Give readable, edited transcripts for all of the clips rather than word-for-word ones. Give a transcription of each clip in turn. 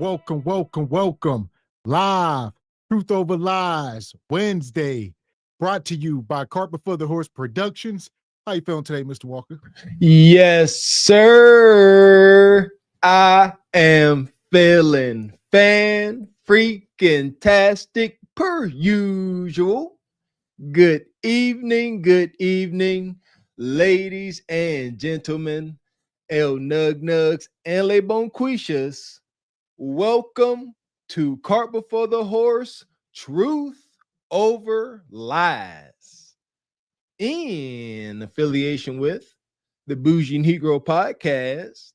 Welcome. Live, Truth Over Lies, Wednesday, brought to you by Cart Before the Horse Productions. How you feeling today, Mr. Walker? Yes, sir. I am feeling freaking-tastic per usual. Good evening, ladies and gentlemen, El Nug Nugs and Le Bonquishas. Welcome to Cart Before the Horse, Truth Over Lies, in affiliation with the Bougie Negro Podcast,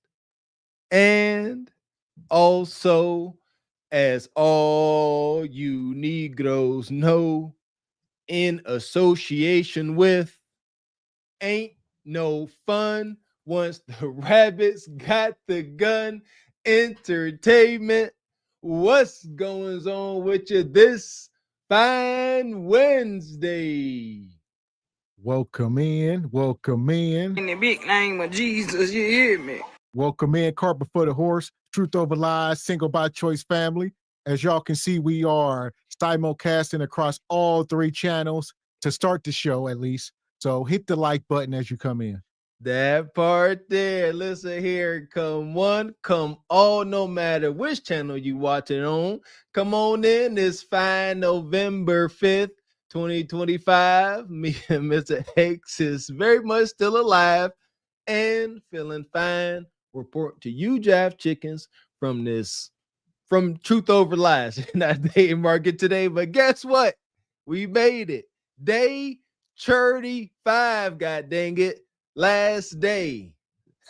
and also, as all you Negroes know, in association with Ain't No Fun Once the Rabbits Got the Gun Entertainment. What's going on with you this fine Wednesday? Welcome in. In the big name of Jesus, you hear me? Welcome in, Cart Before the Horse, Truth Over Lies, Single by Choice family. As y'all can see, we are simulcasting across all three channels to start the show, at least. So hit the like button as you come in. That part there. Listen here. Come one, come all, no matter which channel you watching on. Come on in this fine November 5th, 2025. Me and Mr. X is very much still alive and feeling fine. Report to you, Jive Chickens, from Truth Over Lies. Not day market today, but guess what? We made it. Day 35, god dang it. Last day.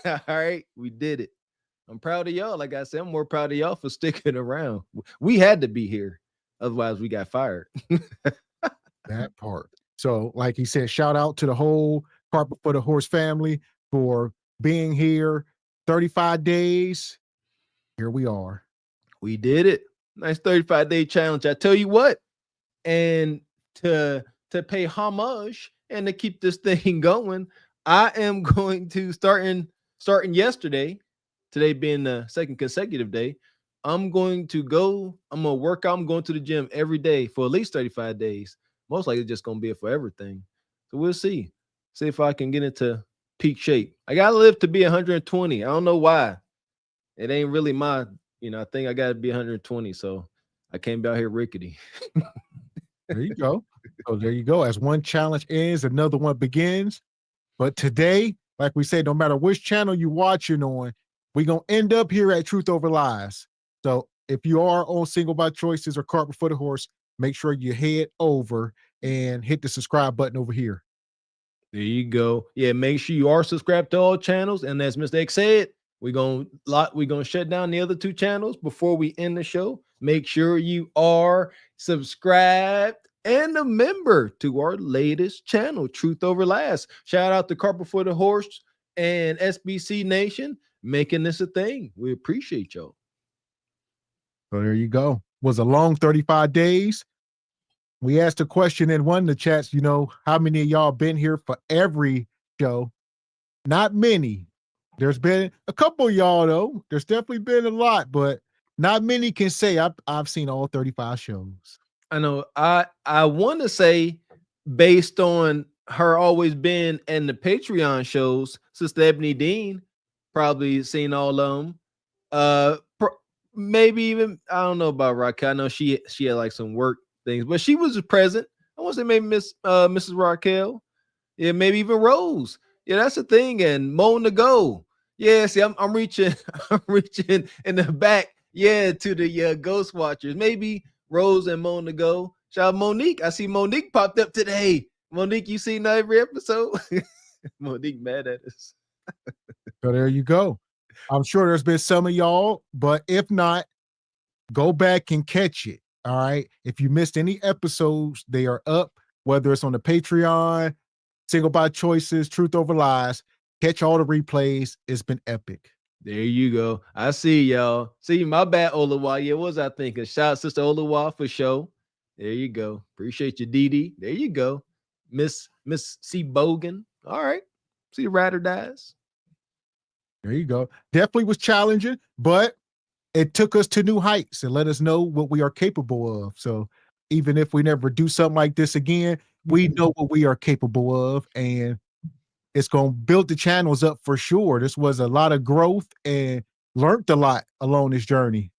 All right, we did it. I'm proud of y'all. Like I said, I'm more proud of y'all for sticking around. We had to be here. Otherwise, we got fired. That part. So, like he said, shout out to the whole Cart Before the Horse family for being here. 35 days. Here we are. We did it. Nice 35-day challenge. I tell you what. And to pay homage and to keep this thing going, I am going to starting yesterday, today being the second consecutive day, I'm going to work out. I'm going to the gym every day for at least 35 days. Most likely just going to be it for everything. So we'll see. See if I can get into peak shape. I got to live to be 120. I don't know why. It ain't really my, I think I got to be 120. So I can't be out here rickety. There you go. So there you go. As one challenge ends, another one begins. But today, like we said, no matter which channel you're watching on, we're going to end up here at Truth Over Lies. So if you are on Single by Choices or Cart Before the Horse, make sure you head over and hit the subscribe button over here. There you go. Yeah, make sure you are subscribed to all channels. And as Mr. X said, we're gonna shut down the other two channels before we end the show. Make sure you are subscribed and a member to our latest channel, Truth Over Lies. Shout out to Cart Before the Horse and SBC Nation making this a thing. We appreciate y'all. So there you go. Was a long 35 days. We asked a question in one of the chats, how many of y'all been here for every show? Not many. There's been a couple of y'all, though. There's definitely been a lot, but not many can say I've seen all 35 shows. I know. I want to say, based on her always being in the Patreon shows, Sister Ebony Dean probably seen all of them. Maybe even, I don't know about Raquel. I know she had like some work things, but she was present. I want to say maybe Mrs. Raquel. Yeah, maybe even Rose. Yeah, that's the thing. And Mona Go. Yeah, see, I'm reaching, I'm reaching in the back. Yeah, to the Ghost Watchers. Maybe Rose and Mona Go. Shout out Monique. I see Monique popped up today. Monique, you seen every episode? Monique mad at us. So there you go. I'm sure there's been some of y'all, but if not, go back and catch it. All right. If you missed any episodes, they are up, whether it's on the Patreon, Single by Choices, Truth Over Lies. Catch all the replays. It's been epic. There you go. I see y'all. See, my bad, Olawa. Yeah, what was I thinking? Shout out Sister Olawa for show. There you go. Appreciate you, Dee. There you go. Miss C. Bogan. All right. See, Ride or Dies. There you go. Definitely was challenging, but it took us to new heights and let us know what we are capable of. So even if we never do something like this again, we know what we are capable of, and it's going to build the channels up for sure. This was a lot of growth and learned a lot along this journey.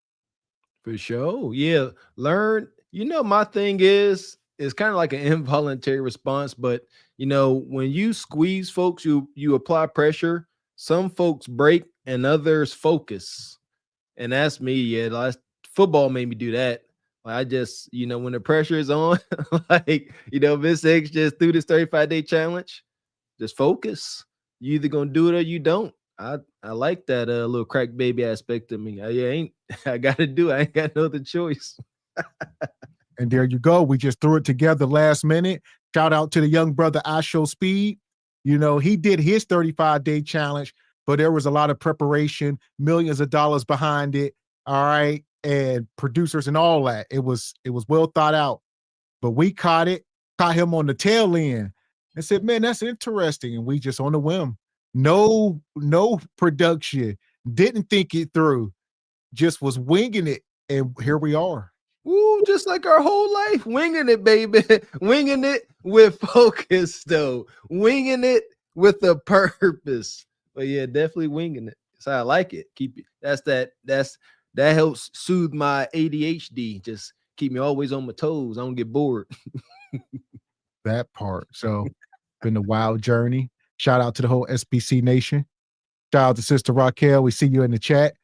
For sure. Yeah. Learn. My thing is, it's kind of like an involuntary response, but when you squeeze folks, you apply pressure. Some folks break and others focus. And that's me. Yeah. Last football made me do that. Like I just, when the pressure is on, like, Miss X just threw this 35-day challenge. Just focus. You either gonna do it or you don't. I like that little crack baby aspect of me. I gotta do it. I ain't got no other choice. And there you go. We just threw it together last minute. Shout out to the young brother I Show Speed. He did his 35-day challenge, but there was a lot of preparation, millions of dollars behind it. All right. And producers and all that. It was well thought out. But we caught him on the tail end and said, man, that's interesting. And we just on the whim. No production. Didn't think it through. Just was winging it. And here we are. Ooh, just like our whole life, winging it, baby. Winging it with focus, though. Winging it with a purpose. But yeah, definitely winging it. That's how I like it. Keep it. That helps soothe my ADHD. Just keep me always on my toes. I don't get bored. That part. So been a wild journey. Shout out to the whole SBC Nation. Shout out to Sister Raquel. We see you in the chat.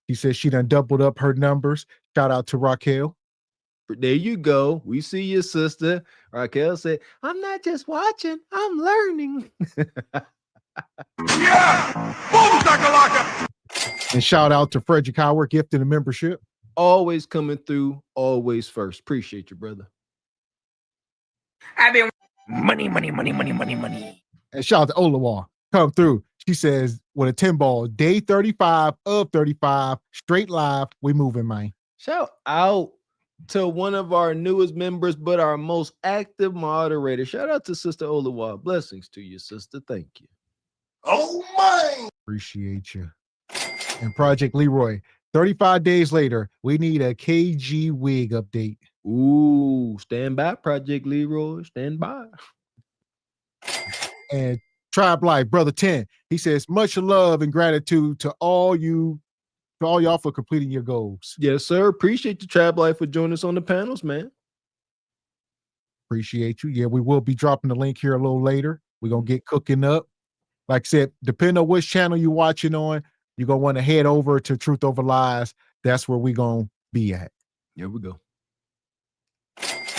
She says she done doubled up her numbers. Shout out to Raquel. There you go. We see your sister. Raquel said, I'm not just watching, I'm learning. Yeah! And shout out to Frederick Howard, gifting a membership. Always coming through, always first. Appreciate you, brother. I've been money. And shout out to Olawa. Come through. She says, with a 10 ball, day 35 of 35, straight live. We moving, man. Shout out to one of our newest members, but our most active moderator. Shout out to Sister Olawa. Blessings to you, sister. Thank you. Oh, my. Appreciate you. And Project Leroy, 35 days later, we need a KG wig update. Ooh, stand by, Project Leroy. Stand by. And Tribe Life, Brother 10, he says, much love and gratitude to all y'all for completing your goals. Yes, sir. Appreciate the Tribe Life for joining us on the panels, man. Appreciate you. Yeah, we will be dropping the link here a little later. We're going to get cooking up. Like I said, depending on which channel you're watching on, you're going to want to head over to Truth Over Lies. That's where we're going to be at. Here we go.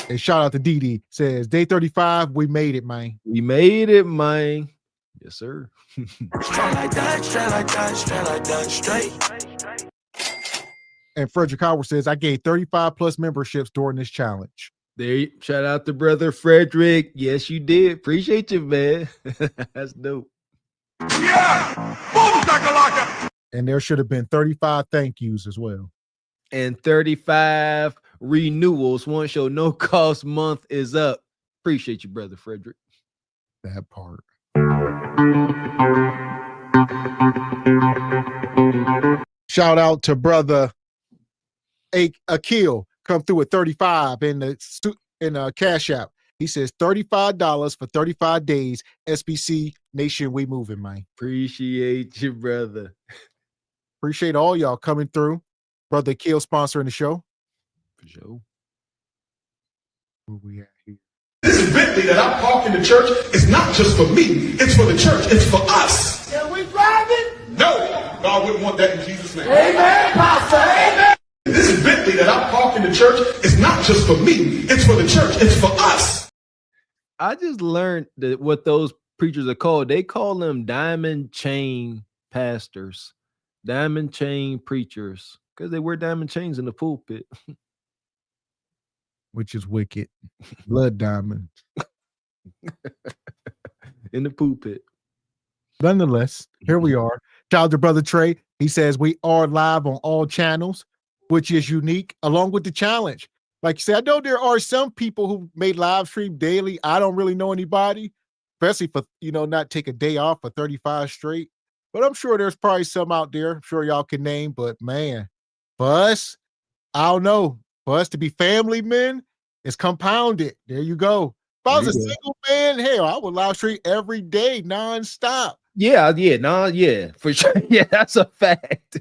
And shout out to Dee says, day 35, we made it, man. We made it, man. Yes, sir. Straight like that, straight. And Frederick Howard says, I gave 35 plus memberships during this challenge. Shout out to brother Frederick. Yes, you did. Appreciate you, man. That's dope. Yeah! And there should have been 35 thank yous as well. And 35 renewals once your no cost month is up. Appreciate you, brother Frederick. That part. Shout out to brother Akil, come through at 35 in the Cash App. He says $35 for 35 days. SBC Nation, we moving, man. Appreciate you, brother. Appreciate all y'all coming through. Brother Akil sponsoring the show. For sure. Where we at here? This Bentley that I park in the church is not just for me. It's for the church. It's for us. Can we drive it? No, God wouldn't want that in Jesus' name. Amen, Pastor. Amen. This Bentley that I park in the church is not just for me. It's for the church. It's for us. I just learned that what those preachers are called. They call them diamond chain pastors, diamond chain preachers, because they wear diamond chains in the pulpit. Which is wicked. Blood diamonds. In the pulpit. Nonetheless, here we are. Shout out to Brother Trey. He says we are live on all channels, which is unique, along with the challenge. Like you said, I know there are some people who may live stream daily. I don't really know anybody, especially for, not take a day off for 35 straight. But I'm sure there's probably some out there. I'm sure y'all can name, but man, For us, I don't know. For us to be family men, it's compounded. There you go. If I was a single man, hell, I would live stream every day, nonstop. Yeah, for sure. Yeah, that's a fact.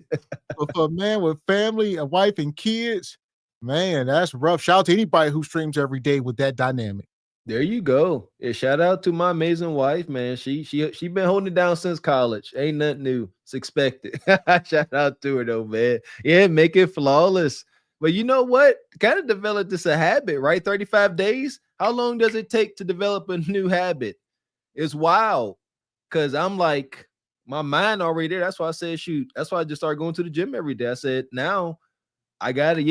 But for a man with family, a wife, and kids, man, that's rough. Shout out to anybody who streams every day with that dynamic. There you go. Yeah, shout out to my amazing wife, man. She been holding it down since college. Ain't nothing new. It's expected. Shout out to her though, man. Yeah, make it flawless. But you know what? Kind of developed this a habit, right? 35 days. How long does it take to develop a new habit? It's wild. Cause I'm like, my mind already there. That's why I said, shoot. That's why I just started going to the gym every day. I said, now I gotta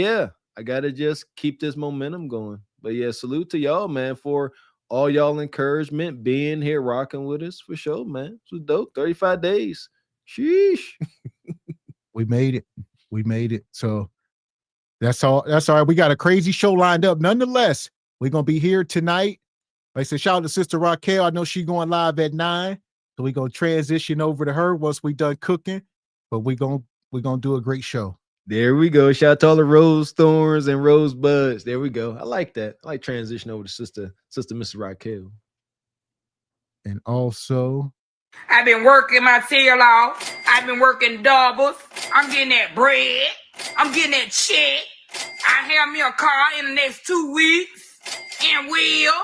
just keep this momentum going. But yeah, salute to y'all, man, for all y'all encouragement, being here, rocking with us for sure, man. This was dope. 35 days. Sheesh. We made it. We made it. So that's all. That's all right. We got a crazy show lined up. Nonetheless, we're gonna be here tonight. Like I said, shout out to Sister Raquel. I know she's going live at 9. So we're gonna transition over to her once we done cooking. But we're gonna do a great show. There we go. Shout out to all the rose thorns and rosebuds. There we go. I like that. I like transition over to Sister Mr. Raquel. And also, I've been working my tail off. I've been working doubles. I'm getting that bread. I'm getting that check. I have me a car in the next 2 weeks. And will.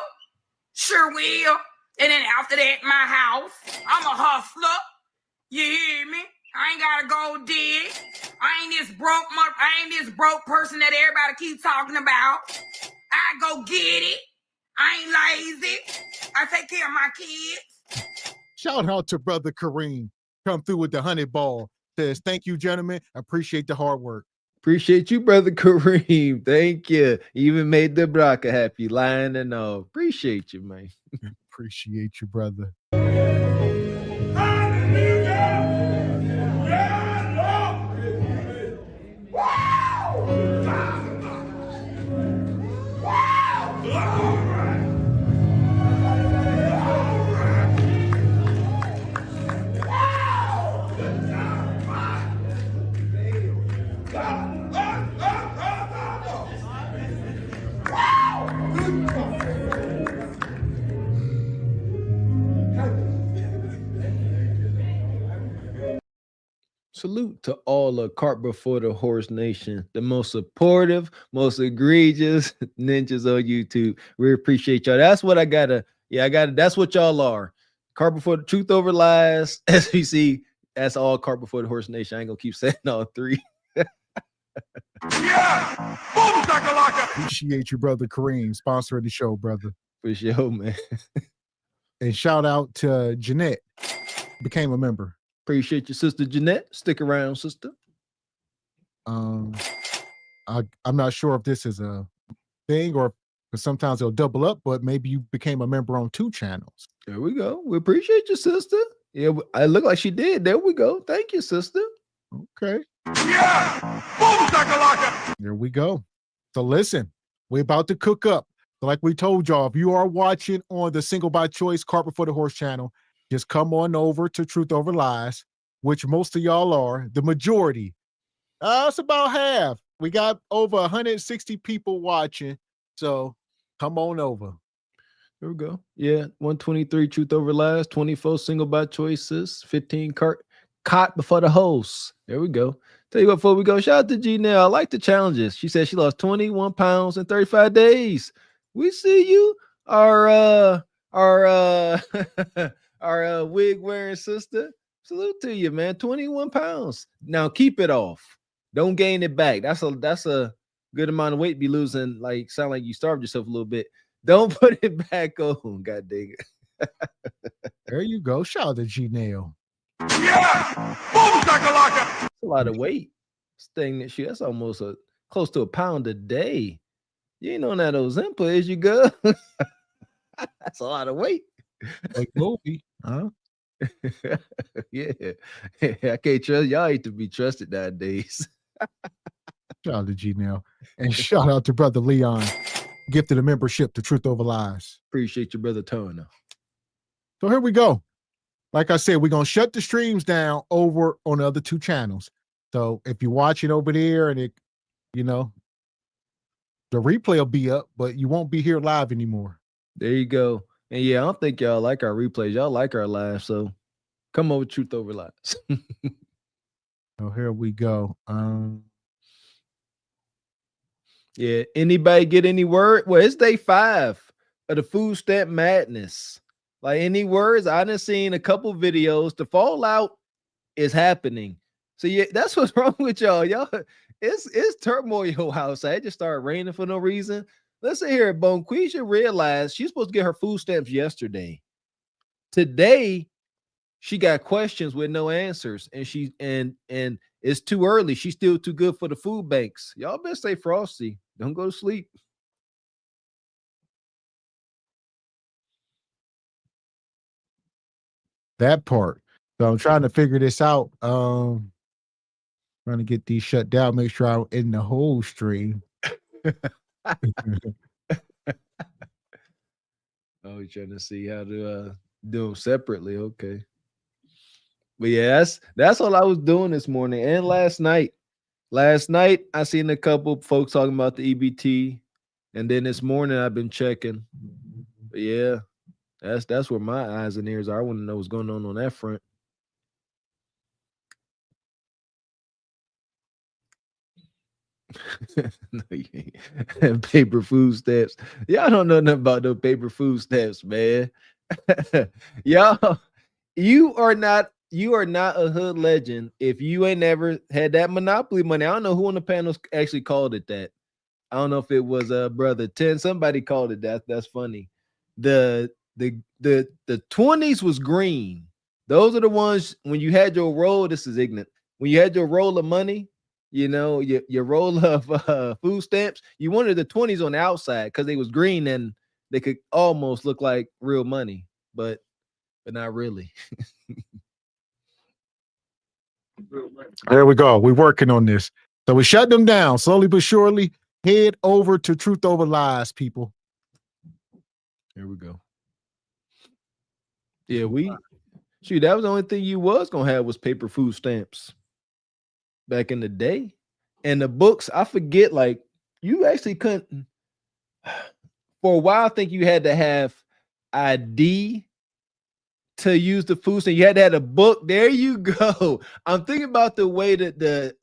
Sure will. And then after that, my house. I'm a hustler. You hear me? I ain't gotta go dig. I ain't this broke person that everybody keeps talking about. I go get it. I ain't lazy. I take care of my kids. shout out to Brother Kareem. Come through with the 100 ball. Says, thank you, gentlemen. I appreciate the hard work. Appreciate you, Brother Kareem. Thank you. Even made the Braka happy, lying and all. Appreciate you, man. Appreciate you, brother. Salute to all the cart before the horse nation, the most supportive, most egregious ninjas on YouTube. We appreciate y'all. That's what I gotta. Yeah, I gotta. That's what y'all are. Cart before the truth over lies. SPC. That's all cart before the horse nation. I ain't gonna keep saying all three. Yeah! Boom, shakalaka! Appreciate you, Brother Kareem, sponsor of the show, brother. For sure, man. And shout out to Jeanette, became a member. Appreciate your sister Jeanette. Stick around, sister. I'm not sure if this is a thing or because sometimes they'll double up, but maybe you became a member on 2 channels. There we go. We appreciate you, sister. Yeah, I look like she did. There we go. Thank you, sister. Okay. Yeah! Boom, shakalaka! There we go. So listen, we're about to cook up. So like we told y'all, if you are watching on the Single by Choice Cart Before the Horse channel, just come on over to Truth Over Lies, which most of y'all are, the majority. It's about half. We got over 160 people watching. So come on over. There we go. Yeah, 123 Truth Over Lies, 24 Single by Choices, 15 caught before the host. There we go. Tell you what, before we go, shout out to G-Nell. I like the challenges. She said she lost 21 pounds in 35 days. We see you, our wig wearing sister. Salute to you, man. 21 pounds. Now keep it off. Don't gain it back. That's a good amount of weight to be losing. Like, sound like you starved yourself a little bit. Don't put it back on. God dang it. There you go. Shout out to G-Nail. Yeah! Boom, shakalaka! That's a lot of weight. This thing that that's almost close to a pound a day. You ain't on that Ozempic as you go. That's a lot of weight. Like movie, huh? Yeah. I can't trust y'all. Ain't to be trusted nowadays. Shout out to G-Nail. And shout out to Brother Leon, gifted a membership to Truth Over Lies. Appreciate your brother Turner. So here we go. Like I said, we're going to shut the streams down over on the other 2 channels. So if you're watching over there and the replay will be up, but you won't be here live anymore. There you go. And yeah, I don't think y'all like our replays. Y'all like our live, so come over Truth Over Lies. So here we go. Yeah, anybody get any word? Well, it's day 5 of the food stamp madness. Like, any words? I done seen a couple videos. The fallout is happening. So yeah, that's what's wrong with y'all. Y'all, it's turmoil outside. It just started raining for no reason. Listen here, Bonquisha realized she's supposed to get her food stamps yesterday. Today, she got questions with no answers, and and it's too early. She's still too good for the food banks. Y'all better stay frosty. Don't go to sleep. That part. So I'm trying to figure this out. Trying to get these shut down, make sure I'm in the whole stream. Oh, you're trying to see how to do them separately. Okay. But yeah, that's all I was doing this morning and last night. Last night, I seen a couple folks talking about the EBT, and then this morning I've been checking. But yeah, that's where my eyes and ears are. I want to know what's going on that front. Paper food stamps. Y'all don't know nothing about those paper food stamps, man. Y'all, you are not a hood legend if you ain't never had that Monopoly money. I don't know who on the panel actually called it that. I don't know if it was brother 10. Somebody called it that. That's funny. The 20s was green. Those are the ones when you had your roll. This is ignorant. When you had your roll of money, your roll of food stamps, you wanted the 20s on the outside because they was green and they could almost look like real money, but not really. There we go. We're working on this. So we shut them down slowly but surely. Head over to Truth Over Lies, people. Here we go. Yeah, that was the only thing you was gonna have was paper food stamps back in the day. And the books, I forget, like, you actually couldn't for a while. I think you had to have ID to use the food stamp. You had to have a book. There you go. I'm thinking about the way that the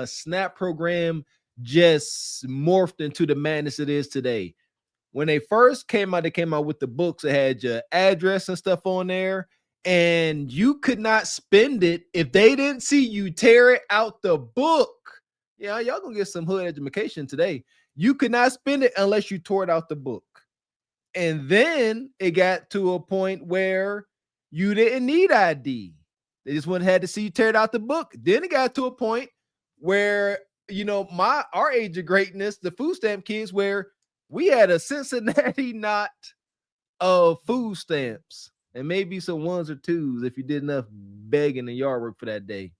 SNAP program just morphed into the madness it is today. When they first came out, they came out with the books that had your address and stuff on there, and you could not spend it if they didn't see you tear it out the book. Yeah, y'all gonna get some hood education today. You could not spend it unless you tore it out the book. And then it got to a point where you didn't need ID. They just had to see you tear it out the book. Then it got to a point where, our age of greatness, the food stamp kids, where we had a Cincinnati knot of food stamps and maybe some ones or twos if you did enough begging and yard work for that day.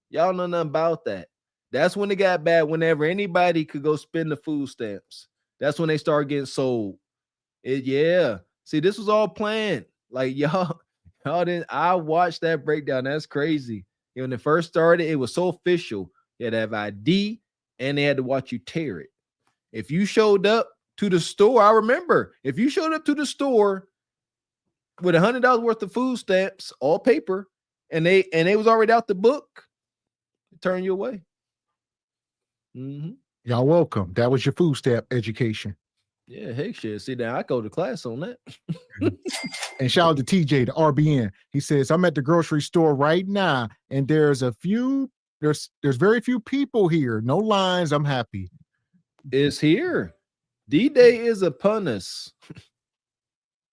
Y'all know nothing about that. That's when it got bad. Whenever anybody could go spend the food stamps, that's when they started getting sold. Yeah. See, this was all planned. Like, y'all didn't. I watched that breakdown. That's crazy. When it first started, it was so official. You had to have ID and they had to watch you tear it. If you showed up to the store, I remember if you showed up to the store with $100 worth of food stamps, all paper, and they was already out the book, turn you away. Mm-hmm. Y'all welcome. That was your food stamp education. Yeah, heck shit. See, now I go to class on that. And shout out to TJ, the RBN. He says, I'm at the grocery store right now, and there's very few people here. No lines. I'm happy. It's here. D-Day is upon us.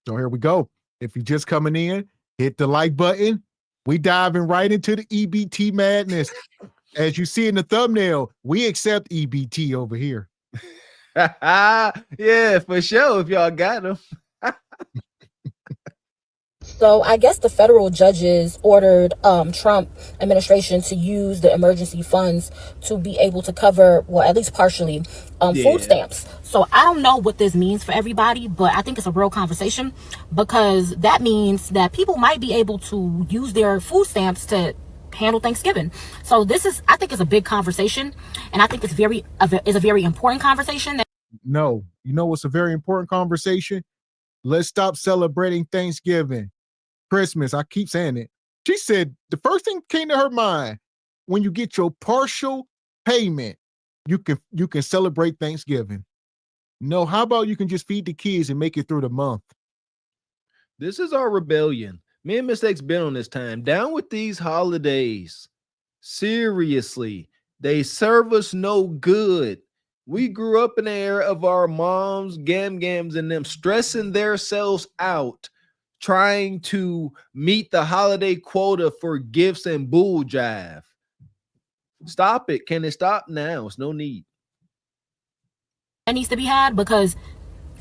So here we go. If you're just coming in, hit the like button. We diving right into the EBT madness. As you see in the thumbnail, we accept EBT over here. Yeah, for sure. If y'all got them. So I guess the federal judges ordered Trump administration to use the emergency funds to be able to cover, well, at least partially, food stamps. So I don't know what this means for everybody, but I think it's a real conversation because that means that people might be able to use their food stamps to handle Thanksgiving. So this is, I think, it's a big conversation, and I think it's a very important conversation. No, you know what's a very important conversation? Let's stop celebrating Thanksgiving, Christmas. I keep saying it. She said the first thing came to her mind, when you get your partial payment, you can celebrate Thanksgiving. No, how about you can just feed the kids and make it through the month? This is our rebellion. Me and Miss X been on this time. Down with these holidays. Seriously, they serve us no good. We grew up in the era of our moms, gams, and them stressing themselves out, trying to meet the holiday quota for gifts and bull jive. Stop it. Can it stop now? It's no need. That needs to be had, because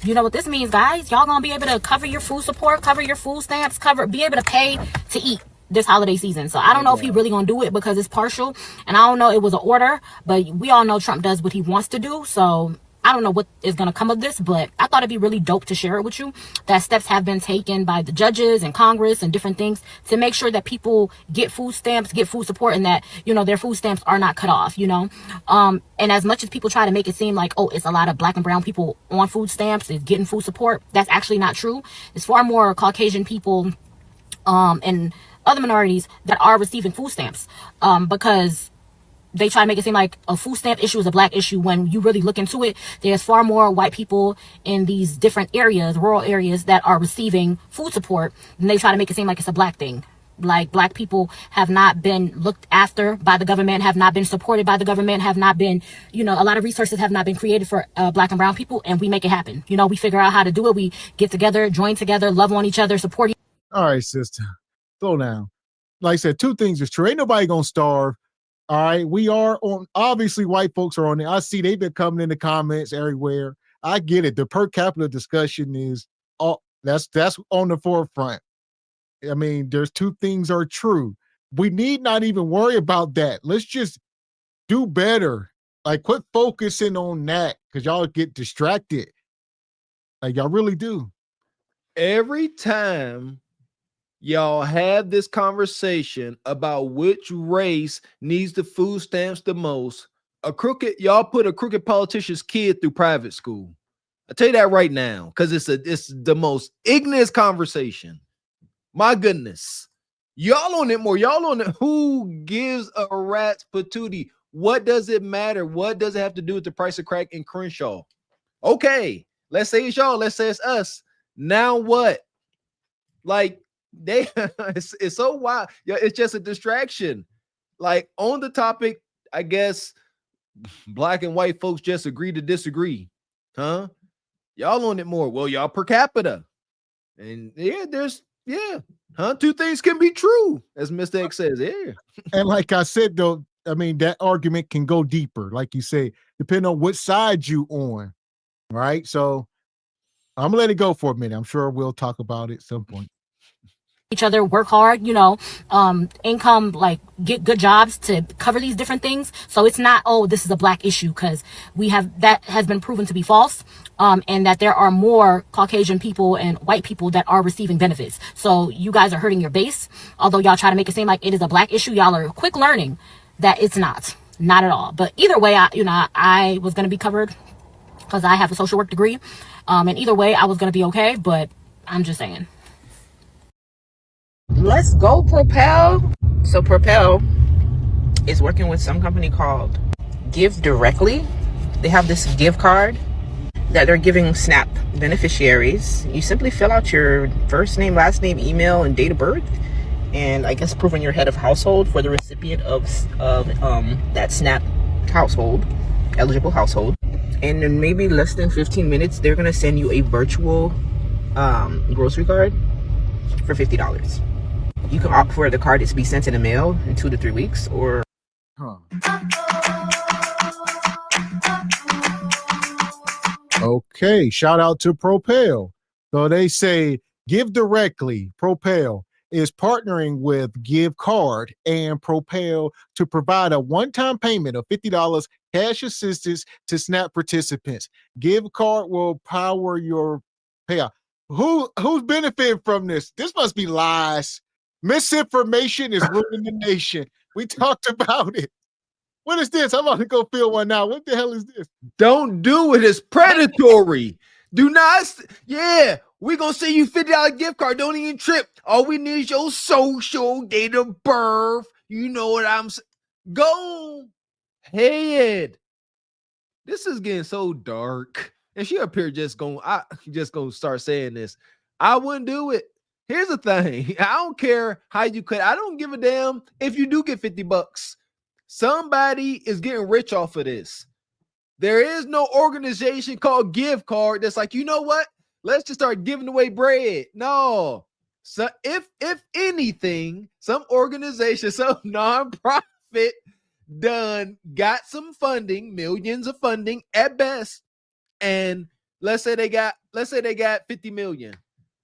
you know what this means, guys. Y'all gonna be able to cover your food support, cover your food stamps, be able to pay to eat this holiday season. So I don't know if he really gonna do it, because it's partial, and I don't know, it was an order, but we all know Trump does what he wants to do. So I don't know what is gonna come of this, but I thought it'd be really dope to share it with you, that steps have been taken by the judges and Congress and different things to make sure that people get food stamps, get food support, and that, you know, their food stamps are not cut off, you know. And as much as people try to make it seem like, oh, it's a lot of Black and brown people on food stamps is getting food support, that's actually not true. It's far more Caucasian people and other minorities that are receiving food stamps, because they try to make it seem like a food stamp issue is a Black issue, when you really look into it, there's far more white people in these different areas, rural areas, that are receiving food support, and they try to make it seem like it's a Black thing. Like, Black people have not been looked after by the government, have not been supported by the government, have not been, you know, a lot of resources have not been created for Black and brown people, and we make it happen. You know, we figure out how to do it. We get together, join together, love on each other, support. All right, sister, slow down. Like I said, two things is true. Ain't nobody gonna starve. All right, we are on, obviously white folks are on there. I see they've been coming in the comments everywhere. I get it. The per capita discussion is that's on the forefront. I mean, there's two things are true. We need not even worry about that. Let's just do better. Like, quit focusing on that, because y'all get distracted. Like, y'all really do. Every time y'all have this conversation about which race needs the food stamps the most, y'all put a crooked politician's kid through private school. I tell you that right now, because it's the most ignorant conversation. My goodness, y'all on it more. Y'all on it. Who gives a rat's patootie? What does it matter? What does it have to do with the price of crack in Crenshaw? Okay, let's say it's y'all. Let's say it's us. Now what? Like, it's so wild. Yeah, it's just a distraction. Like, on the topic, I guess Black and white folks just agree to disagree. Huh? Y'all on it more. Well, y'all per capita. And two things can be true, as Mr. X says. Yeah. And like I said, though, I mean, that argument can go deeper, like you say, depending on what side you on. Right. So I'm gonna let it go for a minute. I'm sure we'll talk about it at some point. Each other, work hard, you know, income, like, get good jobs to cover these different things. So it's not, oh, this is a Black issue, because that has been proven to be false, and that there are more Caucasian people and white people that are receiving benefits. So you guys are hurting your base. Although y'all try to make it seem like it is a Black issue, y'all are quick learning that it's not at all. But either way, I was going to be covered, because I have a social work degree, and either way I was going to be okay. But I'm just saying. Let's go, Propel. So Propel is working with some company called Give Directly. They have this gift card that they're giving SNAP beneficiaries. You simply fill out your first name, last name, email, and date of birth, and I guess proving your head of household for the recipient of that SNAP household, eligible household. And in maybe less than 15 minutes, they're gonna send you a virtual grocery card for $50. You can opt for the card to be sent in the mail in 2 to 3 weeks, or Okay, shout out to Propel. So they say Give Directly. Propel is partnering with Give Card and Propel to provide a one-time payment of $50 cash assistance to SNAP participants. Give Card will power your payout. Who's benefiting from this? This must be lies. Misinformation is ruining the nation. We talked about it. What is this? I'm about to go fill one out. What the hell is this? Don't do it. It's predatory. Do not. Yeah, we gonna send you $50 gift card. Don't even trip. All we need is your social, date of birth. You know what I'm saying? Go ahead. This is getting so dark. And she up here just gonna start saying this. I wouldn't do it. Here's the thing. I don't care how you cut. I don't give a damn if you do get $50. Somebody is getting rich off of this. There is no organization called Give Card that's like, you know what? Let's just start giving away bread. No. So if anything, some organization, some nonprofit got some funding, millions of funding at best, and let's say they got 50 million.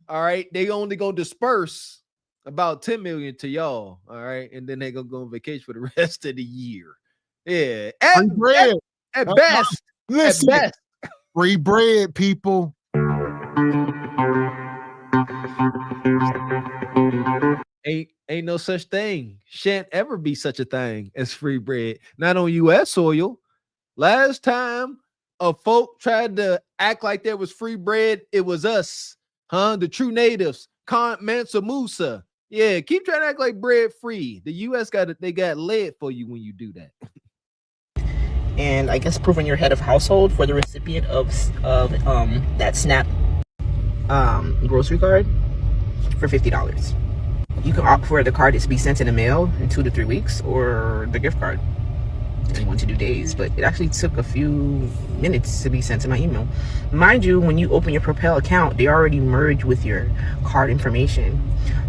All right, they only gonna disperse about 10 million to y'all. All right, and then they gonna go on vacation for the rest of the year. Yeah, Free bread. at best. Listen, At best. free bread, people. Ain't no such thing. Shan't ever be such a thing as free bread. Not on U.S. soil. Last time a folk tried to act like there was free bread, it was us, the true natives, Mansa Musa. Yeah, keep trying to act like bread free. The U.S. got lead for you when you do that. And I guess proving your head of household for the recipient of that SNAP grocery card for $50. You can opt for the card to be sent in the mail in 2 to 3 weeks, or the gift card in 1 to 2 days. But it actually took a few minutes to be sent to my email. Mind you, when you open your Propel account, they already merge with your card information.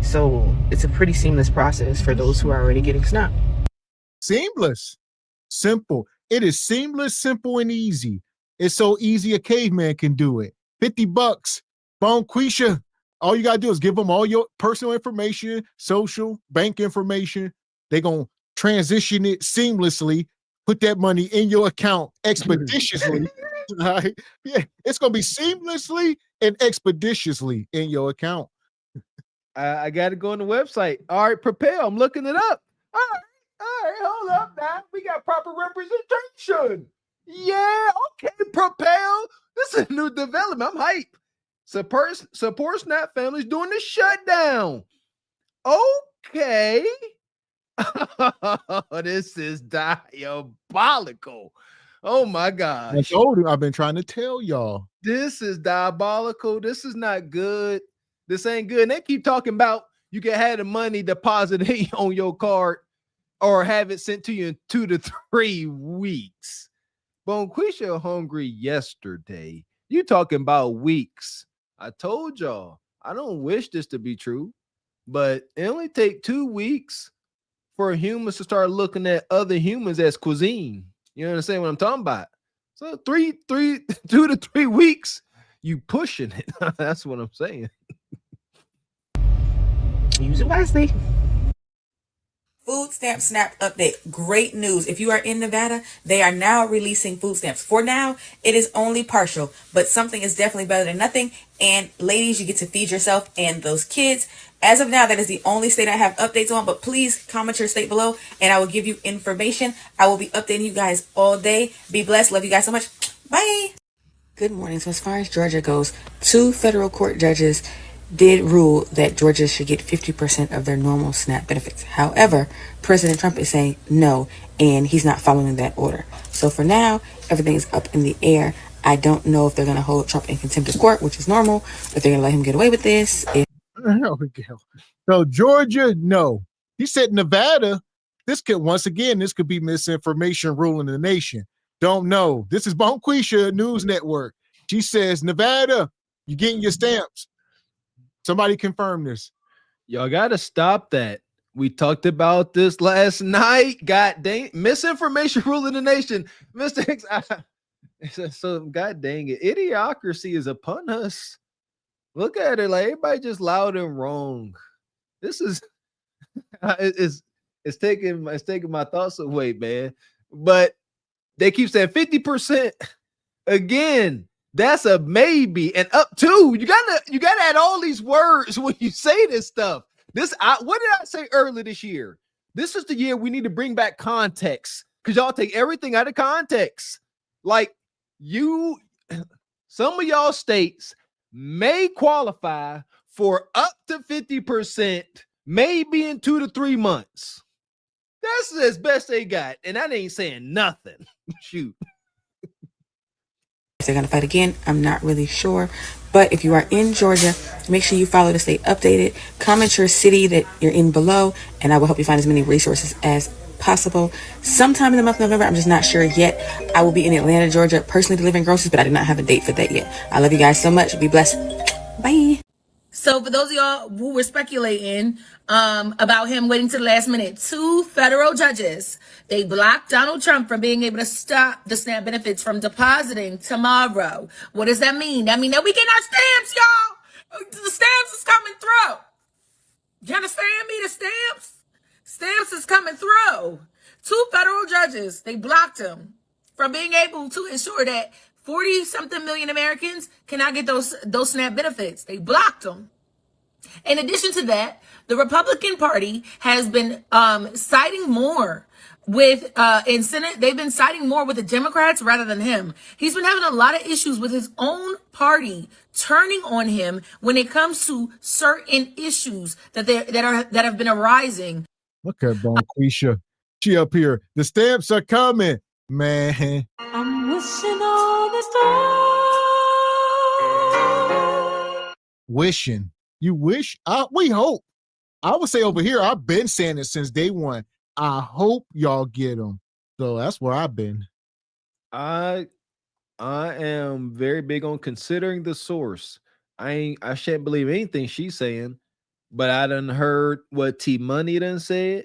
So it's a pretty seamless process for those who are already getting SNAP. Seamless. Simple. It is seamless, simple, and easy. It's so easy a caveman can do it. $50. Bonquisha. All you gotta do is give them all your personal information, social, bank information. They're gonna transition it seamlessly, put that money in your account expeditiously. Right? Yeah, it's gonna be seamlessly and expeditiously in your account. I gotta go on the website. All right, Propel. I'm looking it up. All right, hold up now. We got proper representation. Yeah, okay, Propel. This is a new development. I'm hype. Support SNAP families during the shutdown. Okay. This is diabolical. Oh my gosh. I told you, I've been trying to tell y'all. This is diabolical. This is not good. This ain't good. And they keep talking about you can have the money deposited on your card or have it sent to you in 2 to 3 weeks. Bonquisha hungry yesterday. You talking about weeks. I told y'all, I don't wish this to be true, but it only take 2 weeks for humans to start looking at other humans as cuisine. You understand what I'm talking about? So 2 to 3 weeks, you pushing it. That's what I'm saying. Use it wisely. Food stamp snap update. Great news. If you are in Nevada, they are now releasing food stamps. For now, it is only partial, but something is definitely better than nothing. And ladies, you get to feed yourself and those kids. As of now, that is the only state I have updates on, but please comment your state below and I will give you information. I will be updating you guys all day. Be blessed. Love you guys so much. Bye. Good morning. So as far as Georgia goes, 2 federal court judges did rule that Georgia should get 50% of their normal SNAP benefits. However, President Trump is saying no, and he's not following that order. So for now, everything is up in the air. I don't know if they're going to hold Trump in contempt of court, which is normal, if they're going to let him get away with this. So Georgia, no. He said Nevada, this could be misinformation ruling the nation. Don't know. This is Bonquisha News Network. She says, Nevada, you're getting your stamps. Somebody confirm this. Y'all got to stop that. We talked about this last night. God dang, misinformation ruling the nation. Mr. Hicks, so God dang it. Idiocracy is upon us. Look at it. Like everybody just loud and wrong. This is it's taking my thoughts away, man. But they keep saying 50%. Again, that's a maybe and up to. You gotta add all these words when you say this stuff. What did I say earlier this year? This is the year we need to bring back context because y'all take everything out of context. Like some of y'all states may qualify for up to 50%, maybe in 2 to 3 months. That's as best they got, and that ain't saying nothing. Shoot. If they're going to fight again, I'm not really sure. But if you are in Georgia, make sure you follow to stay updated. Comment your city that you're in below, and I will help you find as many resources as possible. Sometime in the month of November, I'm just not sure yet. I will be in Atlanta, Georgia, personally delivering groceries, but I do not have a date for that yet. I love you guys so much. Be blessed. Bye. So for those of y'all who were speculating about him waiting to the last minute, 2 federal judges, they blocked Donald Trump from being able to stop the SNAP benefits from depositing tomorrow. What does that mean? That means that we get our stamps, y'all. The stamps is coming through. You understand me? The stamps is coming through. 2 federal judges, they blocked him from being able to ensure that 40-something million Americans cannot get those SNAP benefits. They blocked them. In addition to that, the Republican Party has been siding more with in Senate. They've been siding more with the Democrats rather than him. He's been having a lot of issues with his own party turning on him when it comes to certain issues that have been arising. Look at Bonquisha. She up here. The stamps are coming, man. I'm wishing on a star. Wishing. You wish? We hope. I would say over here, I've been saying it since day one. I hope y'all get them. So that's where I've been. I am very big on considering the source. I shan't believe anything she's saying, but I done heard what T Money done said.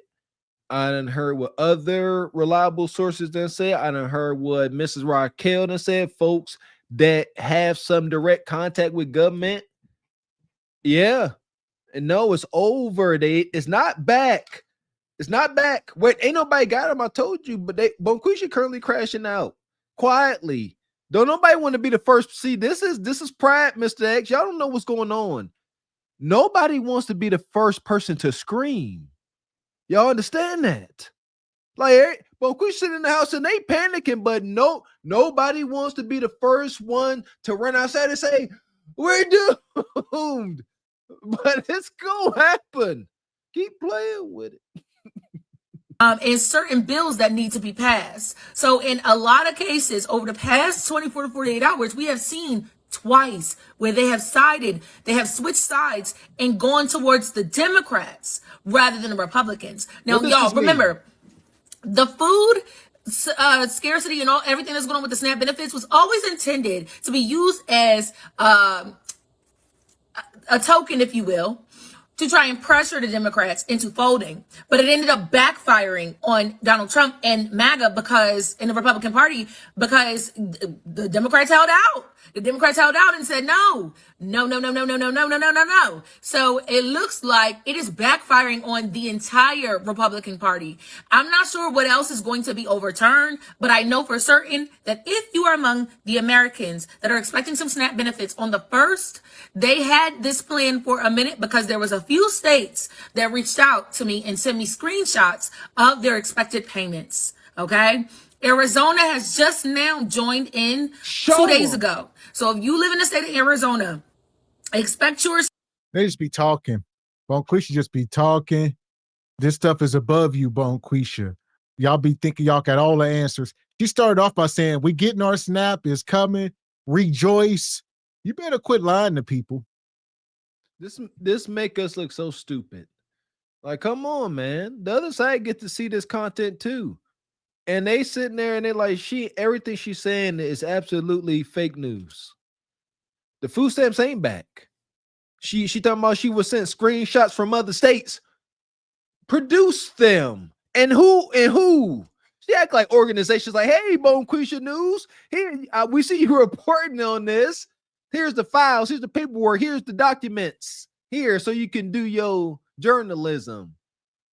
I done heard what other reliable sources done said. I done heard what Mrs. Raquel done said. Folks that have some direct contact with government. Yeah. And no, it's over. It's not back. It's not back. Wait, ain't nobody got them. I told you, but Bonquisha currently crashing out quietly. Don't nobody want to be the first. See, this is pride, Mr. X. Y'all don't know what's going on. Nobody wants to be the first person to scream. Y'all understand that? Like, Bonquisha sitting in the house and they panicking, but nobody wants to be the first one to run outside and say, we're doomed. But it's gonna happen. Keep playing with it. And certain bills that need to be passed. So in a lot of cases over the past 24 to 48 hours, we have seen twice where they have switched sides and gone towards the Democrats rather than the Republicans. Now, y'all remember the food scarcity and everything that's going on with the SNAP benefits was always intended to be used as a token, if you will, to try and pressure the Democrats into folding. But it ended up backfiring on Donald Trump and MAGA in the Republican Party because the Democrats held out. The Democrats held out and said, no. So it looks like it is backfiring on the entire Republican Party. I'm not sure what else is going to be overturned, but I know for certain that if you are among the Americans that are expecting some SNAP benefits on the 1st, they had this plan for a minute because there was a few states that reached out to me and sent me screenshots of their expected payments. Okay. Arizona has just now joined in 2 days ago. So if you live in the state of Arizona, expect yours. They just be talking. Bonquisha just be talking. This stuff is above you, Bonquisha. Y'all be thinking y'all got all the answers. She started off by saying, we getting our SNAP, is coming. Rejoice. You better quit lying to people. This make us look so stupid. Like, come on, man. The other side get to see this content too. And they sitting there and they're like, everything she's saying is absolutely fake news. The food stamps ain't back. She talking about she was sent screenshots from other states. Produce them. And who? She act like organizations like, hey, Bonquisha News. Here, we see you reporting on this. Here's the files. Here's the paperwork. Here's the documents. Here, so you can do your journalism.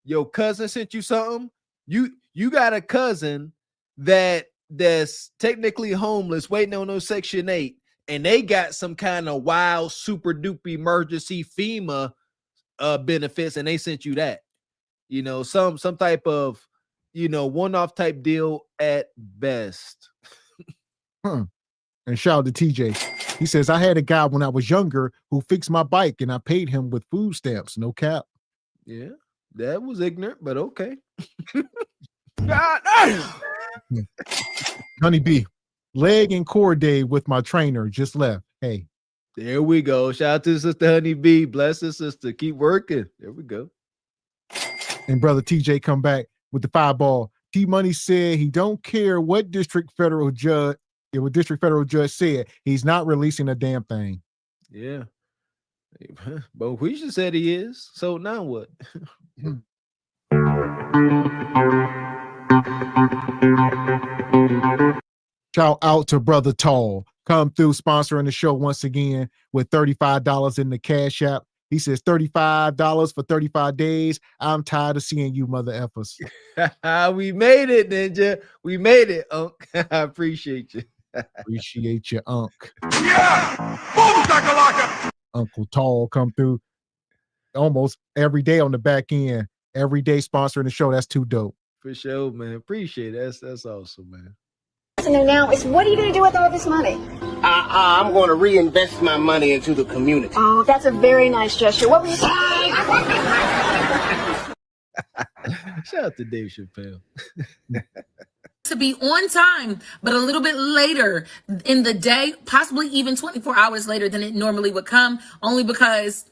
Your cousin sent you something. You got a cousin that's technically homeless waiting on those Section 8, and they got some kind of wild, super duper emergency FEMA benefits, and they sent you that. You know, some type of, you know, one-off type deal at best. And shout out to TJ. He says, I had a guy when I was younger who fixed my bike and I paid him with food stamps. No cap. Yeah, that was ignorant, but okay. God damn. Honey B, leg and core day with my trainer just left. Hey. There we go. Shout out to Sister Honey B. Bless her, sister. Keep working. There we go. And brother TJ come back with the fireball. T-Money said he don't care what district federal judge said. He's not releasing a damn thing. Yeah. But we just said he is. So now what? Shout out to Brother Tall. Come through sponsoring the show once again with $35 in the Cash App. He says $35 for 35 days. I'm tired of seeing you mother effers. We made it, Ninja. We made it, Unc. I appreciate you. Appreciate you, Unc. Yeah! Boom, shakalaka! Uncle Tall come through almost every day on the back end. Every day sponsoring the show. That's too dope. For sure, man. Appreciate it. That's awesome, man. Now is what are you going to do with all this money? I'm going to reinvest my money into the community. Oh, that's a very nice gesture. What were you saying? Shout out to Dave Chappelle. To be on time, but a little bit later in the day, possibly even 24 hours later than it normally would come, only because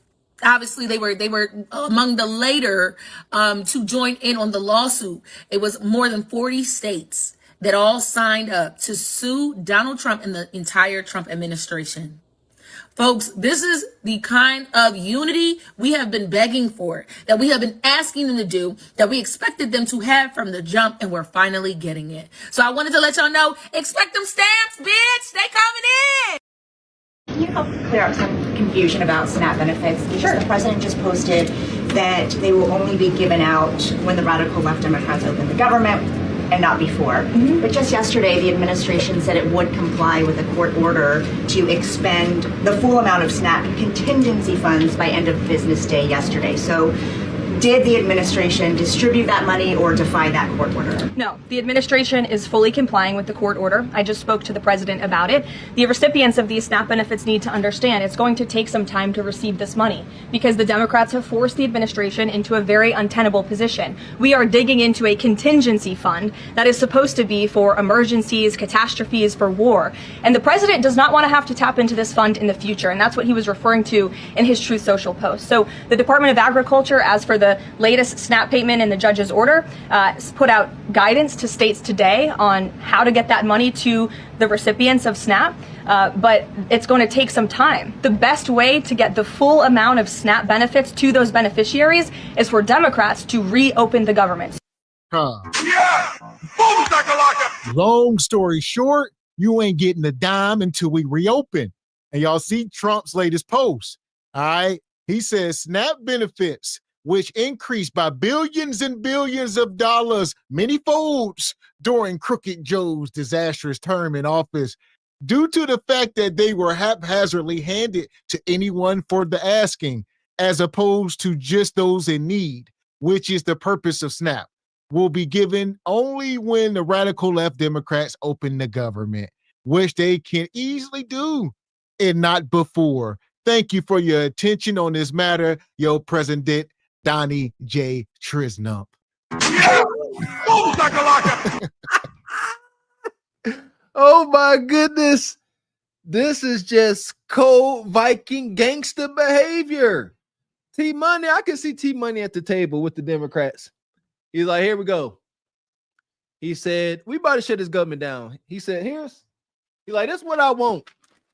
obviously they were among the later to join in on the lawsuit. It was more than 40 states that all signed up to sue Donald Trump and the entire Trump administration. Folks, this is the kind of unity we have been begging for, that we have been asking them to do, that we expected them to have from the jump, and we're finally getting it. So I wanted to let y'all know, expect them stamps, bitch! They coming in! Can you help clear up some confusion about SNAP benefits? Because the president just posted that they will only be given out when the radical left Democrats open the government and not before. But just yesterday, the administration said it would comply with a court order to expend the full amount of SNAP contingency funds by end of business day yesterday. So did the administration distribute that money or defy that court order? No, the administration is fully complying with the court order. I just spoke to the president about it. The recipients of these SNAP benefits need to understand it's going to take some time to receive this money because the Democrats have forced the administration into a very untenable position. We are digging into a contingency fund that is supposed to be for emergencies, catastrophes, for war. And the president does not want to have to tap into this fund in the future. And that's what he was referring to in his Truth Social post. So the Department of Agriculture, as for the latest SNAP payment in the judge's order, put out guidance to states today on how to get that money to the recipients of SNAP, but it's going to take some time. The best way to get the full amount of SNAP benefits to those beneficiaries is for Democrats to reopen the government. Long story short, you ain't getting a dime until we reopen. And y'all see Trump's latest post. All right. He says SNAP benefits, which increased by billions and billions of dollars, many folds during Crooked Joe's disastrous term in office, due to the fact that they were haphazardly handed to anyone for the asking, as opposed to just those in need, which is the purpose of SNAP, will be given only when the radical left Democrats open the government, which they can easily do, and not before. Thank you for your attention on this matter, yo President Donnie J. Trisnump. Oh my goodness. This is just cold Viking gangster behavior. T-Money, I can see T-Money at the table with the Democrats. He's like, here we go. He said, we about to shut this government down. He said, he's like, that's what I want.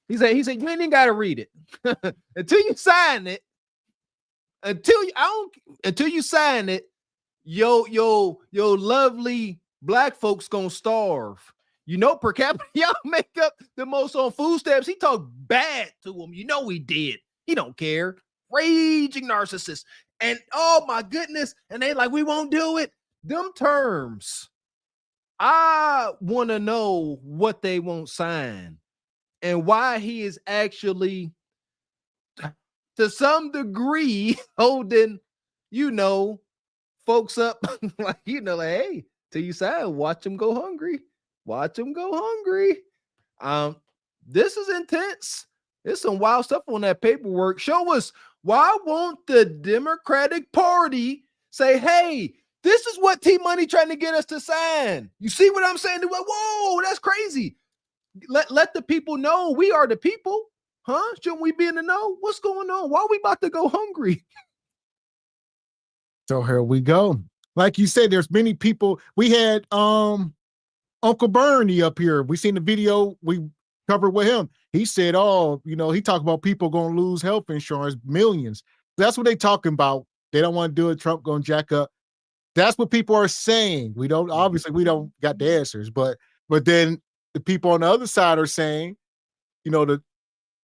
He said, you ain't even got to read it. Until you sign it, until you sign it, yo lovely black folks gonna starve. You know, per capita, y'all make up the most on food stamps. He talked bad to him. You know he did. He don't care. Raging narcissist. And oh my goodness. And they like, we won't do it. Them terms. I want to know what they won't sign and why he is actually, to some degree holding, folks up like, like, hey, till you say, watch them go hungry. Watch them go hungry. This is intense. There's some wild stuff on that paperwork. Show us, why won't the Democratic Party say, hey, this is what T-Money trying to get us to sign? You see what I'm saying? Whoa, that's crazy. Let the people know we are the people. Huh? Shouldn't we be in the know? What's going on? Why are we about to go hungry? So here we go. Like you said, there's many people. We had Uncle Bernie up here. We seen the video we covered with him. He said, he talked about people going to lose health insurance, millions. That's what they talking about. They don't want to do it. Trump going to jack up. That's what people are saying. We don't got the answers, but then the people on the other side are saying, the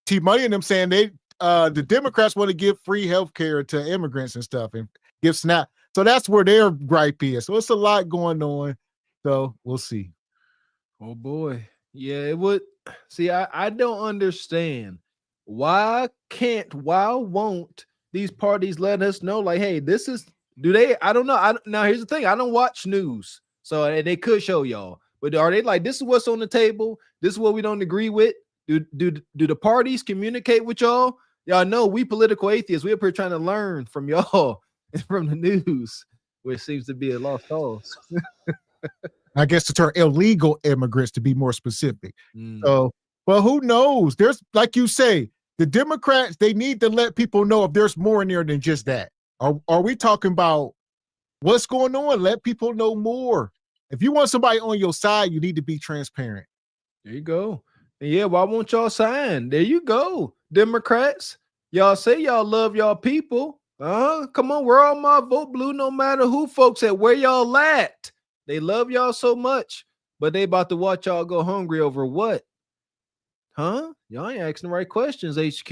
T-Money and them saying the Democrats want to give free health care to immigrants and stuff and give SNAP. So that's where their gripe is. So it's a lot going on. So we'll see. Oh boy. Yeah, it would. See, I don't understand. Why won't these parties let us know, like, hey, I don't know. Now here's the thing. I don't watch news. So they could show y'all. But are they like, this is what's on the table? This is what we don't agree with? Do the parties communicate with y'all? Y'all know we political atheists. We're up here trying to learn from y'all and from the news, which seems to be a lost cause. I guess to turn illegal immigrants, to be more specific. So, well, who knows? There's, like you say, the Democrats, they need to let people know if there's more in there than just that. Are we talking about what's going on? Let people know more. If you want somebody on your side, you need to be transparent. There you go. And yeah, why won't y'all sign? There you go. Democrats, y'all say y'all love y'all people. Come on, we're all my vote blue no matter who, folks, at where y'all at. They love y'all so much, but they about to watch y'all go hungry over what? Huh? Y'all ain't asking the right questions, HQ.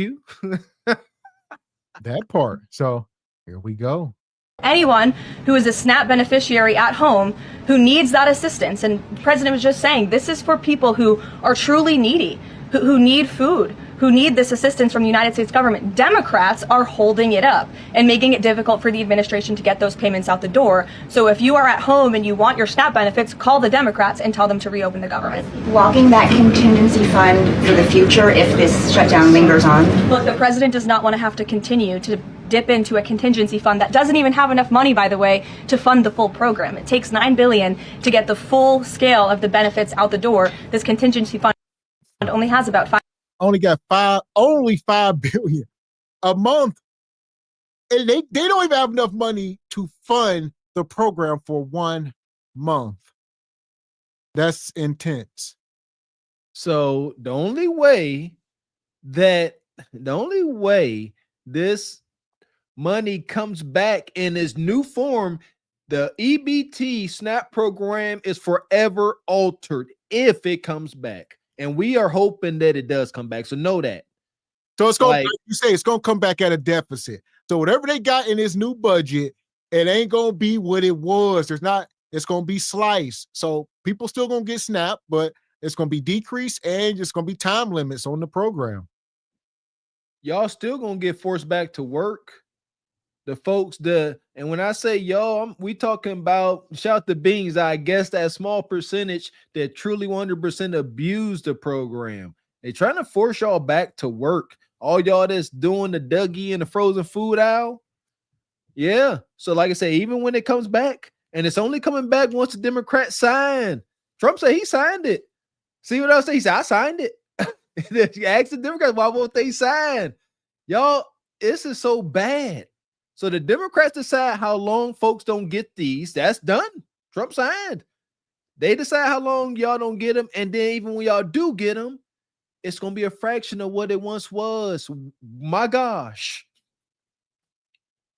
That part. So here we go. Anyone who is a SNAP beneficiary at home who needs that assistance, and the president was just saying, this is for people who are truly needy, who need food, who need this assistance from the United States government. Democrats are holding it up and making it difficult for the administration to get those payments out the door. So if you are at home and you want your SNAP benefits, call the Democrats and tell them to reopen the government. Blocking that contingency fund for the future if this shutdown lingers on? Look, the president does not want to have to continue to dip into a contingency fund that doesn't even have enough money, by the way, to fund the full program. It takes $9 billion to get the full scale of the benefits out the door. This contingency fund only has about only $5 billion a month. And they don't even have enough money to fund the program for 1 month. That's intense. So the only way this money comes back in its new form, the EBT SNAP program is forever altered if it comes back. And we are hoping that it does come back. So know that. So it's going, like you say, it's going to come back at a deficit. So whatever they got in this new budget, it ain't going to be what it was. It's going to be sliced. So people still going to get SNAP, but it's going to be decreased and it's going to be time limits on the program. Y'all still going to get forced back to work. The folks, and when I say y'all, we talking about, shout the beans, I guess that small percentage that truly 100% abuse the program. They trying to force y'all back to work. All y'all that's doing the Dougie and the frozen food aisle. Yeah. So like I say, even when it comes back, and it's only coming back once the Democrats sign. Trump said he signed it. See what else? He said, I signed it. You ask the Democrats, why won't they sign? Y'all, this is so bad. So the Democrats decide how long folks don't get these. That's done. Trump signed. They decide how long y'all don't get them. And then even when y'all do get them, it's going to be a fraction of what it once was. My gosh.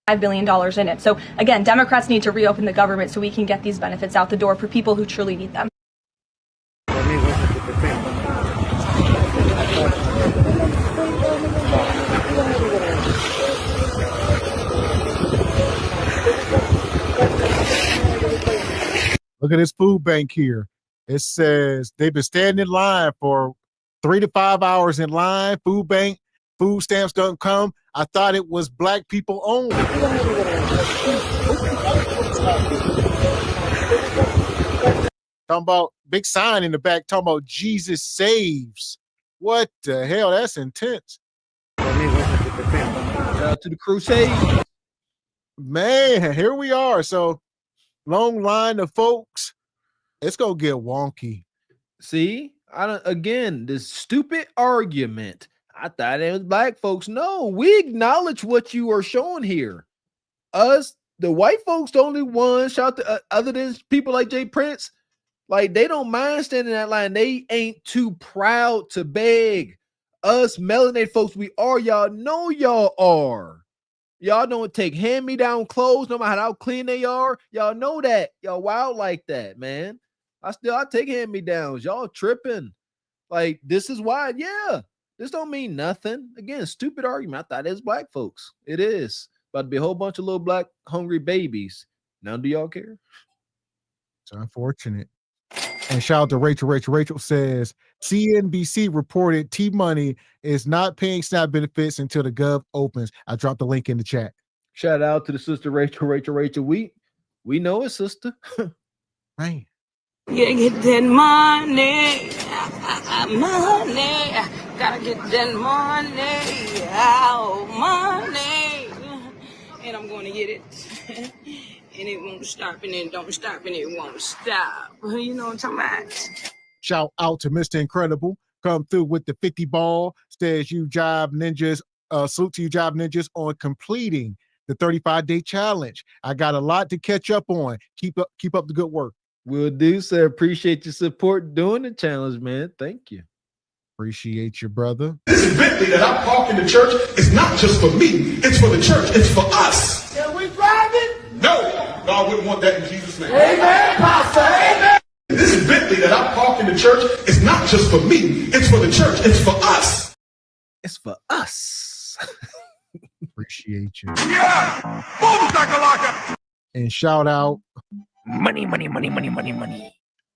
$5 billion in it. So again, Democrats need to reopen the government so we can get these benefits out the door for people who truly need them. Look at this food bank here. It says they've been standing in line for 3 to 5 hours in line. Food bank Food stamps don't come. I thought it was black people only. Talking about big sign in the back talking about Jesus saves. What the hell? That's intense. Shout out to the crusade. Man, here we are. So long line of folks. It's gonna get wonky. See, again, this stupid argument. I thought it was black folks. No, we acknowledge what you are showing here. Us, the white folks, the only ones. Shout to other than people like Jay Prince, like they don't mind standing in that line. They ain't too proud to beg. Us melanated folks, we are. Y'all know y'all are. Y'all don't take hand-me-down clothes, no matter how clean they are. Y'all know that. Y'all wild like that, man. I take hand-me-downs. Y'all tripping. Like, this is why, yeah. This don't mean nothing. Again, stupid argument. I thought it was black folks. It is. About to be a whole bunch of little black hungry babies. Now, do y'all care? It's unfortunate. And shout out to Rachel. Rachel says, CNBC reported T-Money is not paying SNAP benefits until the Gov opens. I dropped the link in the chat. Shout out to the sister Rachel. We know it, sister. Man. Yeah, get that money. Money. Gotta get that money. Money. And I'm going to get it. And it won't stop, and it don't stop, and it won't stop. You know what I'm talking about? Shout out to Mr. Incredible. Come through with the 50 ball. Says you Job Ninjas. Salute to you Job Ninjas on completing the 35-day challenge. I got a lot to catch up on. Keep up the good work. Will do, sir. Appreciate your support doing the challenge, man. Thank you. Appreciate you, brother. This Bentley that I park in the church is not just for me. It's for the church. It's for us. Can we drive it? No, God wouldn't want that in Jesus' name. Amen, Pastor. Amen. This Bentley that I park in the church is not just for me. It's for the church. It's for us. It's for us. Appreciate you. Yeah. Boom, shakalaka. And shout out. Money.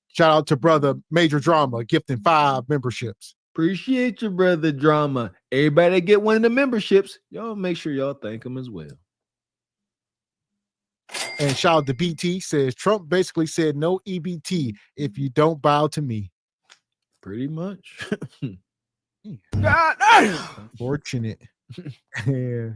Shout out to brother Major Drama, gifting 5 memberships. Appreciate your brother Drama. Everybody that get one of the memberships, y'all make sure y'all thank them as well. And shout out to BT, says Trump basically said no EBT if you don't bow to me. Pretty much. God, Unfortunate. Yeah.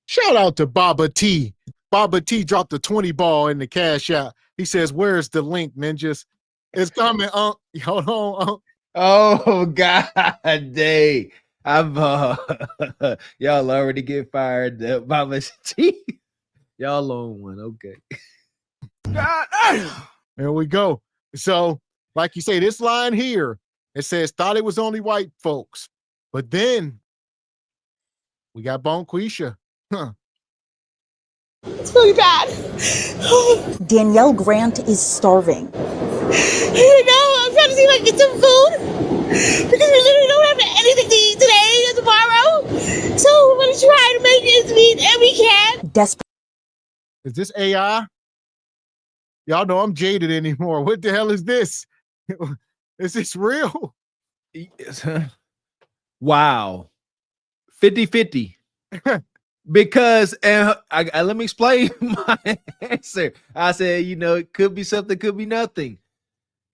Shout out to Baba T. Baba T dropped the 20 ball in the cash out. He says, where's the link, ninjas? It's coming. Hold on. Oh, God dang. Y'all already get fired up. Baba T. Y'all on one. Okay. God. There we go. So, like you say, this line here, it says, thought it was only white folks. But then we got Bonquisha. Huh. It's really bad. Danielle Grant is starving. You know, I'm trying to see if I can get some food because we literally don't have anything to eat today or tomorrow. So we're going to try to make ends meet, and we can. Desperate. Is this AI? Y'all know I'm jaded anymore. What the hell is this? Is this real? Wow. 50-50. Because, and let me explain my answer. I said, it could be something, could be nothing.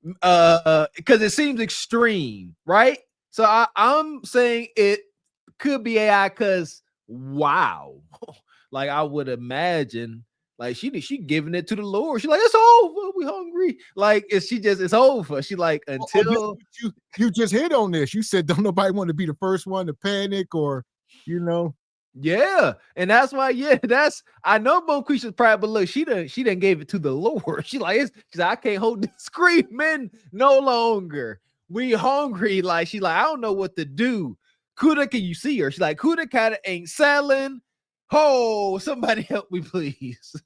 Because it seems extreme, right? So I'm saying it could be AI because, wow. Like, I would imagine, like, she giving it to the Lord. She's like, it's over. We hungry. Like, it's over. She like, until. You just hit on this. You said, don't nobody want to be the first one to panic or, Yeah, and that's why, I know Bonquisha's proud, but look, she done gave it to the Lord. She's like, I can't hold this screaming no longer. We hungry. Like, she's like, I don't know what to do. Kuda, can you see her? She's like, Kuda kind of ain't selling. Oh, somebody help me, please.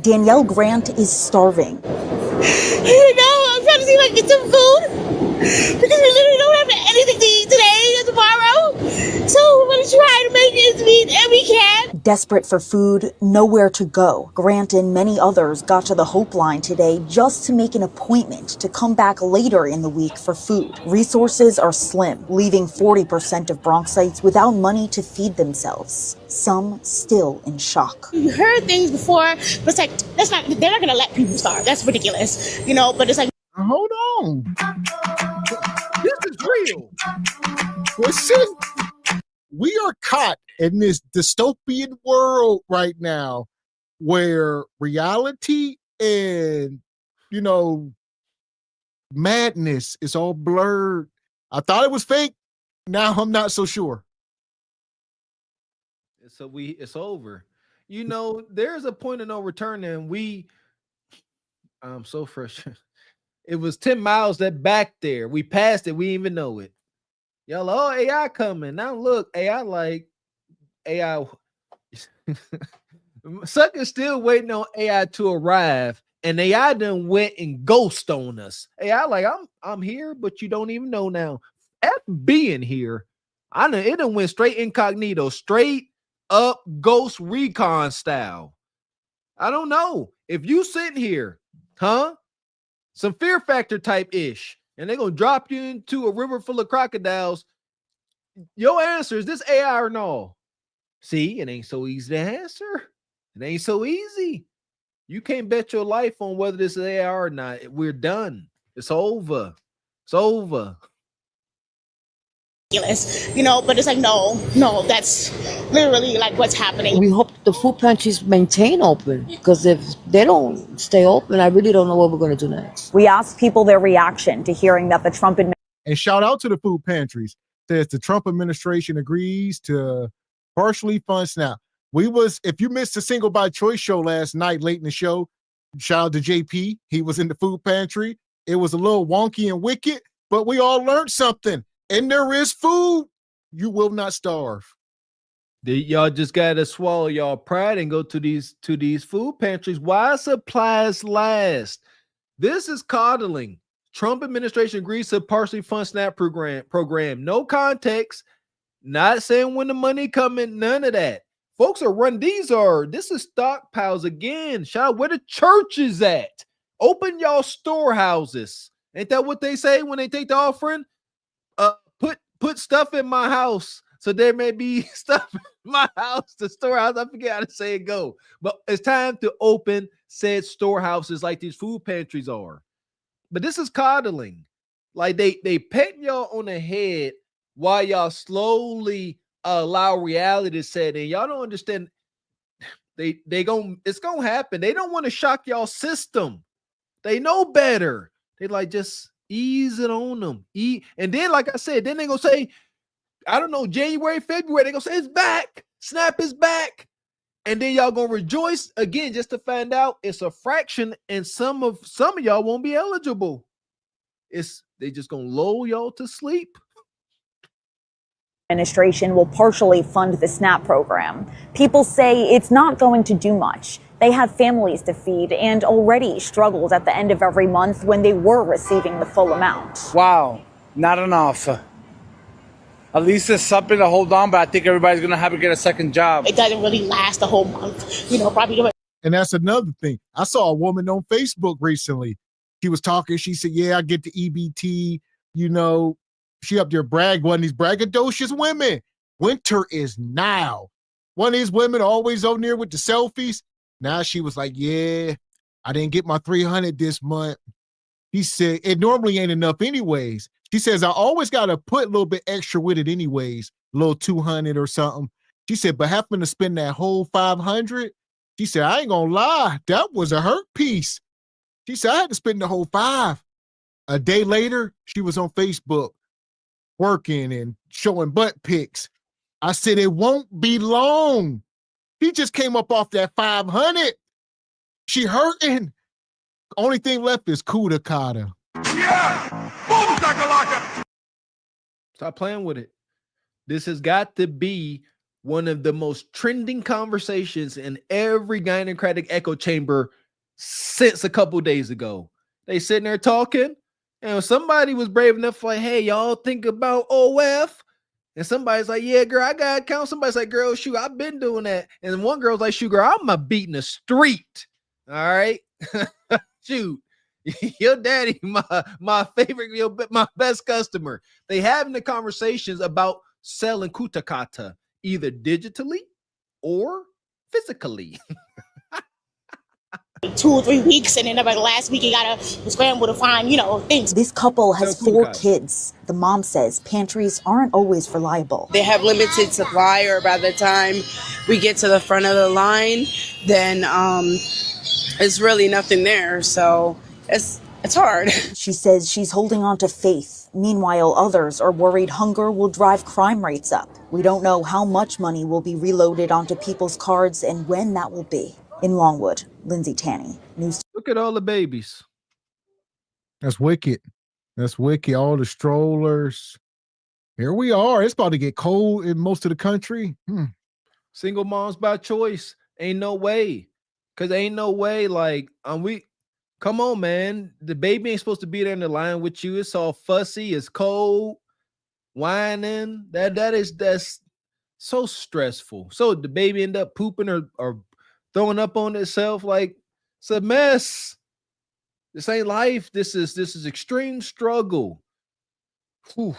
Danielle Grant is starving. You know, I'm trying to see if I can get some food because we literally don't have anything to eat today or tomorrow. So we're going to try to make ends meet, and we can't. Desperate for food, nowhere to go, Grant and many others got to the Hope Line today just to make an appointment to come back later in the week for food. Resources are slim, leaving 40% of Bronxites without money to feed themselves. Some still in shock. You heard things before, but it's like, they're not gonna let people starve. That's ridiculous, you know, but it's like, hold on. This is real. Listen, we are caught in this dystopian world right now where reality and, you know, madness is all blurred. I thought it was fake. Now I'm not so sure. So it's over. You know, there's a point of no return, and I'm so frustrated. It was 10 miles that back there. We passed it. We didn't even know it. Y'all, oh, AI coming. Now look, AI. Sucker's still waiting on AI to arrive, and AI done went and ghost on us. AI like, I'm here, but you don't even know now. F being here. I know it done went straight incognito, straight up ghost recon style. I don't know. If you sitting here, some fear factor type ish, and they're gonna drop you into a river full of crocodiles. Your answer is this AI or no? See, it ain't so easy to answer. It ain't so easy. You can't bet your life on whether this is AI or not. We're done. It's over. It's over. you know, but it's like, no, that's literally like what's happening. We hope the food pantries maintain open, because if they don't stay open, I really don't know what we're going to do next. We asked people their reaction to hearing that the Trump administration. And shout out to the food pantries. Says the Trump administration agrees to partially fund SNAP. If you missed the Single by Choice show last night, late in the show, shout out to JP. He was in the food pantry. It was a little wonky and wicked, but we all learned something. And there is food. You will not starve. Y'all just gotta swallow y'all pride and go to these food pantries. Why supplies last? This is coddling. Trump administration agrees to partially fund SNAP program. No context. Not saying when the money coming. None of that. Folks are running. This is stockpiles again. Shout out where the church is at. Open y'all storehouses. Ain't that what they say when they take the offering? Put stuff in my house, so there may be stuff in my house, the storehouse. I forget how to say it go, but it's time to open said storehouses like these food pantries are. But this is coddling. Like they petting y'all on the head while y'all slowly allow reality to set in. Y'all don't understand. It's gonna happen. They don't want to shock y'all system. They know better. They like just ease it on them. And then, like I said, then they're gonna say, I don't know, January, February, they're gonna say it's back. SNAP is back. And then y'all gonna rejoice again just to find out it's a fraction, and some of y'all won't be eligible. They just gonna lull y'all to sleep. Administration will partially fund the SNAP program. People say it's not going to do much. They have families to feed and already struggled at the end of every month when they were receiving the full amount. Wow, not enough. At least it's something to hold on, but I think everybody's going to have to get a second job. It doesn't really last the whole month, probably. And that's another thing. I saw a woman on Facebook recently. She was talking. She said, yeah, I get the EBT. She up there brag, one of these braggadocious women. Winter is now. One of these women always on there with the selfies. Now she was like, yeah, I didn't get my 300 this month. He said, it normally ain't enough anyways. She says, I always got to put a little bit extra with it anyways, a little 200 or something. She said, but having to spend that whole 500, she said, I ain't gonna lie, that was a hurt piece. She said, I had to spend the whole 5. A day later, she was on Facebook working and showing butt pics. I said, it won't be long. He just came up off that 500. She hurting. Only thing left is Kuda Kata. Yeah! Boom, shakalaka! Stop playing with it. This has got to be one of the most trending conversations in every gynocratic echo chamber since a couple days ago. They sitting there talking, and somebody was brave enough like, hey, y'all think about OF? And somebody's like, yeah, girl, I got an account. Somebody's like, girl, shoot, I've been doing that. And one girl's like, shoot, girl, I'm a beating the street. All right. Shoot. Your daddy, my favorite, my best customer. They having the conversations about selling kutakata, either digitally or physically. 2 or 3 weeks, and then about the last week he gotta scramble to find, things. This couple has 4 kids. The mom says pantries aren't always reliable. They have limited supply, or by the time we get to the front of the line, then it's really nothing there. So it's hard. She says she's holding on to faith. Meanwhile, others are worried hunger will drive crime rates up. We don't know how much money will be reloaded onto people's cards and when that will be. In Longwood, Lindsay Tanney, News. Look at all the babies. That's wicked. That's wicked. All the strollers. Here we are. It's about to get cold in most of the country. Single moms by choice. Ain't no way. Cause ain't no way. Like, come on, man. The baby ain't supposed to be there in the line with you. It's all fussy. It's cold, whining. That's so stressful. So the baby end up pooping or throwing up on itself. Like, it's a mess. This ain't life. This is extreme struggle. Whew.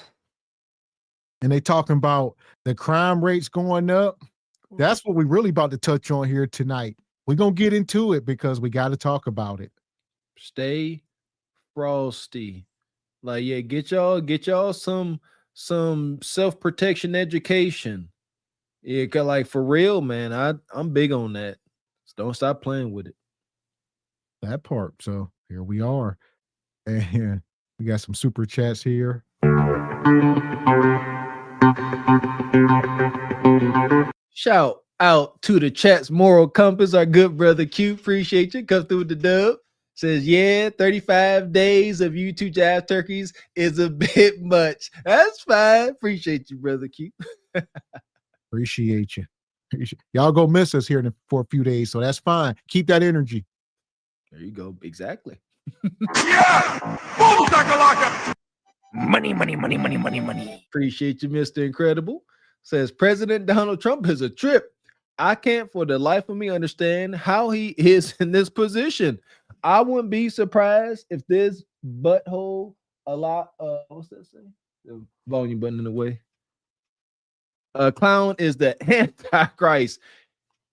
And they talking about the crime rates going up. That's what we really about to touch on here tonight. We're going to get into it because we got to talk about it. Stay frosty. Like, yeah, get y'all some self-protection education. Yeah, like, for real, man. I'm big on that. So don't stop playing with it. That part. So here we are. And we got some super chats here. Shout out to the chat's moral compass, our good brother Q. Appreciate you. Come through with the dub. Says, yeah, 35 days of YouTube jazz turkeys is a bit much. That's fine. Appreciate you, brother Q. Appreciate you. Y'all go miss us here for a few days, so that's fine. Keep that energy. There you go. Exactly. Yeah! Boom, shakalaka! Money. Appreciate you, Mr. Incredible. Says, President Donald Trump is a trip. I can't for the life of me understand how he is in this position. I wouldn't be surprised if this butthole what's that say? The volume button in the way. Clown is the Antichrist.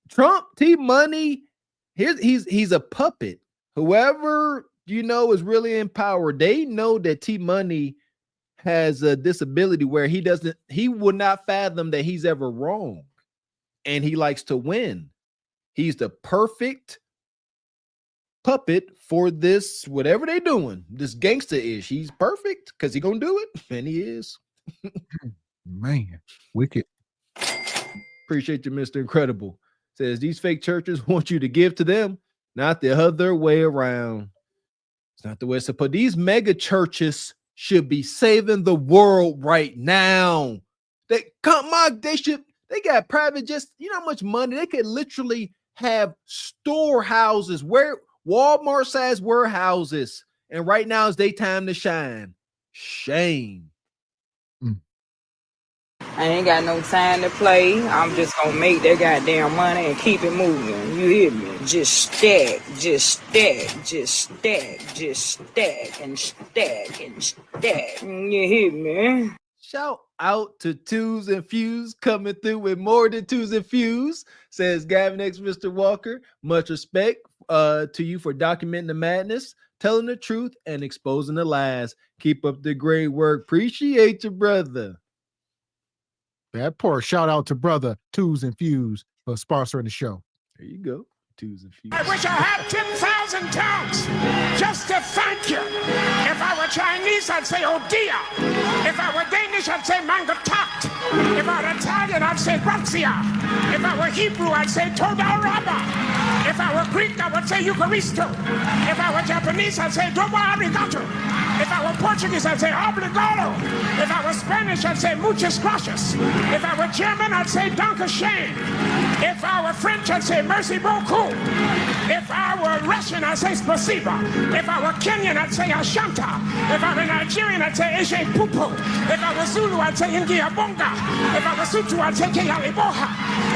Trump, T-Money, he's a puppet. Whoever is really in power, they know that T-Money has a disability where he would not fathom that he's ever wrong. And he likes to win. He's the perfect puppet for this, whatever they're doing, this gangster-ish. He's perfect because he's gonna do it, and he is. Man, wicked. Appreciate you, Mr. Incredible. Says these fake churches want you to give to them, not the other way around. It's not the way it's supposed. These mega churches should be saving the world right now. They got private jets. You know how much money they could literally have storehouses, where Walmart-sized warehouses, and right now is their time to shine. Shame. I ain't got no time to play. I'm just gonna make that goddamn money and keep it moving. You hear me? Just stack, just stack, just stack, just stack, and stack, and stack. You hear me? Shout out to Twos and Fuse coming through with more than Twos and Fuse, says Gavin X Mr. Walker. Much respect to you for documenting the madness, telling the truth, and exposing the lies. Keep up the great work. Appreciate you, brother. That part. Shout out to brother Twos and Fuse for sponsoring the show. There you go. Twos and Fuse. I wish I had 10,000 tongues just to thank you. If I were Chinese, I'd say oh dear. If I were Danish, I'd say mangatat. If I were Italian, I'd say grazia. If I were Hebrew, I'd say toda raba. If I were Greek, I would say Eucharisto. If I were Japanese, I'd say domo arigato. If I were Portuguese, I'd say obrigado. If I were Spanish, I'd say muchas gracias. If I were German, I'd say danke schön. If I were French, I'd say merci beaucoup. If I were Russian, I'd say spasiba. If I were Kenyan, I'd say ashanta. If I were Nigerian, I'd say eje pupu. If I were Zulu, I'd say ingia bonga. If I were Sutu, I'd say keyali boha.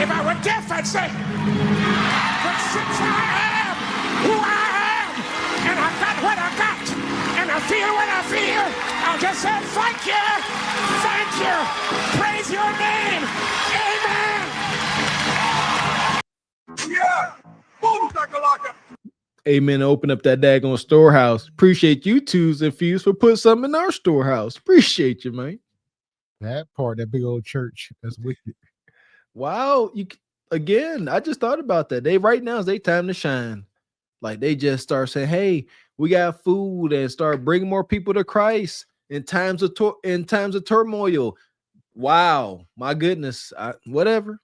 If I were deaf, I'd say, but since I am who I am, and I got what I got, and I feel what I feel, I'll just say thank you, praise your name, amen. Yeah. Boom, shakalaka. Amen. Open up that daggone storehouse. Appreciate you twos and fews for putting something in our storehouse. Appreciate you, man. That part, that big old church, that's wicked. Wow. Again, I just thought about that. Right now is their time to shine. Like they just start saying, hey, we got food, and start bringing more people to Christ in times of turmoil. Wow, my goodness. Whatever.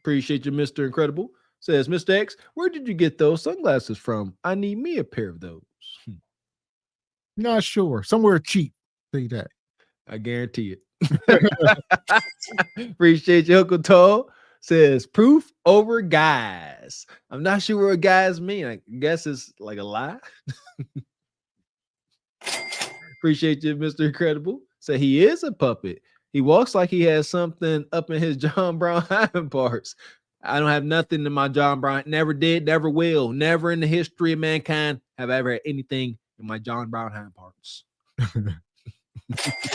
Appreciate you, Mr. Incredible. Says Mr. X, where did you get those sunglasses from? I need me a pair of those. Not sure. Somewhere cheap. Say that. I guarantee it. Appreciate you, Uncle Toe. Says proof over guys. I'm not sure what guys mean. I guess it's like a lie. Appreciate you, Mr. Incredible. Say he is a puppet. He walks like he has something up in his John Brown hind parts. I don't have nothing in my John Brown. Never did, never will. Never in the history of mankind have I ever had anything in my John Brown hind parts.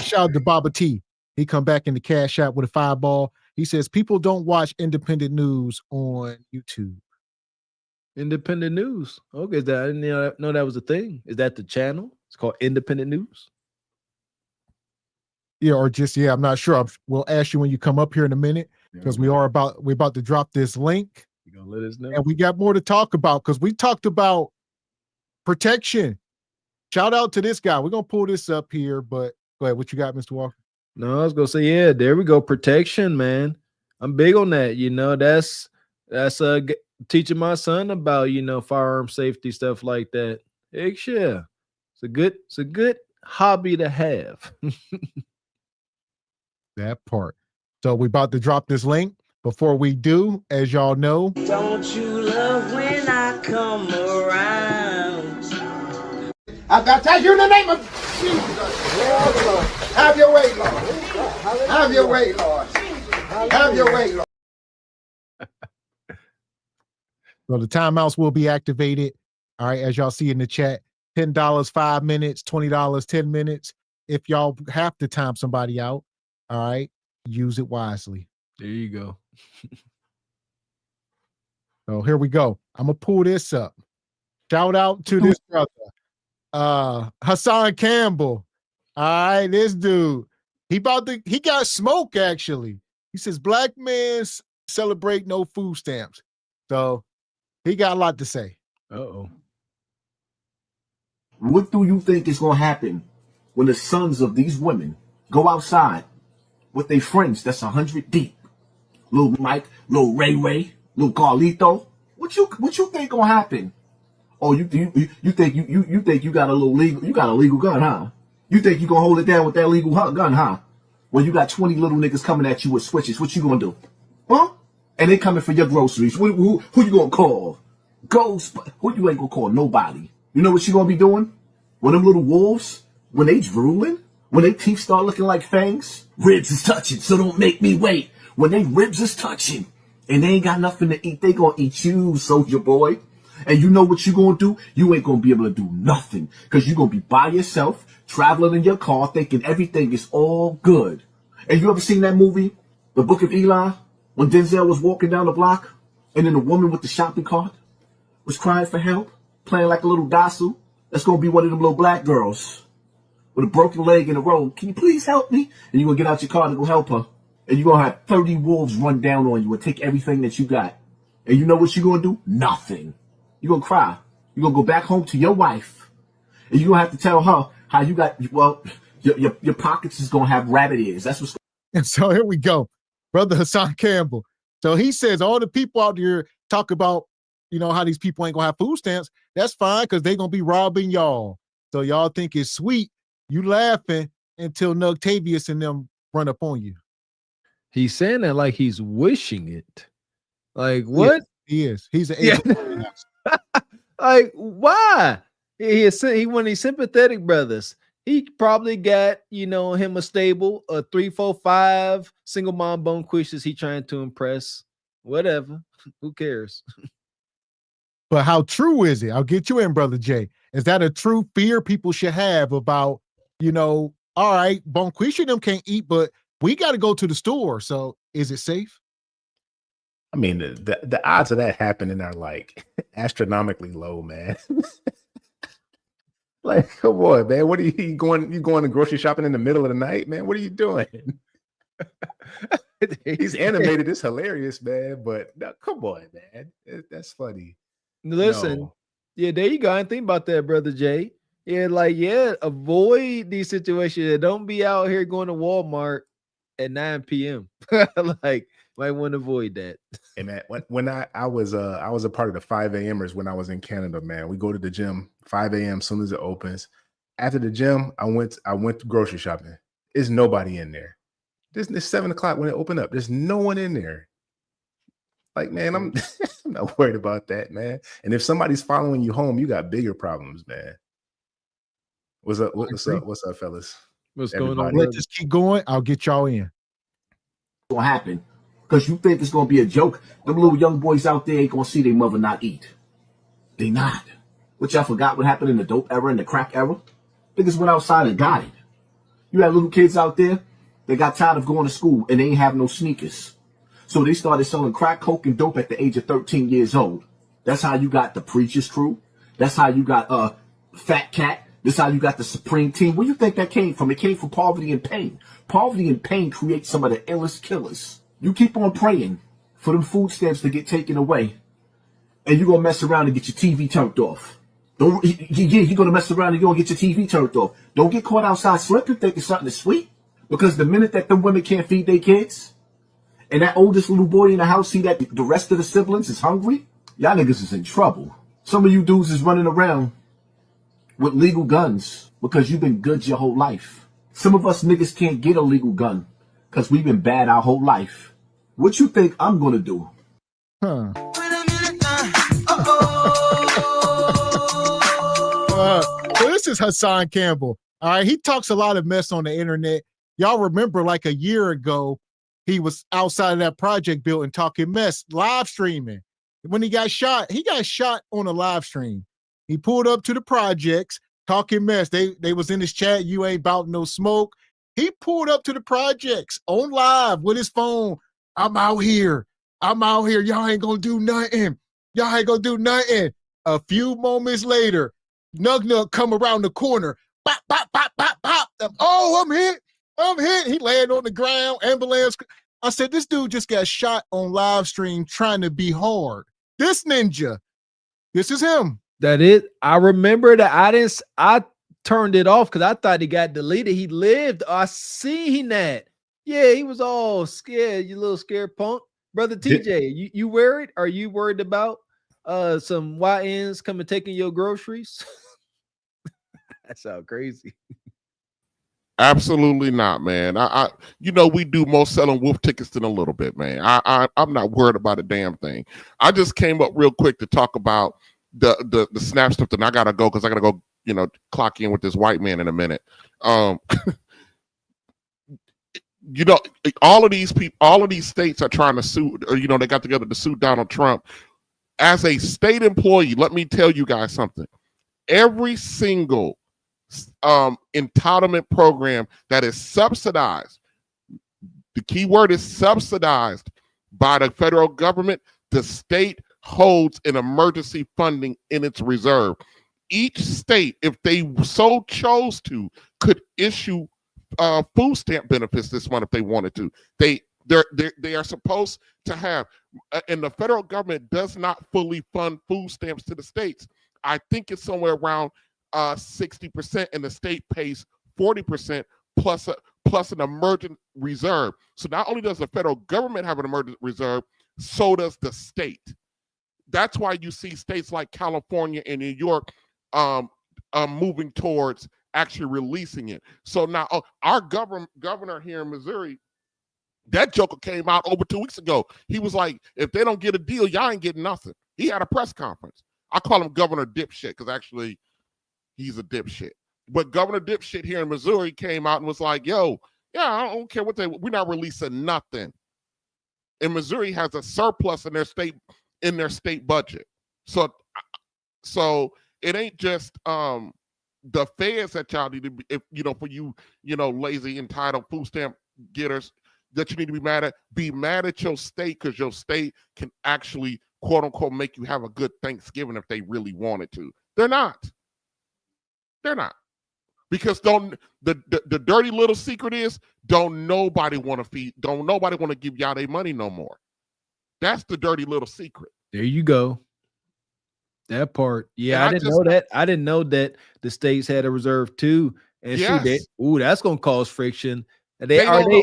Shout out to Baba T. He come back in the cash app with a fireball. He says people don't watch independent news on YouTube. Independent news. Okay, I didn't know that was a thing. Is that the channel? It's called Independent News. Yeah, or just I'm not sure. We'll ask you when you come up here in a minute, because we're about to drop this link. You're gonna let us know. And we got more to talk about, because we talked about protection. Shout out to this guy. We're gonna pull this up here, but go ahead. What you got, Mr. Walker? No, I was gonna say, there we go. Protection, man. I'm big on that. That's teaching my son about firearm safety, stuff like that. Heck yeah. It's a good hobby to have. That part. So we about to drop this link. Before we do, as y'all know, Don't you love when I come around? I baptize you in the name of Jesus. Have your way, Lord. Have your way, Lord. Have your way, Lord. So the timeouts will be activated. All right, as y'all see in the chat, $10 5 minutes, $20 10 minutes. If y'all have to time somebody out, all right, use it wisely. There you go. So here we go. I'm gonna pull this up. Shout out to this brother, Hassan Campbell. All right, this dude, he got smoke actually. He says black men celebrate no food stamps. So he got a lot to say. Uh-oh. What do you think is going to happen when the sons of these women go outside with their friends that's 100 deep? Little Mike, little Ray, little Carlito. What you think going to happen? Oh, you think you got a legal gun, huh? You think you going to hold it down with that legal gun, huh? When you got 20 little niggas coming at you with switches, what you going to do? Huh? And they coming for your groceries. Who you going to call? Ghost? Who you ain't going to call? Nobody. You know what you going to be doing? When them little wolves, when they drooling, when they teeth start looking like fangs, ribs is touching, so don't make me wait. When they ribs is touching and they ain't got nothing to eat, they going to eat you, soldier boy. And you know what you going to do? You ain't going to be able to do nothing, because you going to be by yourself, traveling in your car, thinking everything is all good. And you ever seen that movie, The Book of Eli, when Denzel was walking down the block and then the woman with the shopping cart was crying for help, playing like a little Dasu? That's going to be one of them little black girls with a broken leg in the road. Can you please help me? And you're going to get out your car to go help her. And you're going to have 30 wolves run down on you and take everything that you got. And you know what you're going to do? Nothing. You're going to cry. You're going to go back home to your wife. And you're going to have to tell her how you got, your pockets is going to have rabbit ears. That's what's And so here we go. Brother Hassan Campbell. So he says all the people out here talk about, you know, how these people ain't gonna have food stamps, that's fine because they're gonna be robbing y'all. So y'all think it's sweet. You laughing until Nugtavius and them run up on you. He's saying that like he's wishing it. Like what? He is. He's an Yeah. agent. Like why? He one of these sympathetic brothers. He probably got, you know, him a stable, a 3, 4, 5 single mom bone quishes he trying to impress. Whatever. Who cares? But how true is it? I'll get you in, Brother Jay. Is that a true fear people should have about, you know, all right, Bonquisha them can't eat, but we got to go to the store. So is it safe? I mean, the odds of that happening are like astronomically low, man. Like, come on, man. What are you going? You going to grocery shopping in the middle of the night, man? What are you doing? He's animated. It's hilarious, man. But no, come on, man. That's funny. Listen, No. yeah, there you go. I didn't think about that, Brother Jay. Yeah, like, yeah, avoid these situations. Don't be out here going to Walmart at 9 p.m. Like, might want to avoid that. And man, when I was a part of the 5 a.m.ers when I was in Canada, man. We go to the gym 5 a.m. as soon as it opens. After the gym, I went grocery shopping. There's nobody in there. It's 7 o'clock when it opened up. There's no one in there. Like, man, I'm not worried about that, man. And if somebody's following you home, you got bigger problems, man. What's up? What's up, fellas? What's Everybody. going on? Let's just keep going. I'll get y'all in. Gonna happen because you think it's gonna be a joke. Them little young boys out there ain't gonna see their mother not eat. They not. But y'all forgot what happened in the dope era and the crack era? Niggas went outside and got it. You had little kids out there, they got tired of going to school and they ain't have no sneakers. So they started selling crack, coke, and dope at the age of 13 years old. That's how you got the Preachers Crew. That's how you got Fat Cat. This is how you got the Supreme Team. Where you think that came from? It came from poverty and pain. Poverty and pain create some of the illest killers. You keep on praying for them food stamps to get taken away, and you're going to mess around and get your TV turned off. You're going to mess around and you're going to get your TV turned off. Don't get caught outside slipping thinking something is sweet. Because the minute that them women can't feed their kids, and that oldest little boy in the house see that the rest of the siblings is hungry, y'all niggas is in trouble. Some of you dudes is running around with legal guns because you've been good your whole life. Some of us niggas can't get a legal gun because we've been bad our whole life. What you think I'm gonna do? So this is Hassan Campbell. All right, he talks a lot of mess on the internet. Y'all remember like a year ago, he was outside of that project building talking mess, live streaming. When he got shot on a live stream. He pulled up to the projects, talking mess. They was in his chat, you ain't about no smoke. He pulled up to the projects on live with his phone. I'm out here. Y'all ain't gonna do nothing. A few moments later, Nug come around the corner. Bop, bop, bop, bop, bop. Oh, I'm hit. He laying on the ground, ambulance. I said, this dude just got shot on live stream trying to be hard. This ninja, this is him. That it. I remember that I turned it off because I thought he got deleted. He lived. I seen that. Yeah, he was all scared. You little scared punk. Brother TJ, you worried? Are you worried about some YNs coming taking your groceries? That sounds crazy. Absolutely not, man. I you know, we do more selling wolf tickets than a little bit, man. I'm not worried about a damn thing. I just came up real quick to talk about the snap stuff, and I gotta go because I gotta go, you know, clock in with this white man in a minute. You know, all of these people, all of these states are trying to sue, or, you know, they got together to sue Donald Trump. As a state employee, let me tell you guys something. Every single entitlement program that is subsidized, the key word is subsidized by the federal government, the state holds an emergency funding in its reserve. Each state, if they so chose to, could issue food stamp benefits this month if they wanted to. They are supposed to have, and the federal government does not fully fund food stamps to the states. I think it's somewhere around 60%, and the state pays 40% plus an emergent reserve. So not only does the federal government have an emergent reserve, so does the state. that's why you see states like California and New York moving towards actually releasing it. So now our governor here in Missouri, that joker came out over 2 weeks ago. He was like, if they don't get a deal, y'all ain't getting nothing. He had a press conference. I call him Governor Dipshit because actually he's a dipshit. But Governor Dipshit here in Missouri came out and was like, yo, yeah, I don't care what we're not releasing nothing. And Missouri has a surplus in their state budget. So it ain't just the feds that y'all need to be, if for you lazy, entitled food stamp getters that you need to be mad at your state, because your state can actually quote unquote make you have a good Thanksgiving if they really wanted to. They're not. Because the dirty little secret is don't nobody want to give y'all their money no more. That's the dirty little secret. There you go. That part. Yeah, I didn't know that. I didn't know that the states had a reserve too. And yes. That's gonna cause friction. Mr.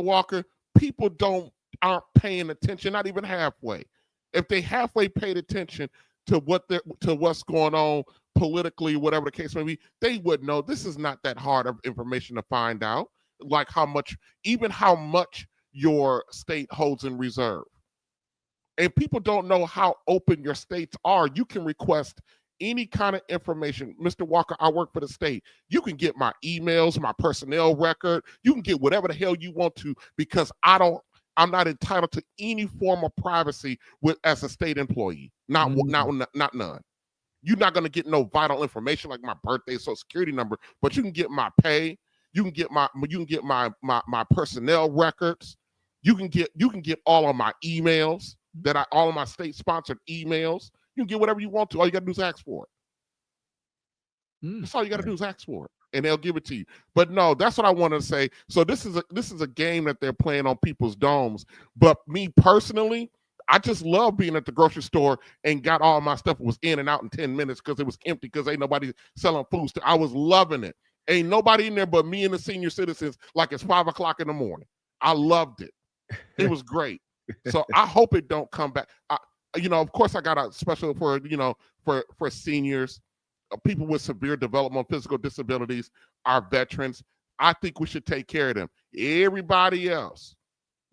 Walker, people aren't paying attention, not even halfway. If they halfway paid attention to what's going on politically, whatever the case may be, they would know this is not that hard of information to find out, like how much your state holds in reserve. And people don't know how open your states are. You can request any kind of information. Mr. Walker, I work for the state. You can get my emails, my personnel record. You can get whatever the hell you want to, because I'm not entitled to any form of privacy as a state employee. Not none. You're not going to get no vital information like my birthday, social security number, but you can get my pay. You can get my personnel records. You can get all of my emails all of my state sponsored emails. You can get whatever you want to. All you got to do is ask for it. That's all you got to do is ask for it, and they'll give it to you. But no, that's what I wanted to say. So this is a game that they're playing on people's domes. But me personally, I just love being at the grocery store and got all my stuff was in and out in 10 minutes because it was empty because ain't nobody selling food. I was loving it. Ain't nobody in there but me and the senior citizens like it's 5 o'clock in the morning. I loved it. It was great. So I hope it don't come back. Of course I got a special for seniors, people with severe developmental physical disabilities, our veterans. I think we should take care of them. Everybody else,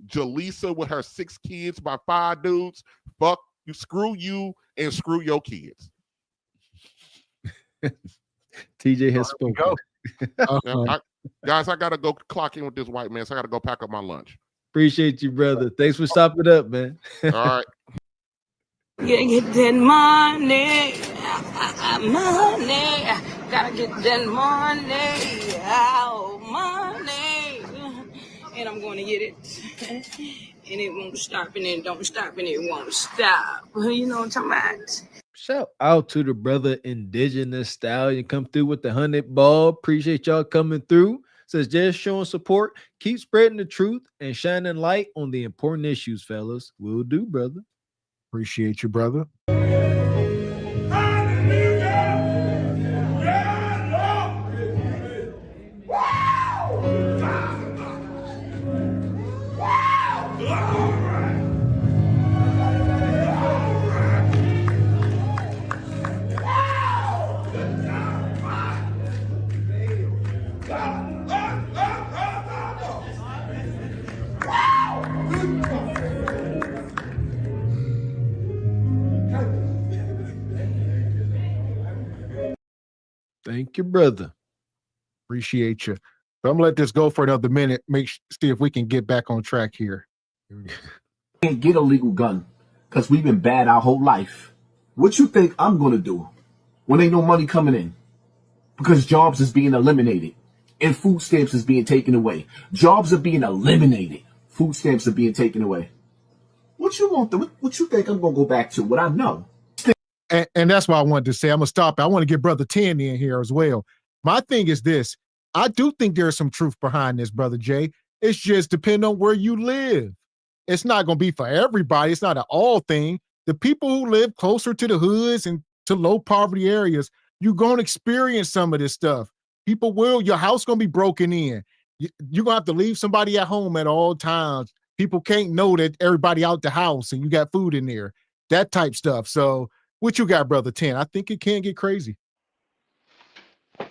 Jaleesa with her 6 kids by 5 dudes, fuck you, screw you, and screw your kids. TJ has spoken. Guys, I gotta go clock in with this white man, so I gotta go pack up my lunch. Appreciate you, brother. Thanks for stopping up, man. All right. Yeah, get that money, money. Gotta get that money, money. And I'm going to get it. And it won't stop, and it don't stop, and it won't stop. You know what I'm talking about? Shout out to the brother Indigenous Stallion. Come through with the 100 ball. Appreciate y'all coming through. Says just showing support. Keep spreading the truth and shining light on the important issues, fellas. Will do, brother. Appreciate you, brother. Thank you, brother. Appreciate you. So I'm gonna let this go for another minute. See if we can get back on track here. Can't get a legal gun because we've been bad our whole life. What you think I'm gonna do when ain't no money coming in? Because jobs is being eliminated and food stamps is being taken away. Jobs are being eliminated. Food stamps are being taken away. What you want? What you think I'm gonna go back to? What I know. And that's why I wanted to say, I'm going to stop. I want to get Brother 10 in here as well. My thing is this. I do think there's some truth behind this, Brother Jay. It's just depending on where you live. It's not going to be for everybody. It's not an all thing. The people who live closer to the hoods and to low poverty areas, you're going to experience some of this stuff. Your house going to be broken in. You're going to have to leave somebody at home at all times. People can't know that everybody out the house and you got food in there, that type stuff. So what you got, brother 10? I think it can get crazy.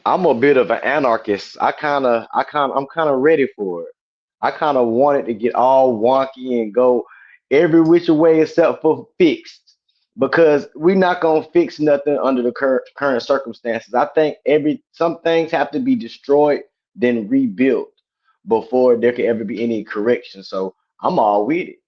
I'm a bit of an anarchist. I'm kind of ready for it. I kind of want it to get all wonky and go every which way except for fixed, because we're not gonna fix nothing under the current circumstances. I think some things have to be destroyed, then rebuilt before there can ever be any correction. So I'm all with it.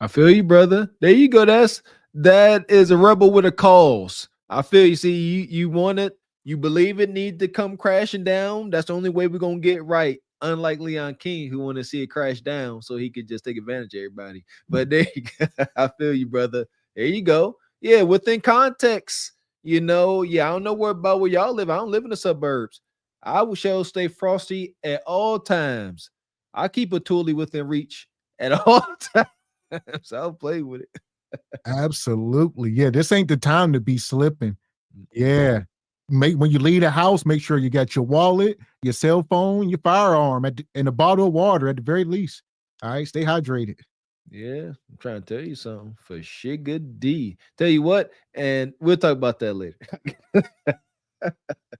I feel you, brother. There you go. That is a rebel with a cause. I feel you. See, you want it, you believe it need to come crashing down. That's the only way we're gonna get right. Unlike Leon King, who want to see it crash down so he could just take advantage of everybody. But there you go. I feel you, brother. There you go. Yeah, within context, I don't know about where y'all live. I don't live in the suburbs. I shall stay frosty at all times. I keep a toolie within reach at all times. So I'll play with it. Absolutely. Yeah, this ain't the time to be slipping. Yeah. When you leave the house, make sure you got your wallet, your cell phone, your firearm, and a bottle of water at the very least. All right, stay hydrated. Yeah, I'm trying to tell you something for shiggity. Tell you what, and we'll talk about that later. But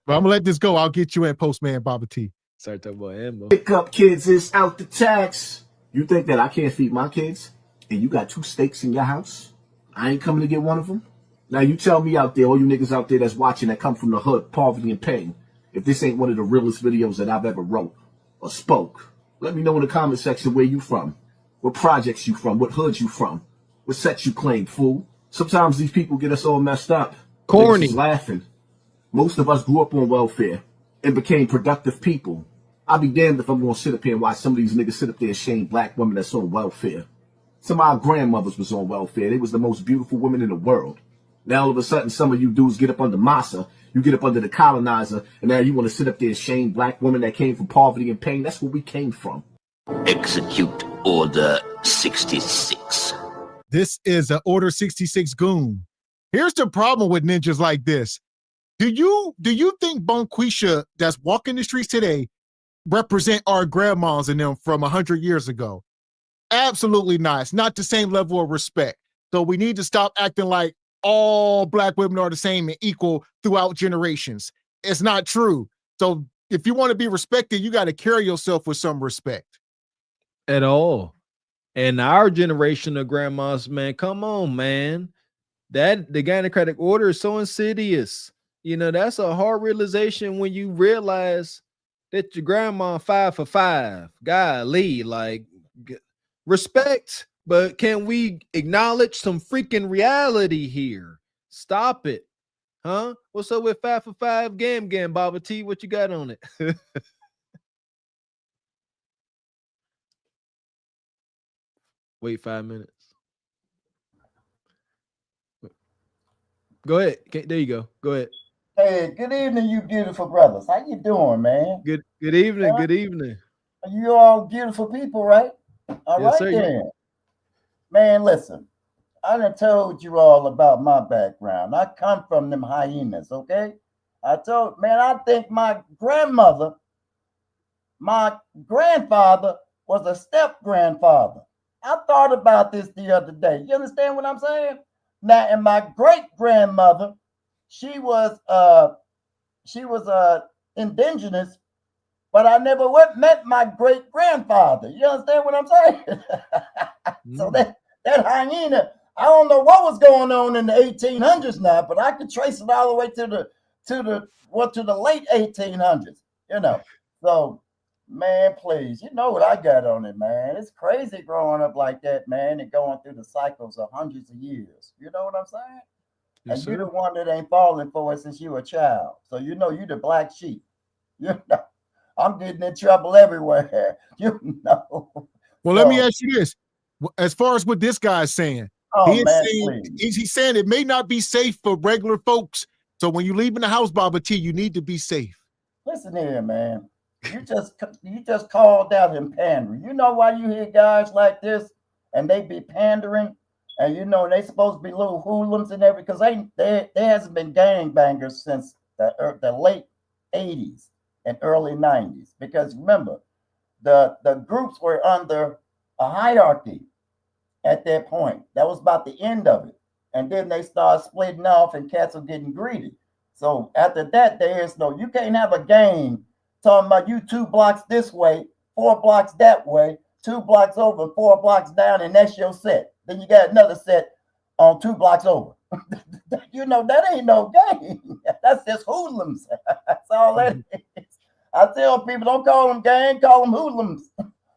I'm gonna let this go. I'll get you in, Postman Baba T. Start talking about ammo. Pick up kids is out the tax. You think that I can't feed my kids, and you got 2 steaks in your house? I ain't coming to get one of them. Now you tell me out there, all you niggas out there that's watching that come from the hood, poverty and pain, if this ain't one of the realest videos that I've ever wrote or spoke. Let me know in the comment section where you from, what projects you from, what hoods you from, what sets you claim, fool. Sometimes these people get us all messed up. Corny. Niggas is laughing. Most of us grew up on welfare and became productive people. I'll be damned if I'm going to sit up here and watch some of these niggas sit up there and shame black women that's on welfare. Some of our grandmothers was on welfare. They was the most beautiful women in the world. Now all of a sudden, some of you dudes get up under massa, you get up under the colonizer, and now you want to sit up there and shame black women that came from poverty and pain. That's where we came from. Execute Order 66. This is an Order 66 goon. Here's the problem with ninjas like this. Do you think Bonquisha that's walking the streets today represent our grandmas and them from 100 years ago? Absolutely not. It's not the same level of respect. So we need to stop acting like all black women are the same and equal throughout generations. It's not true. So if you want to be respected, you got to carry yourself with some respect. At all. And our generation of grandmas, man, come on, man. The Gynocratic order is so insidious. That's a hard realization when you realize that your grandma 5 for 5. Golly, like respect. But can we acknowledge some freaking reality here? Stop it. Huh? What's up with 5 for 5 Gam Baba T? What you got on it? Wait 5 minutes. Go ahead. There you go. Go ahead. Hey, good evening, you beautiful brothers. How you doing, man? Good evening. Good evening. You all beautiful people, right? All Yes, right, sir. then. Man, listen. I done told you all about my background. I come from them hyenas, okay? I think my grandfather was a step-grandfather. I thought about this the other day. You understand what I'm saying? Now, and my great-grandmother, she was indigenous, but I never met my great-grandfather. You understand what I'm saying? So that hyena, I don't know what was going on in the 1800s now, but I could trace it all the way to the late 1800s. So man, please, you know what I got on it, man. It's crazy growing up like that, man, and going through the cycles of hundreds of years. You know what I'm saying? Yes, and sir. you're the one that ain't falling for it since you were a child. So you know you the black sheep. I'm getting in trouble everywhere. Well, let me ask you this. As far as what this guy is saying, he's saying it may not be safe for regular folks. So when you leave in the house, Baba T, you need to be safe. Listen here, man. You just called out him pandering. You know why you hear guys like this and they be pandering, and they supposed to be little hoodlums and everything, because there hasn't been gangbangers since the late 80s and early 90s. Because remember, the groups were under a hierarchy at that point. That was about the end of it. And then they start splitting off and cats are getting greedy. So after that, there is no, you can't have a game talking about you 2 blocks this way, 4 blocks that way, 2 blocks over, 4 blocks down, and that's your set. Then you got another set on 2 blocks over. That ain't no game. That's just hoodlums. That's all that is. I tell people, don't call them gang, call them hoodlums.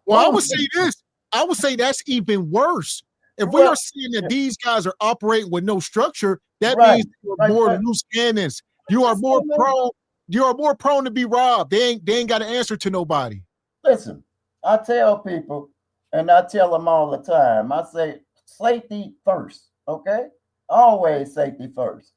Well, I would say this. I would say that's even worse. If we are seeing that these guys are operating with no structure, that means you are more loose cannons. You are more prone. You are more prone to be robbed. They ain't got an answer to nobody. Listen, I tell people, and I tell them all the time. I say safety first. Okay, always safety first.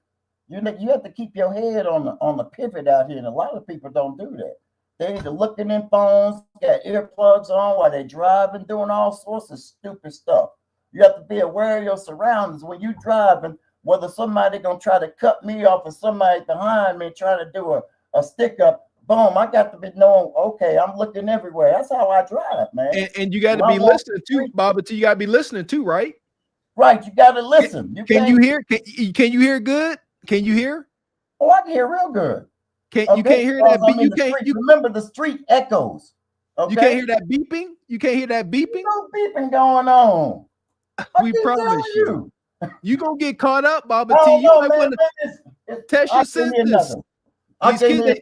You have to keep your head on the pivot out here, and a lot of people don't do that. They either looking in phones, got earplugs on while they driving, doing all sorts of stupid stuff. You have to be aware of your surroundings when you driving, whether somebody gonna try to cut me off or somebody behind me trying to do a stick up. Boom, I got to be knowing, okay, I'm looking everywhere. That's how I drive, man. And you got to be listening too, Baba T. You got to be listening too, right? Right, you got to listen. Can you hear? Can you hear good? Can you hear? Oh, I can hear real good. You can't hear that beep? You can't. You remember the street echoes. Okay? You can't hear that beeping. You can't hear that beeping. No beeping going on. We promise you. You gonna get caught up, Baba Oh, T. You might want to test your senses. I can't hear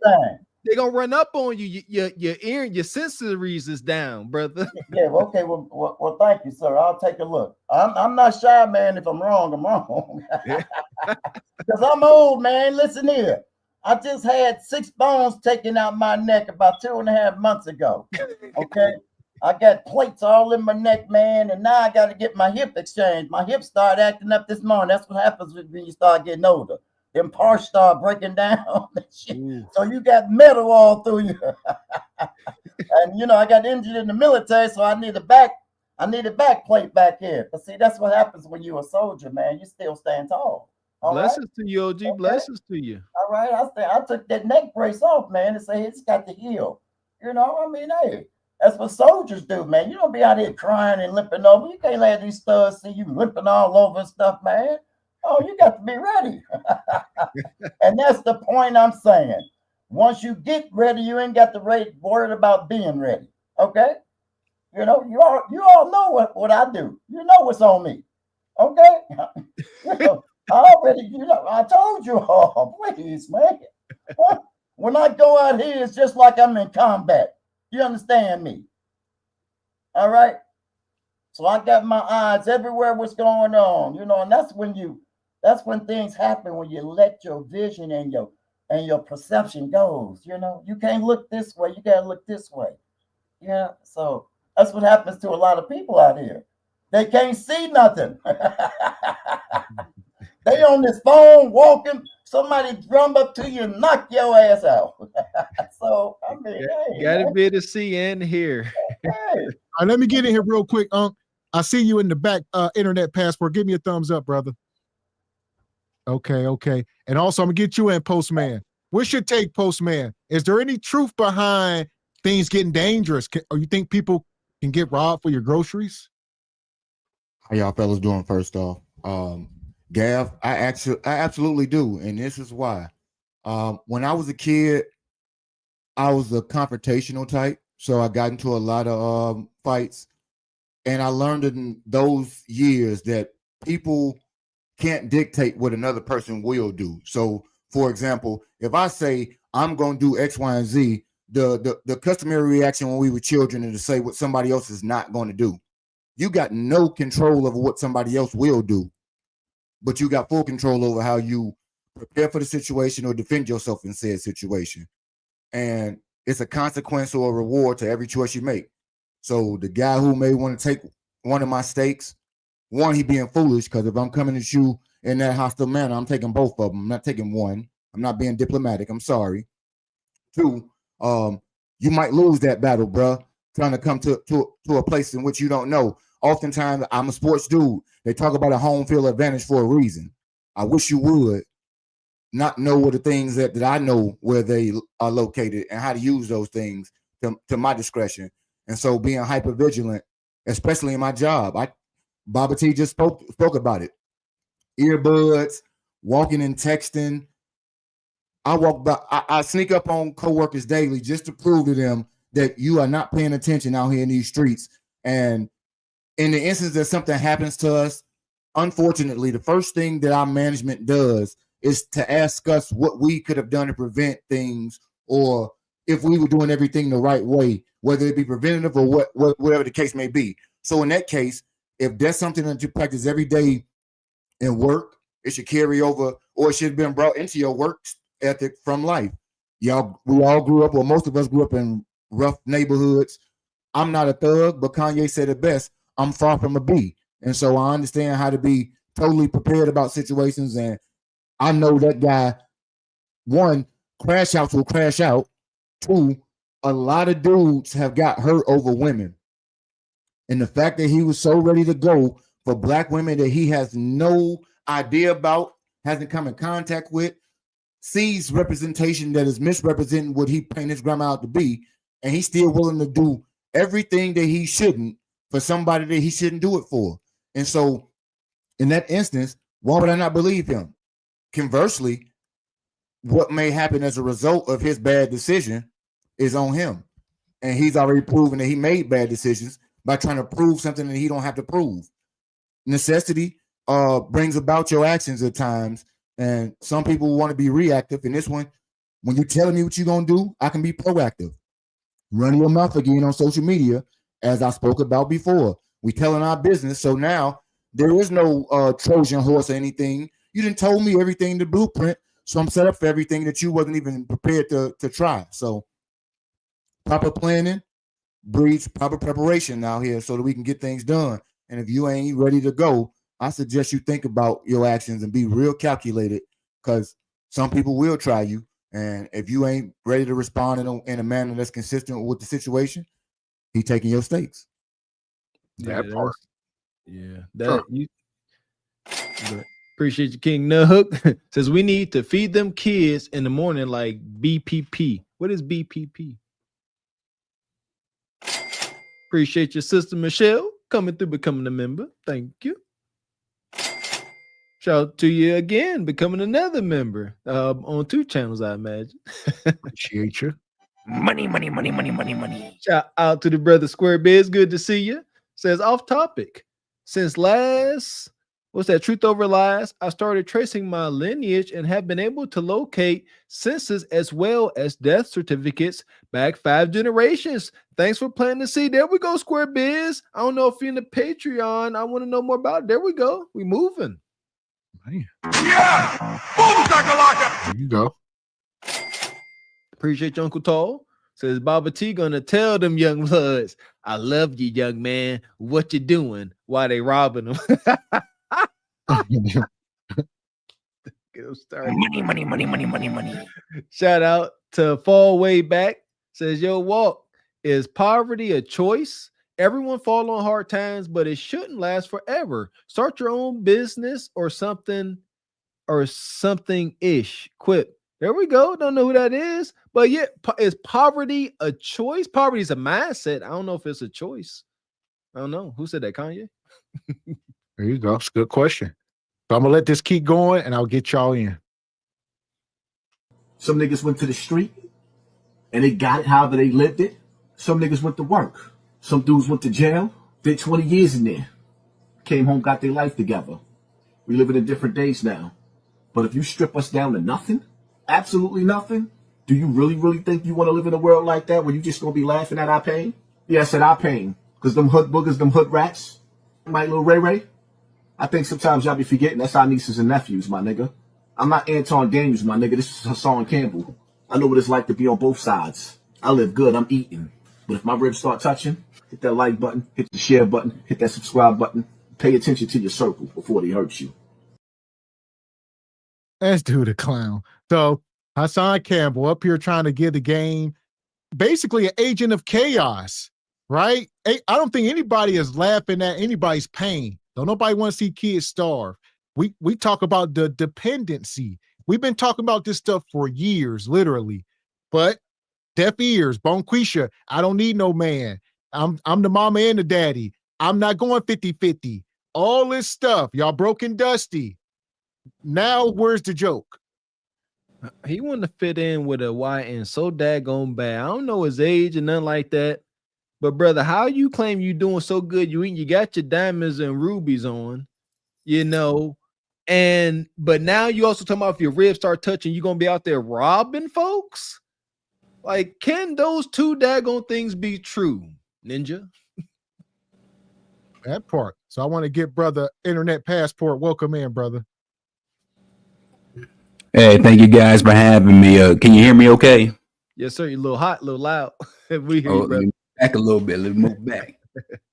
They're gonna run up on you. Your ear and your sensories is down, brother. Yeah, okay. Well, thank you, sir. I'll take a look. I'm not shy, man. If I'm wrong, I'm wrong. Because I'm old, man. Listen here. I just had 6 bones taken out my neck about 2.5 months ago. Okay. I got plates all in my neck, man, and now I got to get my hip exchanged. My hip started acting up this morning. That's what happens when you start getting older. Them parts start breaking down. So you got metal all through you. And I got injured in the military, so I need a back plate back here. But see, that's what happens when you're a soldier, man. You still stand tall. Blessings to you, OG. Okay. Blessings to you. All right. I took that neck brace off, man, and say it's got to heal. Hey, that's what soldiers do, man. You don't be out here crying and limping over. You can't let these studs see you limping all over and stuff, man. Oh, you got to be ready. And that's the point I'm saying. Once you get ready, you ain't got to worry about being ready. Okay? You all know what I do. You know what's on me. Okay? I told you all, please, man. When I go out here, it's just like I'm in combat. You understand me? All right? So I got my eyes everywhere what's going on, and that's when things happen, when you let your vision and your perception goes. You can't look this way, you gotta look this way. Yeah, so that's what happens to a lot of people out here. They can't see nothing. They on this phone walking, somebody drum up to you and knock your ass out. So I mean, gotta be able to see and hear. Hey. All right, let me get in here real quick, Unc. I see you in the back, internet passport. Give me a thumbs up, brother. Okay. And also, I'm gonna get you in, Postman. What's your take, Postman? Is there any truth behind things getting dangerous? Or you think people can get robbed for your groceries? How y'all fellas doing? First off, Gav, I absolutely do, and this is why. When I was a kid, I was a confrontational type, so I got into a lot of fights, and I learned in those years that people can't dictate what another person will do. So, for example, if I say I'm going to do X, Y, and Z, the customary reaction when we were children is to say what somebody else is not going to do. You got no control over what somebody else will do, but you got full control over how you prepare for the situation or defend yourself in said situation. And it's a consequence or a reward to every choice you make. So the guy who may want to take one of my steaks, one, he being foolish, because if I'm coming at you in that hostile manner, I'm taking both of them. I'm not taking one. I'm not being diplomatic. I'm sorry. Two, you might lose that battle, bruh, trying to come to a place in which you don't know. Oftentimes, I'm a sports dude. They talk about a home field advantage for a reason. I wish you would not know what the things that I know where they are located and how to use those things to my discretion. And so being hyper vigilant especially in my job. Baba T just spoke about it. Earbuds, walking and texting. I sneak up on coworkers daily just to prove to them that you are not paying attention out here in these streets. And in the instance that something happens to us, unfortunately, the first thing that our management does is to ask us what we could have done to prevent things, or if we were doing everything the right way, whether it be preventative or whatever the case may be. So in that case, if there's something that you practice every day in work, it should carry over, or it should have been brought into your work ethic from life. We all grew up, or most of us grew up in rough neighborhoods. I'm not a thug, but Kanye said it best. I'm far from a B. And so I understand how to be totally prepared about situations. And I know that guy, one, crash outs will crash out. Two, a lot of dudes have got hurt over women. And the fact that he was so ready to go for black women that he has no idea about, hasn't come in contact with, sees representation that is misrepresenting what he painted his grandma out to be, and he's still willing to do everything that he shouldn't for somebody that he shouldn't do it for. And so in that instance, why would I not believe him? Conversely, what may happen as a result of his bad decision is on him. And he's already proven that he made bad decisions by trying to prove something that he don't have to prove. Necessity brings about your actions at times. And some people want to be reactive. In this one, when you're telling me what you're going to do, I can be proactive. Run your mouth again on social media, as I spoke about before. We telling our business. So now there is no Trojan horse or anything. You done told me everything, the blueprint. So I'm set up for everything that you wasn't even prepared to try. So proper planning breeds proper preparation out here so that we can get things done. And if you ain't ready to go, I suggest you think about your actions and be real calculated, because some people will try you. And if you ain't ready to respond in a manner that's consistent with the situation, he taking your stakes. That part. Yeah. That you appreciate you, King Nug. Says we need to feed them kids in the morning like BPP. What is BPP? Appreciate your sister Michelle coming through, becoming a member. Thank you. Shout out to you again, becoming another member on 2 channels, I imagine. Appreciate you. Money, money, money, money, money, money. Shout out to the brother Square Biz. Good to see you. Says off topic. Since last, what's that? Truth Over Lies, I started tracing my lineage and have been able to locate census as well as death certificates back 5 generations. Thanks for planting the seed. There we go, Square Biz. I don't know if you're in the Patreon. I want to know more about it. There we go. We moving. Man. Yeah! Boom, shakalaka! There you go. Appreciate you, Uncle Tall. Says Baba T gonna tell them young bloods, I love you, young man. What you doing while they robbing them? Get them started. Money, money, money, money, money, money. Shout out to Fall Way Back. Says, yo, Walk, is poverty a choice? Everyone fall on hard times, but it shouldn't last forever. Start your own business or something ish. Quip. There we go. Don't know who that is, but yeah, is poverty a choice? Poverty is a mindset. I don't know if it's a choice. I don't know. Who said that? Kanye? There you go. It's a good question. So I'm gonna let this keep going, and I'll get y'all in. Some niggas went to the street and they got it however they lived it. Some niggas went to work. Some dudes went to jail, did 20 years in there. Came home, got their life together. We living in different days now. But if you strip us down to nothing, absolutely nothing, do you really, really think you want to live in a world like that where you just going to be laughing at our pain? Yeah, I said our pain. Because them hood boogers, them hood rats, my little Ray Ray, I think sometimes y'all be forgetting that's our nieces and nephews, my nigga. I'm not Anton Daniels, my nigga. This is Hassan Campbell. I know what it's like to be on both sides. I live good. I'm eating. But if my ribs start touching, hit that like button, hit the share button, hit that subscribe button. Pay attention to your circle before they hurt you. Let's do the clown. So Hassan Campbell up here trying to give the game basically an agent of chaos, right? I don't think anybody is laughing at anybody's pain. Don't nobody want to see kids starve. We talk about the dependency. We've been talking about this stuff for years, literally. But deaf ears, Bonquisha, I don't need no man. I'm the mama and the daddy. I'm not going 50-50. All this stuff, y'all broken dusty. Now, where's the joke? He wanted to fit in with a white and so daggone bad. I don't know his age and nothing like that. But brother, how you claim you doing so good? You got your diamonds and rubies on, but now you also talking about if your ribs start touching, you gonna be out there robbing folks? Like, can those two daggone things be true, Ninja? That part. So I want to get brother Internet Passport. Welcome in, brother. Hey, thank you guys for having me. Can you hear me okay? Yes, sir. You're a little hot, a little loud. We hear you, brother. Back a little bit. Let me move back.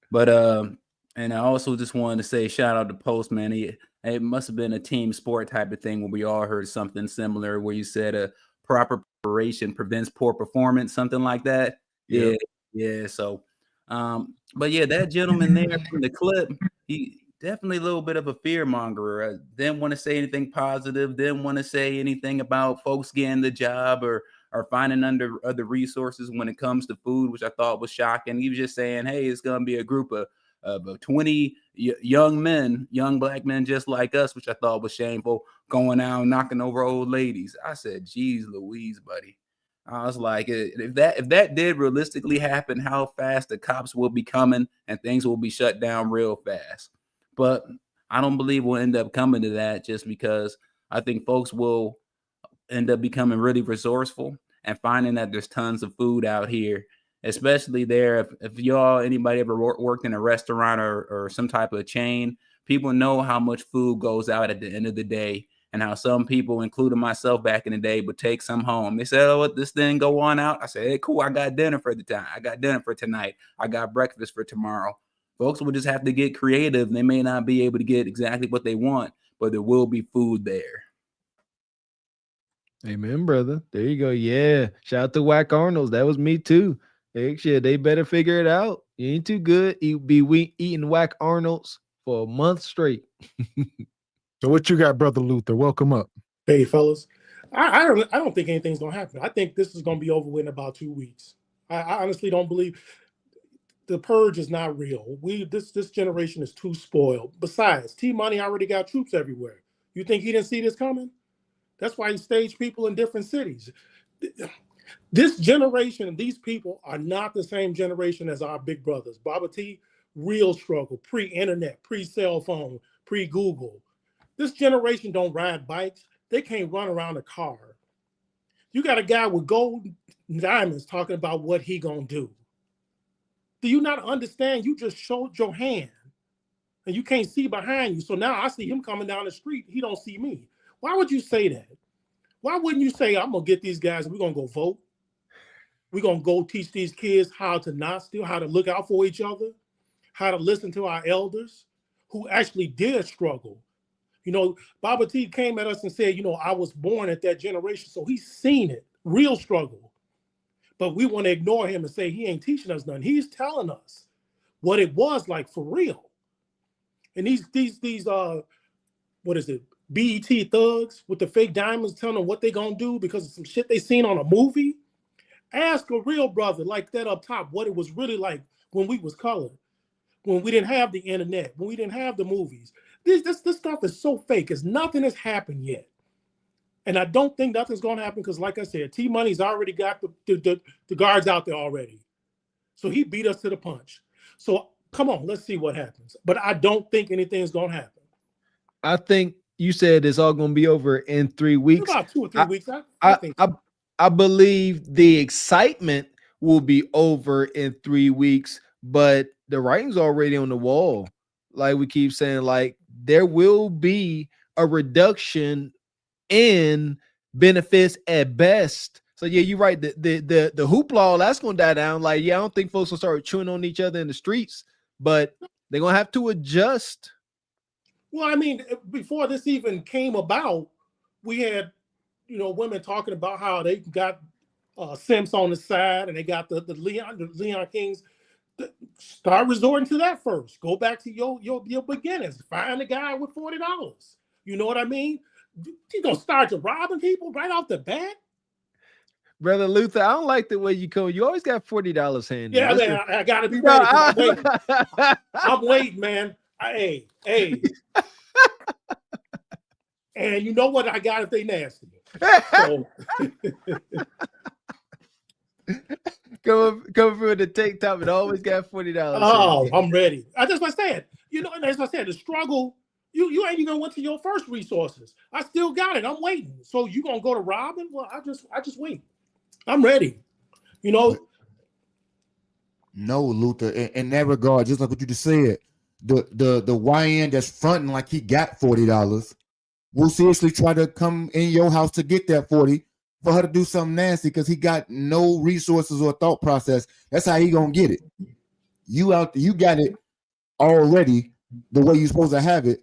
But and I also just wanted to say shout out to Postman. It must have been a team sport type of thing where we all heard something similar where you said a proper preparation prevents poor performance, something like that. Yep. Yeah. So but yeah, that gentleman there from the clip, he definitely a little bit of a fear monger. Didn't want to say anything positive, didn't want to say anything about folks getting the job or finding under other resources when it comes to food, which I thought was shocking. He was just saying, hey, it's going to be a group of 20 young men, young black men just like us, which I thought was shameful, going out and knocking over old ladies. I said, geez, Louise, buddy. I was like, if that did realistically happen, how fast the cops will be coming and things will be shut down real fast. But I don't believe we'll end up coming to that just because I think folks will end up becoming really resourceful and finding that there's tons of food out here, especially there. If anybody ever worked in a restaurant or some type of chain, people know how much food goes out at the end of the day and how some people, including myself back in the day, would take some home. They said, oh, this didn't go on out. I said, hey, cool. I got dinner for the time. I got dinner for tonight. I got breakfast for tomorrow. Folks will just have to get creative. They may not be able to get exactly what they want, but there will be food there. Amen, brother. There you go. Yeah. Shout out to Whack Arnold's. That was me too. Hey, shit, they better figure it out. You ain't too good. Eating Whack Arnold's for a month straight. So what you got, brother Luther? Welcome up. Hey, fellas. I don't think anything's gonna happen. I think this is gonna be over with in about 2 weeks. I honestly don't believe the purge is not real. This generation is too spoiled. Besides, T-Money already got troops everywhere. You think he didn't see this coming? That's why he staged people in different cities. This generation, these people are not the same generation as our big brothers. Baba T, real struggle, pre-internet, pre-cell phone, pre-Google. This generation don't ride bikes. They can't run around a car. You got a guy with gold diamonds talking about what he gonna do. Do you not understand? You just showed your hand and you can't see behind you. So now I see him coming down the street. He don't see me. Why would you say that? Why wouldn't you say, I'm going to get these guys and we're going to go vote? We're going to go teach these kids how to not steal, how to look out for each other, how to listen to our elders who actually did struggle. Baba T came at us and said, I was born at that generation. So he's seen it, real struggle. But we want to ignore him and say he ain't teaching us nothing. He's telling us what it was like for real. And these what is it? BET thugs with the fake diamonds telling them what they gonna do because of some shit they seen on a movie. Ask a real brother like that up top what it was really like when we was colored, when we didn't have the internet, when we didn't have the movies. This stuff is so fake. Nothing has happened yet. And I don't think nothing's gonna happen because, like I said, T-Money's already got the guards out there already. So he beat us to the punch. So come on, let's see what happens. But I don't think anything's gonna happen. I think you said it's all going to be over in 3 weeks. About 2 or 3 weeks. I believe the excitement will be over in 3 weeks, but the writing's already on the wall. Like we keep saying, like there will be a reduction in benefits at best. So yeah, you're right. The hoopla, all that's going to die down. Like, yeah, I don't think folks will start chewing on each other in the streets, but they're going to have to adjust. Well, I mean, before this even came about, we had, women talking about how they got simps on the side and they got the Leon Kings. Start resorting to that first. Go back to your beginnings. Find a guy with $40. You know what I mean? You gonna start to robbing people right off the bat? Brother Luther, I don't like the way you come. You always got $40 handy. Yeah, man, I gotta be ready. 'Cause I'm waiting. I'm waiting, man. Hey. And you know what I got if they nasty. So Come through the tank top and always got $40. oh, I'm ready. That's what I said. You know, that's what I said. The struggle, you ain't even went to your first resources. I still got it. I'm waiting. So you gonna go to Robin? Well, I just wait. I'm ready. You know. No, Luther. In that regard, just like what you just said, the YN that's fronting like he got $40 will seriously try to come in your house to get that 40 for her to do something nasty because he got no resources or thought process. That's how he gonna get it. You got it already the way you're supposed to have it.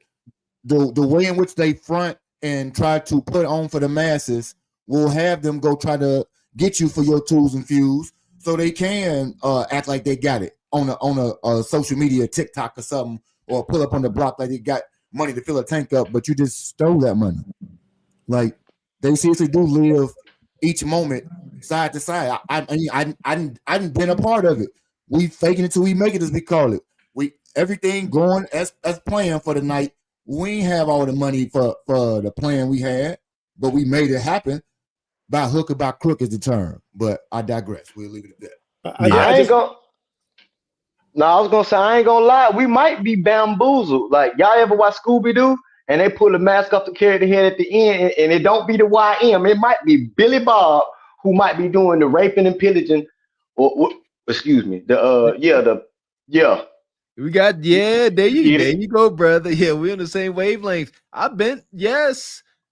The way in which they front and try to put on for the masses will have them go try to get you for your tools and fuse so they can act like they got it on a social media, TikTok or something, or pull up on the block like they got money to fill a tank up, but you just stole that money. Like they seriously do live each moment side to side. I didn't been a part of it. We faking it till we make it, as we call it. We everything going as planned for the night. We ain't have all the money for the plan we had, but we made it happen. By hook or by crook is the term. But I digress. We'll leave it at that. I was gonna say I ain't gonna lie. We might be bamboozled. Like y'all ever watch Scooby Doo and they pull the mask off to carry the head at the end, and it don't be the YM. It might be Billy Bob who might be doing the raping and pillaging, or excuse me, We got there you go, brother. Yeah, we're on the same wavelength.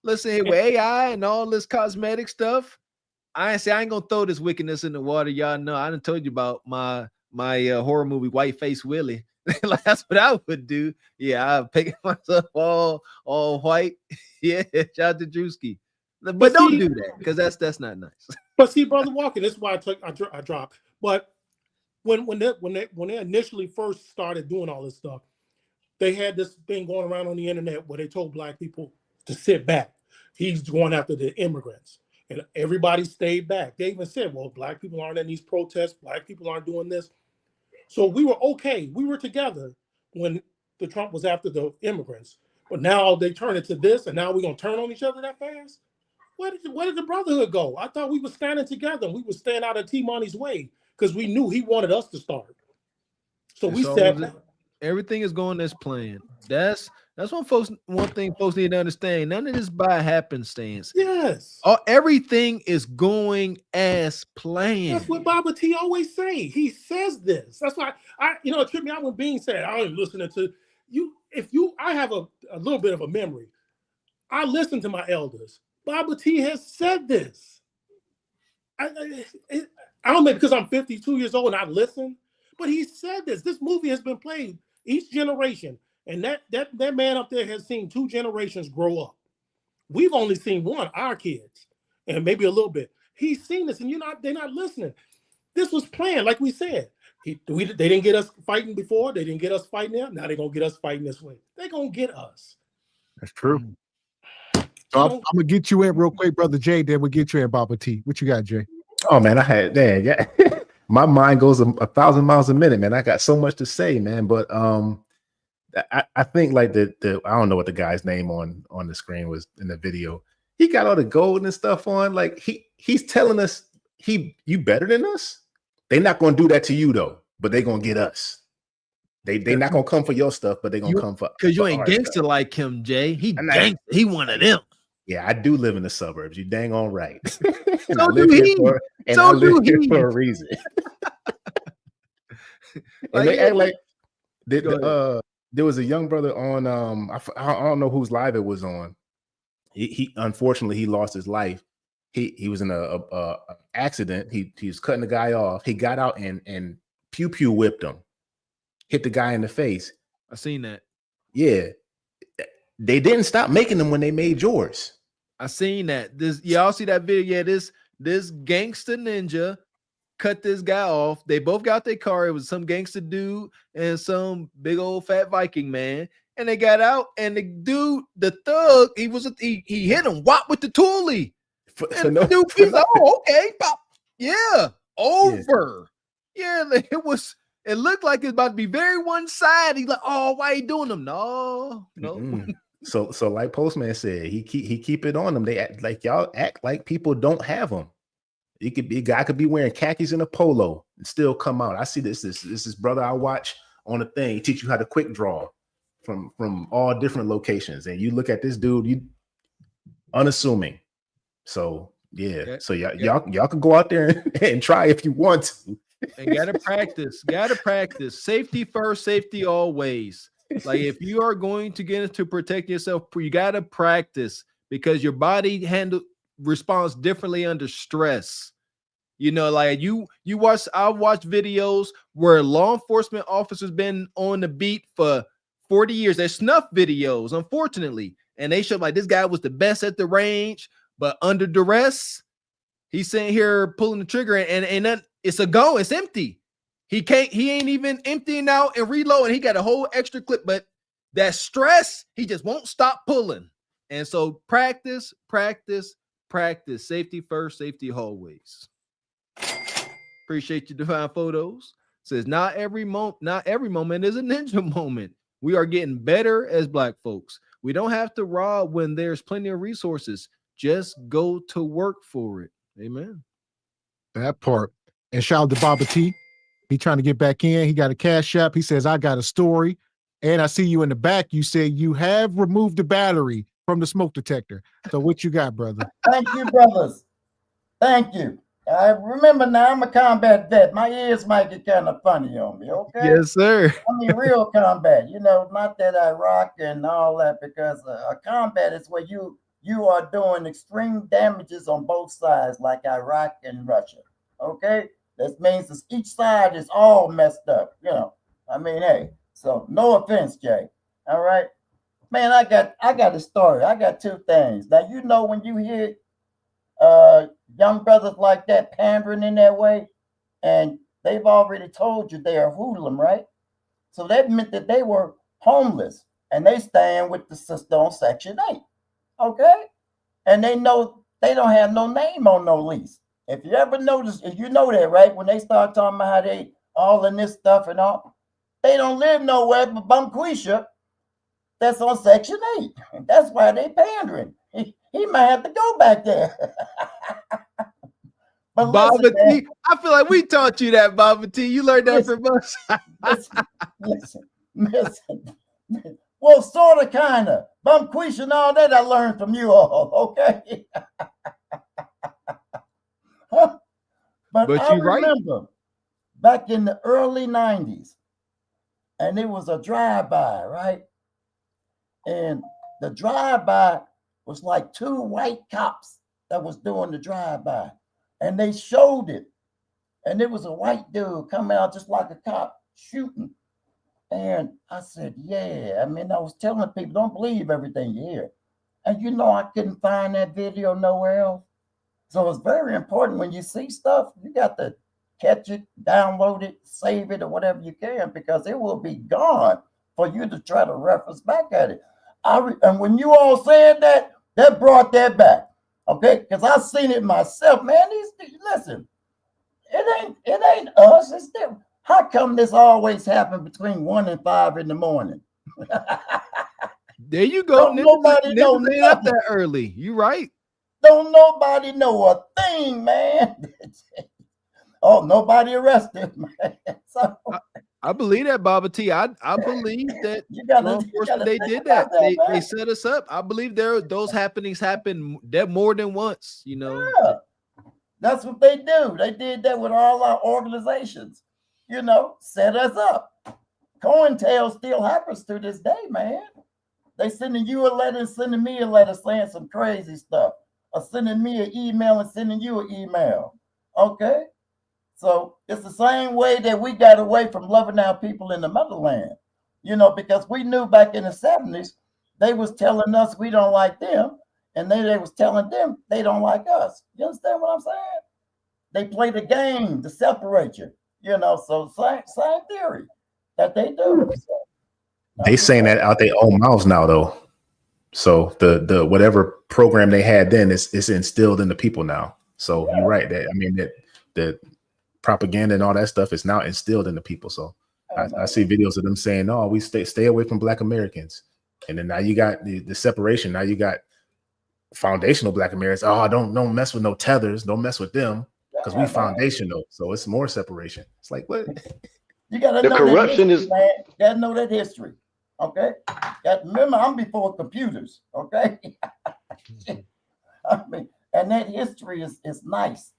Listen here, with AI and all this cosmetic stuff, I ain't gonna throw this wickedness in the water. Y'all know I done told you about my horror movie White Face Willie. Like, that's what I would do. Yeah, I'll pick myself all white. Yeah, shout out to Drewski. But don't do that because that's not nice. But see, Brother Walker, this is why I dropped. But when they initially first started doing all this stuff, they had this thing going around on the internet where they told black people to sit back. He's going after the immigrants. And everybody stayed back. They even said, well, black people aren't in these protests. Black people aren't doing this. So we were okay. We were together when the Trump was after the immigrants. But now they turn it to this, and now we're going to turn on each other that fast? Where did the brotherhood go? I thought we were standing together. We were staying out of T-Money's way because we knew he wanted us to start. So we said everything is going as planned. That's one thing folks need to understand. None of this by happenstance. Yes. Everything is going as planned. That's what Baba T always say. He says this. That's why it tripped me out when Bean said, I ain't listening to you. I have a little bit of a memory. I listen to my elders. Baba T has said this. I don't know because I'm 52 years old and I listen, but he said this. This movie has been played each generation. And that man up there has seen 2 generations grow up. We've only seen one, our kids, and maybe a little bit. He's seen this, and they're not listening. This was planned, like we said. They didn't get us fighting before. They didn't get us fighting there. Now they're gonna get us fighting this way. They're gonna get us. That's true. So I'm gonna get you in real quick, Brother Jay. Then we'll get you in, Baba T. What you got, Jay? Oh man, my mind goes 1,000 miles a minute, man. I got so much to say, man. But I think like the I don't know what the guy's name on the screen was in the video. He got all the gold and stuff on. Like he's telling us you better than us. They're not gonna do that to you though, but they're gonna get us. They not gonna come for your stuff, but they're gonna come for because you ain't gangster stuff. Like him, Jay. He gangster. He one of them. Yeah, I do live in the suburbs. You dang on right. And I live here for a reason. And they act like there was a young brother on I don't know whose live it was on. He unfortunately he lost his life. He was in a accident. He was cutting the guy off. He got out and pew whipped him. Hit the guy in the face. I seen that. Yeah. They didn't stop making them when they made yours. I seen that. Y'all see that video? Yeah, this gangster ninja cut this guy off. They both got their car. It was some gangster dude and some big old fat Viking man. And they got out, and the dude, the thug, he hit him. Whop with the toolie. Okay, pop. Yeah, over. Yeah, it was. It looked like it's about to be very one-sided. He's like, oh, why you doing them? No. So like Postman said, he keep it on them. They act like y'all act like people don't have them. It could be a guy could be wearing khakis and a polo and still come out. I see this brother I watch on a thing teach you how to quick draw from all different locations, and you look at this dude, you unassuming. So yeah, so y'all can go out there and try if you want to. And gotta practice. Safety first, safety always. Like if you are going to get to protect yourself, you gotta practice because your body responds differently under stress. You know, like I've watched videos where law enforcement officers been on the beat for 40 years. They're snuff videos, unfortunately, and they show like this guy was the best at the range, but under duress, he's sitting here pulling the trigger and then it's a go. It's empty. He ain't even emptying out and reloading. He got a whole extra clip, but that stress, he just won't stop pulling. And so practice. Safety first, safety always. Appreciate your divine photos. Says not every moment is a ninja moment. We are getting better as Black folks. We don't have to rob when there's plenty of resources. Just go to work for it. Amen. That part. And shout out to Baba T. He trying to get back in. He got a cash app. He says, I got a story. And I see you in the back. You say you have removed the battery from the smoke detector. So what you got, brother? Thank you, brothers. Thank you. I remember now I'm a combat vet. My ears might get kind of funny on me, okay? Yes, sir. I mean, real combat, not that Iraq and all that, because a combat is where you are doing extreme damages on both sides, like Iraq and Russia, okay? That means each side is all messed up, I mean, hey, so no offense, Jay, all right? Man, I got a story. I got two things. Now, when you hear young brothers like that pandering in that way, and they've already told you they are hoodlum, right? So that meant that they were homeless and they stand with the sister on Section 8, okay? And they know they don't have no name on no lease. If you ever notice, if you know that, right? When they start talking about how they all in this stuff and all, they don't live nowhere but Bumquisha that's on Section 8. And that's why they pandering. He might have to go back there. But Baba T, I feel like we taught you that, Baba T. You learned that from us. Listen. Well, sort of, kind of. Bumquisha and all that I learned from you all, okay? But I remember back in the early 90s, and it was a drive-by, right? And the drive-by was like two white cops that was doing the drive-by. And they showed it. And it was a white dude coming out just like a cop shooting. And I said, yeah. I mean, I was telling people, don't believe everything you hear. And I couldn't find that video nowhere else. So it's very important when you see stuff, you got to catch it, download it, save it, or whatever you can, because it will be gone for you to try to reference back at it. And when you all said that, that brought that back. Okay, because I've seen it myself, man. Listen, it ain't us. It's them. How come this always happen between 1 and 5 in the morning? There you go. Nobody know up that early. You right. Don't nobody know a thing, man. Oh, nobody arrested, man. So, I believe that, Baba T. I believe that they did that. They set us up. I believe those happenings happen more than once, Yeah, that's what they do. They did that with all our organizations, set us up. COINTEL still happens to this day, man. They sending you a letter and sending me a letter saying some crazy stuff, or sending me an email and sending you an email. Okay? So it's the same way that we got away from loving our people in the motherland, because we knew back in the 70s, they was telling us we don't like them, and they was telling them they don't like us. You understand what I'm saying? They play the game to separate you, so same theory that they do. So, They saying that out their own mouths now, though. So the whatever program they had then is instilled in the people now. So you're right. That propaganda and all that stuff is now instilled in the people. So I see videos of them saying, "No, we stay away from Black Americans," and then now you got the separation. Now you got foundational Black Americans. Oh, don't mess with no tethers. Don't mess with them because we foundational. So it's more separation. It's like what? You gotta know corruption that history, man. You gotta know that history. Okay. Remember, I'm before computers. Okay. I mean, and that history is nice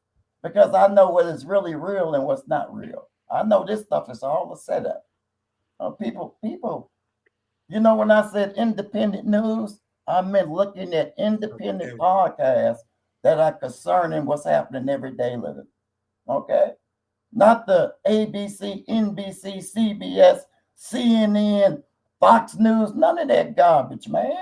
because I know what is really real and what's not real. I know this stuff is all a setup. People, you know, when I said independent news, I meant looking at independent podcasts that are concerning what's happening everyday living. Okay. Not the ABC, NBC, CBS, CNN, Fox News, none of that garbage, man.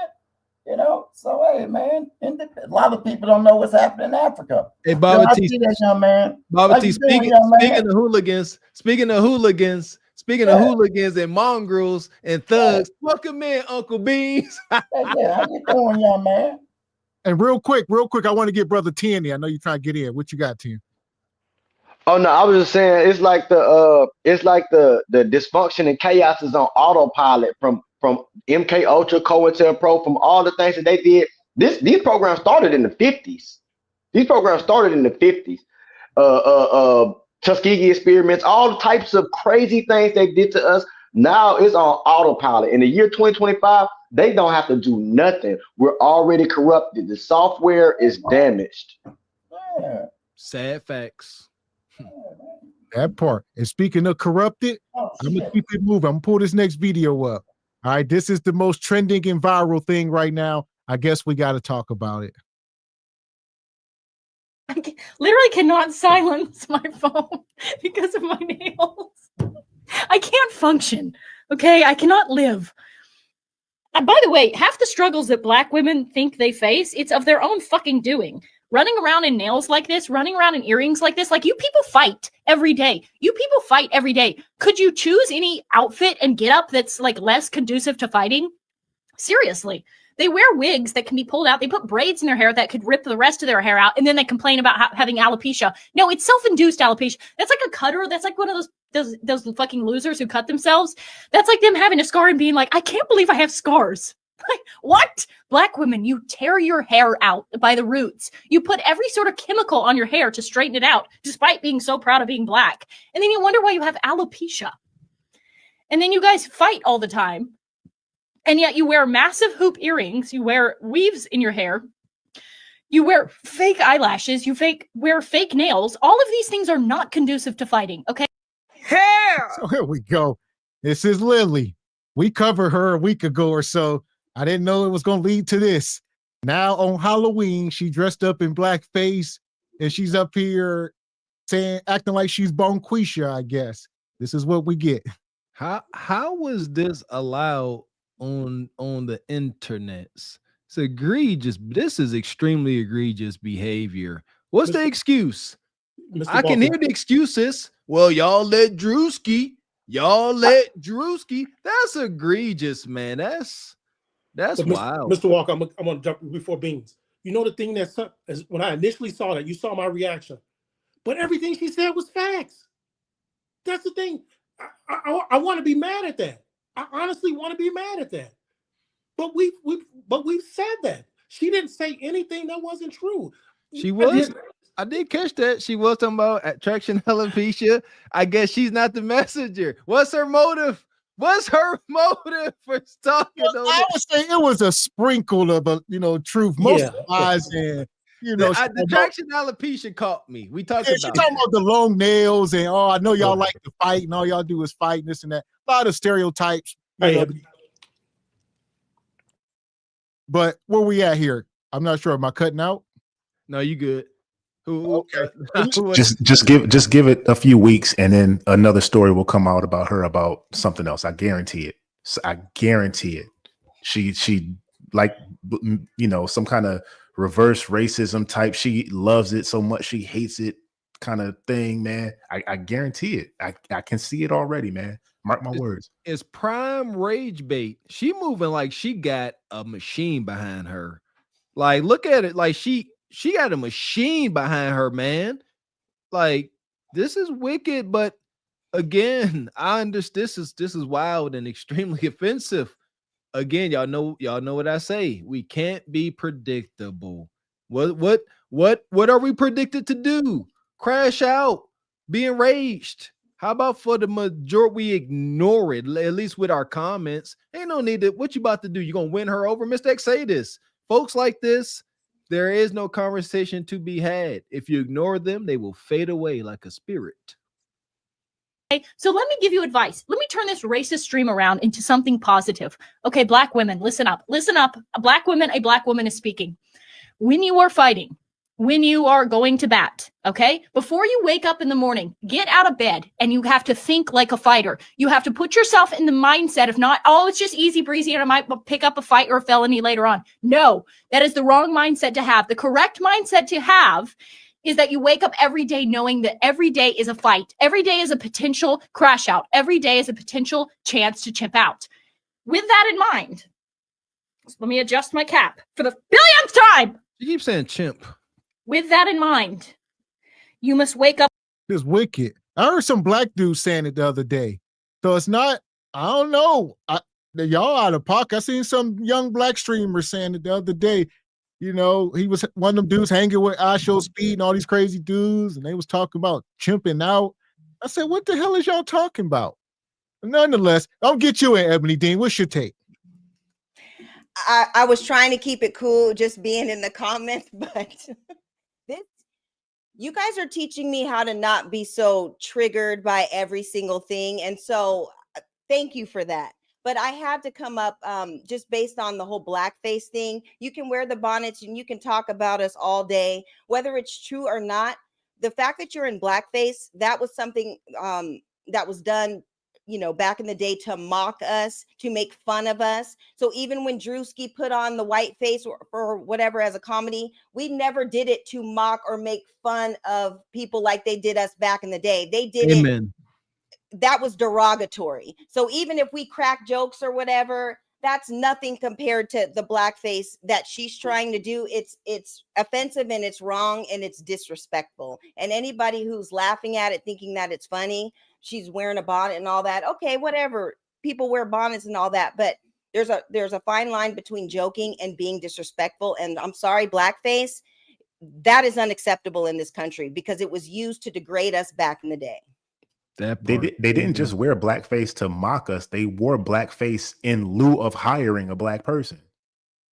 You know, so hey, man, a lot of people don't know what's happening in Africa. Hey, Baba T, young man. Baba T, speaking of hooligans and mongrels and thugs, welcome in, Uncle Beans. How you doing, young man? And real quick, I want to get Brother Tierney. I know you're trying to get in. What you got, Tierney? Oh no, I was just saying it's like the dysfunction and chaos is on autopilot from MK Ultra, COINTELPRO, from all the things that they did. These programs started in the 50s. Tuskegee experiments, all types of crazy things they did to us. Now it's on autopilot. In the year 2025, they don't have to do nothing. We're already corrupted. The software is damaged. Sad facts. That part. And speaking of corrupted, I'm gonna keep it moving. I'm gonna pull this next video up. All right, this is the most trending and viral thing right now. I guess we got to talk about it. I literally cannot silence my phone because of my nails. I can't function. Okay, I cannot live. By the way, half the struggles that Black women think they face, it's of their own fucking doing. Running around in nails like this, running around in earrings like this, like you people fight every day. Could you choose any outfit and get up that's like less conducive to fighting? Seriously. They wear wigs that can be pulled out. They put braids in their hair that could rip the rest of their hair out. And then they complain about having alopecia. No, it's self-induced alopecia. That's like a cutter. That's like one of those fucking losers who cut themselves. That's like them having a scar and being like, I can't believe I have scars. Like, what? Black women, you tear your hair out by the roots. You put every sort of chemical on your hair to straighten it out, despite being so proud of being Black. And then you wonder why you have alopecia. And then you guys fight all the time. And yet you wear massive hoop earrings. You wear weaves in your hair. You wear fake eyelashes. You wear fake nails. All of these things are not conducive to fighting, okay? Hair! So here we go. This is Lily. We covered her a week ago or so. I didn't know it was going to lead to this. Now on Halloween, she dressed up in blackface and she's up here acting like she's Bonquisha, I guess. This is what we get. How was this allowed on the internets? It's egregious. This is extremely egregious behavior. What's the excuse? I can hear the excuses. Well, y'all let Drewski. That's egregious, man. That's wild. Mr. Walker, I'm gonna jump before Beans. You know the thing that's when I initially saw that, you saw my reaction, but everything she said was facts. That's the thing. I want to be mad at that. I honestly want to be mad at that. But we've said that. She didn't say anything that wasn't true. She was. I did catch that. She was talking about attraction alopecia. I guess she's not the messenger. What's her motive? What's her motive for talking? Well, I would say it was a sprinkle of truth. Most lies and the attraction alopecia caught me. We talked about. She's talking about the long nails and I know y'all like to fight and all y'all do is fight and this and that. A lot of stereotypes. But where we at here? I'm not sure. Am I cutting out? No, you good. Okay. Just give it a few weeks and then another story will come out about her about something else. I guarantee it. She like some kind of reverse racism type. She loves it so much she hates it kind of thing, man. I guarantee it. I can see it already, man. Mark my words. It's prime rage bait. She moving like she got a machine behind her. Like, look at it. Like she got a machine behind her, man. Like, this is wicked, but again, I understand this is wild and extremely offensive. Again, y'all know what I say. We can't be predictable. What are we predicted to do? Crash out, be enraged. How about for the majority we ignore it, at least with our comments? Ain't no need to. What you about to do? You gonna win her over? Mr. X, say this. Folks like this, there is no conversation to be had. If you ignore them, they will fade away like a spirit. Okay, so let me give you advice. Let me turn this racist stream around into something positive. Okay, black women, listen up. Listen up. A black woman is speaking. When you are fighting, when you are going to bat, okay, before you wake up in the morning, get out of bed and you have to think like a fighter. You have to put yourself in the mindset of not, oh, it's just easy breezy and I might pick up a fight or a felony later on. No, that is the wrong mindset to have. The correct mindset to have is that you wake up every day knowing that every day is a fight. Every day is a potential crash out. Every day is a potential chance to chip out. With that in mind, let me adjust my cap for the billionth time. You keep saying chimp. With that in mind, you must wake up. It's wicked. I heard some black dude saying it the other day. So it's not, I don't know. Y'all out of pocket. I seen some young black streamer saying it the other day. You know, he was one of them dudes hanging with iShow Speed and all these crazy dudes, and they was talking about chimping out. I said, what the hell is y'all talking about? Nonetheless, I'll get you in, Ebony Dean. What's your take? I was trying to keep it cool, just being in the comments, but you guys are teaching me how to not be so triggered by every single thing. And so thank you for that. But I had to come up just based on the whole blackface thing. You can wear the bonnets and you can talk about us all day, whether it's true or not. The fact that you're in blackface, that was something that was done, you know, back in the day to mock us, to make fun of us. So even when Drewski put on the white face or whatever as a comedy, we never did it to mock or make fun of people like they did us back in the day. They did it. That was derogatory. So even if we crack jokes or whatever, that's nothing compared to the blackface that she's trying to do. It's offensive and it's wrong and it's disrespectful. And anybody who's laughing at it, thinking that it's funny, she's wearing a bonnet and all that. Okay, whatever. People wear bonnets and all that, but there's a fine line between joking and being disrespectful. And I'm sorry, blackface, that is unacceptable in this country because it was used to degrade us back in the day. They didn't just wear blackface to mock us. They wore blackface in lieu of hiring a black person.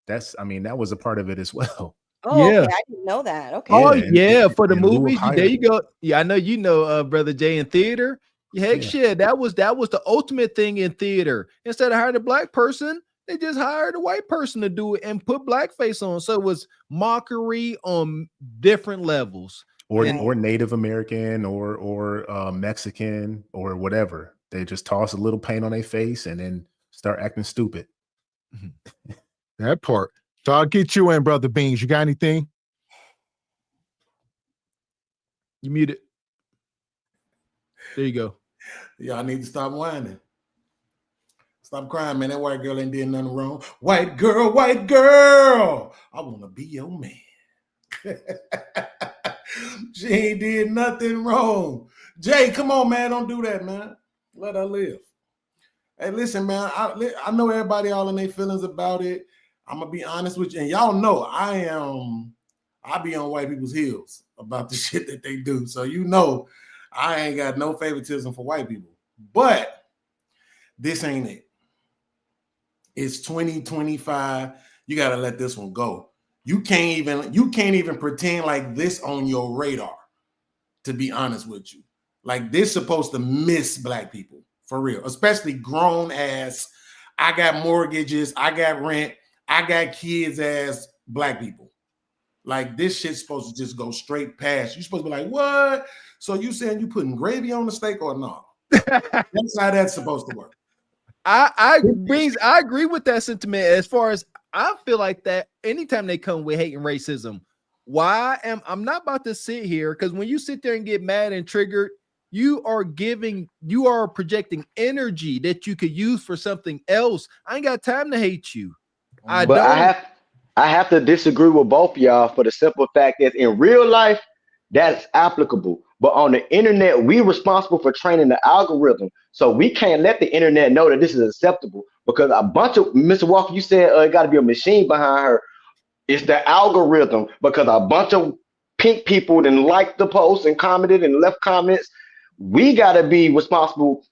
That was a part of it as well. Oh, Yeah. okay. I didn't know that. Okay. Oh yeah, for the in lieu of movies. There hiring. you go. Yeah, I know you know, Brother Jay in theater. Heck, shit, that was the ultimate thing in theater. Instead of hiring a black person, they just hired a white person to do it and put blackface on. So it was mockery on different levels. Or Native American or Mexican or whatever. They just toss a little paint on their face and then start acting stupid. That part. So I'll get you in, Brother Beans. You got anything? You muted. There you go. Y'all need to stop whining. Stop crying, man. That white girl ain't did nothing wrong. White girl, I want to be your man. She ain't did nothing wrong. Jay, come on, man. Don't do that, man. Let her live. Hey, listen, man. I know everybody all in their feelings about it. I'm going to be honest with you. And y'all know I be on white people's heels about the shit that they do. So you know I ain't got no favoritism for white people. But this ain't it. It's 2025. You got to let this one go. You can't even pretend like this on your radar, to be honest with you. Like this supposed to miss black people for real, especially grown ass. I got mortgages, I got rent, I got kids ass black people. Like this shit's supposed to just go straight past. You're supposed to be like, what? So you saying you putting gravy on the steak or not? That's how that's supposed to work. I agree with that sentiment. As far as I feel like that anytime they come with hate and racism, I'm not about to sit here because when you sit there and get mad and triggered, you are projecting energy that you could use for something else. I ain't got time to hate you. I But don't. I have to disagree with both of y'all for the simple fact that in real life, that's applicable. But on the internet, we responsible for training the algorithm. So we can't let the internet know that this is acceptable because a bunch of Mr. Walker, you said it got to be a machine behind her. It's the algorithm because a bunch of pink people then liked the post and commented and left comments. We got to be responsible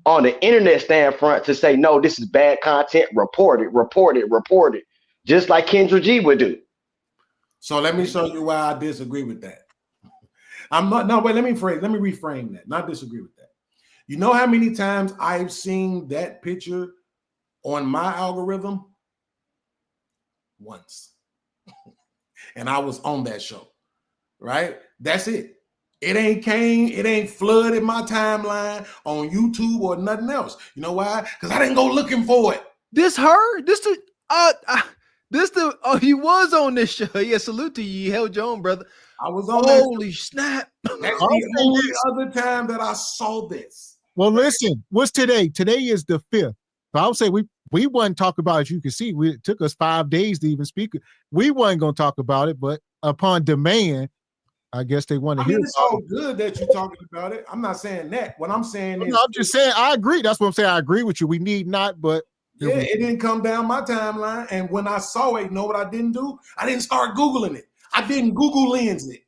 on the internet stand front to say, no, this is bad content. Report it, report it, report it. Just like Kendra G would do. So let me show you why I disagree with that. I'm not, no, wait, let me reframe that. Not disagree with that. You know how many times I've seen that picture on my algorithm? Once. And I was on that show, right? That's it. It ain't flooded my timeline on YouTube or nothing else. You know why? Because I didn't go looking for it. He was on this show. Yeah, salute to you. You held your own, brother. I was on Holy snap. That's the only other time that I saw this. Well, listen, what's today? Today is the 5th. So I would say we wasn't talking about it. As you can see, it took us 5 days to even speak. We wasn't going to talk about it, but upon demand, I guess they want to hear. It's all good that you're talking about it. I'm not saying that. What I'm saying is, I'm just saying I agree. That's what I'm saying. I agree with you. We need not, but yeah, it didn't come down my timeline. And when I saw it, you know what I didn't do? I didn't start Googling it. I didn't Google Lens it.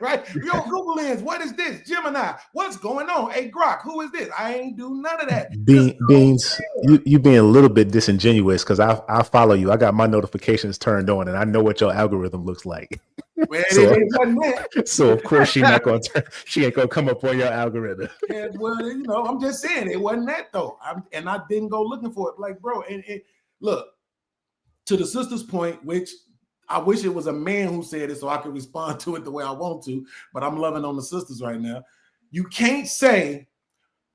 Right? Yo, Google Lens, what is this? Gemini, what's going on? Hey, Grok, who is this? I ain't do none of that. Beans, you being a little bit disingenuous because I follow you. I got my notifications turned on and I know what your algorithm looks like. Well, so of course she ain't gonna come up on your algorithm. Yeah, well, you know, I'm just saying it wasn't that though. I didn't go looking for it. Like, bro, and look, to the sister's point, which I wish it was a man who said it so I could respond to it the way I want to, but I'm loving on the sisters right now. You can't say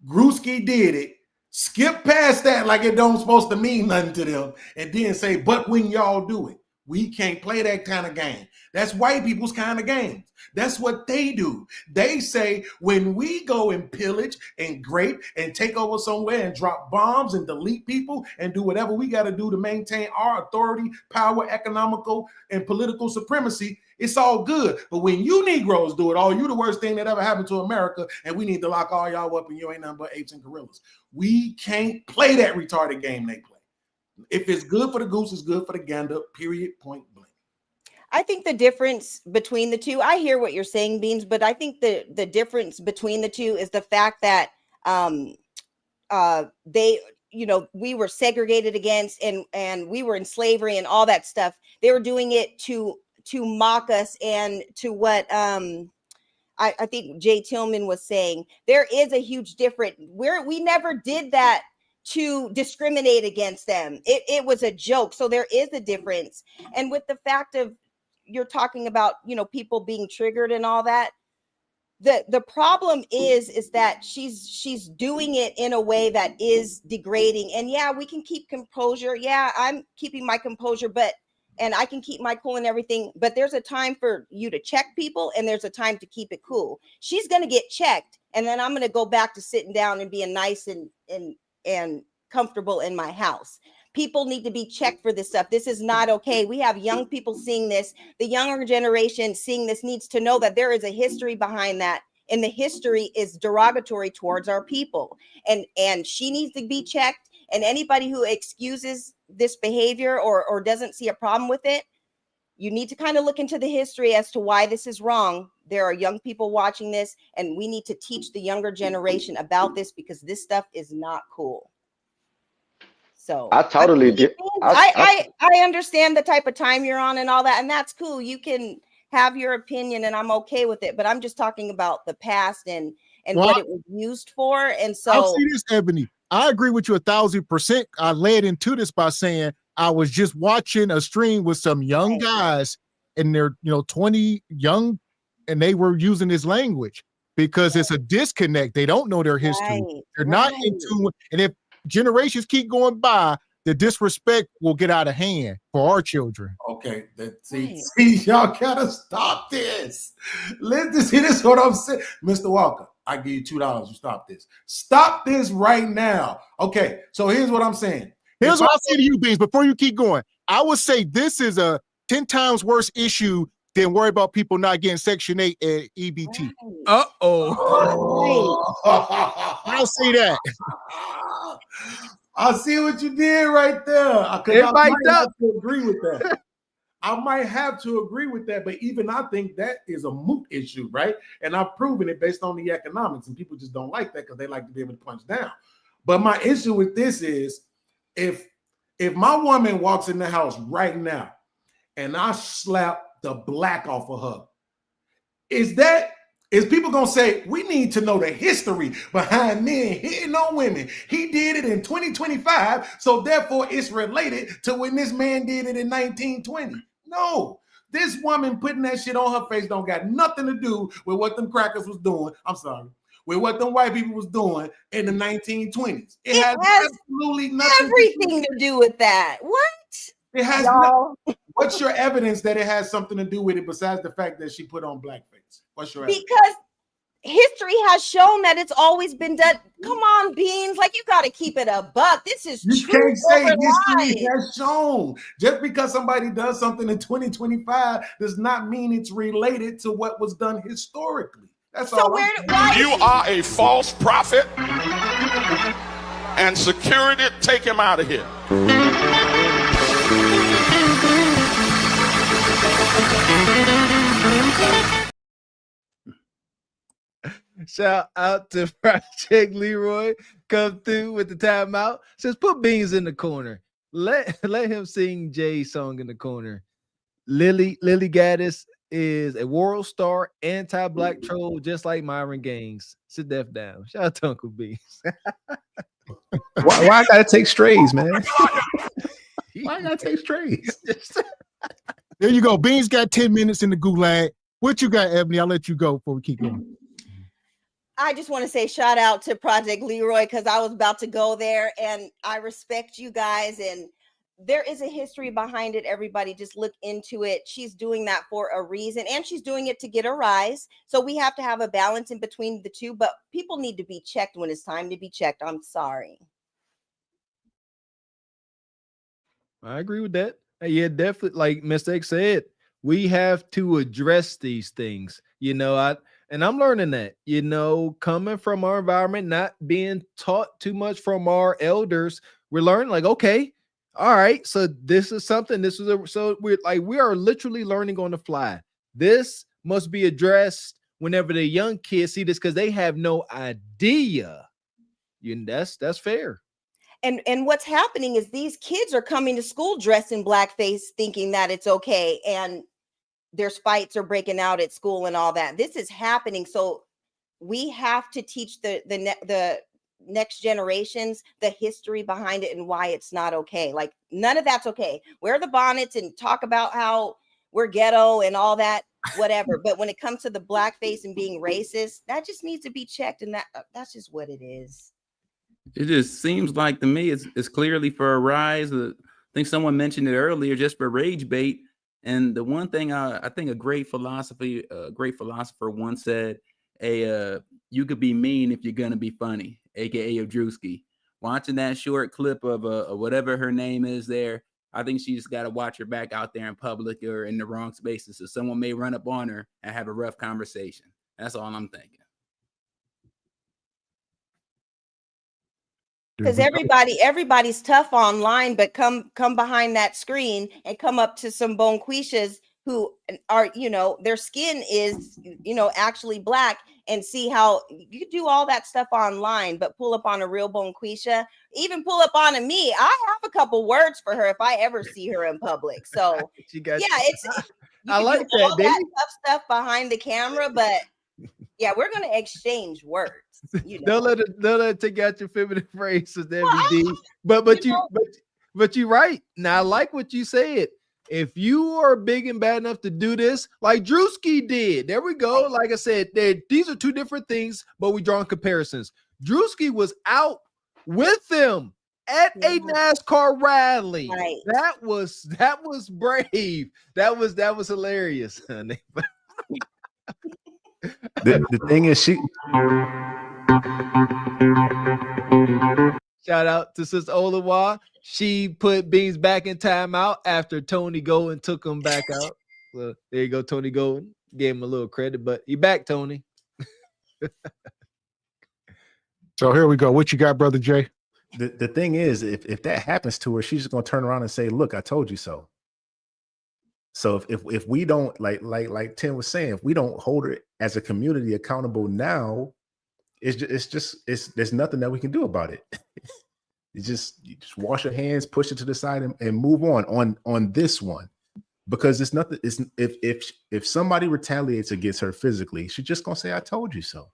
Gruski did it, skip past that like it don't supposed to mean nothing to them, and then say, but when y'all do it. We can't play that kind of game. That's white people's kind of games. That's what they do. They say when we go and pillage and grape and take over somewhere and drop bombs and delete people and do whatever we got to do to maintain our authority, power, economical, and political supremacy, it's all good. But when you Negroes do it, oh, you the worst thing that ever happened to America, and we need to lock all y'all up and you ain't nothing but apes and gorillas. We can't play that retarded game they play. If it's good for the goose, it's good for the gander, period, point blank. I think the difference between the two, I hear what you're saying, Beans, but I think the difference between the two is the fact that they, you know, we were segregated against and we were in slavery and all that stuff. They were doing it to mock us and to what I think Jay Tillman was saying. There is a huge difference. We never did that to discriminate against them. It was a joke. So there is a difference. And with the fact of you're talking about, you know, people being triggered and all that, the problem is that she's doing it in a way that is degrading. And yeah, we can keep composure. Yeah, I'm keeping my composure, and I can keep my cool and everything, but there's a time for you to check people and there's a time to keep it cool. She's going to get checked. And then I'm going to go back to sitting down and being nice and comfortable in my house. People need to be checked for this stuff. This is not okay. We have young people seeing this. The younger generation seeing this needs to know that there is a history behind that. And the history is derogatory towards our people. And she needs to be checked. And anybody who excuses this behavior or doesn't see a problem with it, you need to kind of look into the history as to why this is wrong. There are young people watching this, and we need to teach the younger generation about this because this stuff is not cool. So I totally did. I understand the type of time you're on and all that, and that's cool. You can have your opinion, and I'm okay with it. But I'm just talking about the past and what it was used for. And so I'll see this, Ebony. I agree with you 1,000%. I led into this by saying I was just watching a stream with some young guys, and they're 20 young, and they were using this language because it's a disconnect. They don't know their history. They're not in tune. And if generations keep going by, the disrespect will get out of hand for our children. Okay, see, y'all gotta stop this. Let's see. This is what I'm saying, Mr. Walker. I give you $2. You stop this. Stop this right now. Okay, so here's what I'm saying. Here's what I say to you, Beans, before you keep going. I would say this is a 10 times worse issue than worry about people not getting Section 8 at EBT. Uh-oh. I'll say that. I see what you did right there. Everybody I might have to agree with that. I might have to agree with that, but even I think that is a moot issue, right? And I've proven it based on the economics, and people just don't like that because they like to be able to punch down. But my issue with this is if my woman walks in the house right now and I slap the black off of her, is people gonna say we need to know the history behind men hitting on women? He did it in 2025, so therefore it's related to when this man did it in 1920. No, this woman putting that shit on her face don't got nothing to do with what them crackers was doing. I'm sorry, with what them white people was doing in the 1920s. It has absolutely nothing. Everything to do with that. What? It has. What's your evidence that it has something to do with it besides the fact that she put on blackface? What's your evidence? Because history has shown that it's always been done. Come on, Beans. Like, you got to keep it a buck. This is You true. can't say over history lies. has shown. Just because somebody does something in 2025 does not mean it's related to what was done historically. That's all. You are a false prophet, and security, take him out of here. Shout out to Project Leroy. Come through with the timeout. Says put Beans in the corner. Let him sing Jay's song in the corner. Lily Gaddis is a world star, anti-black troll, just like Myron Gaines. Sit deaf down. Shout out to Uncle Beans. Why I gotta take strays, man? Why I gotta take strays? There you go. Beans got 10 minutes in the gulag. What you got, Ebony? I'll let you go before we keep going. I just want to say shout out to Project Leroy because I was about to go there, and I respect you guys, and there is a history behind it. Everybody just look into it. She's doing that for a reason, and she's doing it to get a rise. So we have to have a balance in between the two, but people need to be checked when it's time to be checked. I'm sorry. I agree with that. Yeah, definitely. Like Mr. X said, we have to address these things. And I'm learning that, coming from our environment, not being taught too much from our elders, we're learning like, okay, all right, so this is something, so we are literally learning on the fly. This must be addressed whenever the young kids see this because they have no idea. That's fair. And what's happening is these kids are coming to school dressed in blackface thinking that it's okay, and there's fights are breaking out at school and all that. This is happening. So we have to teach the next generations the history behind it and why it's not okay. Like, none of that's okay. Wear the bonnets and talk about how we're ghetto and all that, whatever. But when it comes to the blackface and being racist, that just needs to be checked. And that's just what it is. It just seems like to me it's clearly for a rise. I think someone mentioned it earlier, just for rage bait. And the one thing I think a great philosopher once said, you could be mean if you're gonna be funny, aka Drewski. Watching that short clip of whatever her name is there, I think she just got to watch her back out there in public or in the wrong spaces, so someone may run up on her and have a rough conversation. That's all I'm thinking. Because everybody's tough online, but come behind that screen and come up to some bonquishas who are, their skin is, actually black, and see how you do all that stuff online, but pull up on a real bonquisha, even pull up on me. I have a couple words for her if I ever see her in public. So I like that. All that tough stuff behind the camera, but yeah, we're gonna exchange words. Don't let it take out your feminine phrases, WD. But you're right. Now I like what you said. If you are big and bad enough to do this, like Drewski did, there we go. Like I said, these are two different things, but we drawing comparisons. Drewski was out with them at a NASCAR rally. Right. That was brave. That was hilarious. The thing is, Shout out to Sister Olawa. She put Beans back in timeout after Tony Golden took him back out. So there you go, Tony Golden. Gave him a little credit, but he back, Tony. So here we go. What you got, Brother Jay? The thing is, if that happens to her, she's just gonna turn around and say, "Look, I told you so." So if we don't like Tim was saying, if we don't hold her as a community accountable now, there's nothing that we can do about it. You just wash your hands, push it to the side, and move on this one, because it's nothing. It's if somebody retaliates against her physically, she's just gonna say, "I told you so."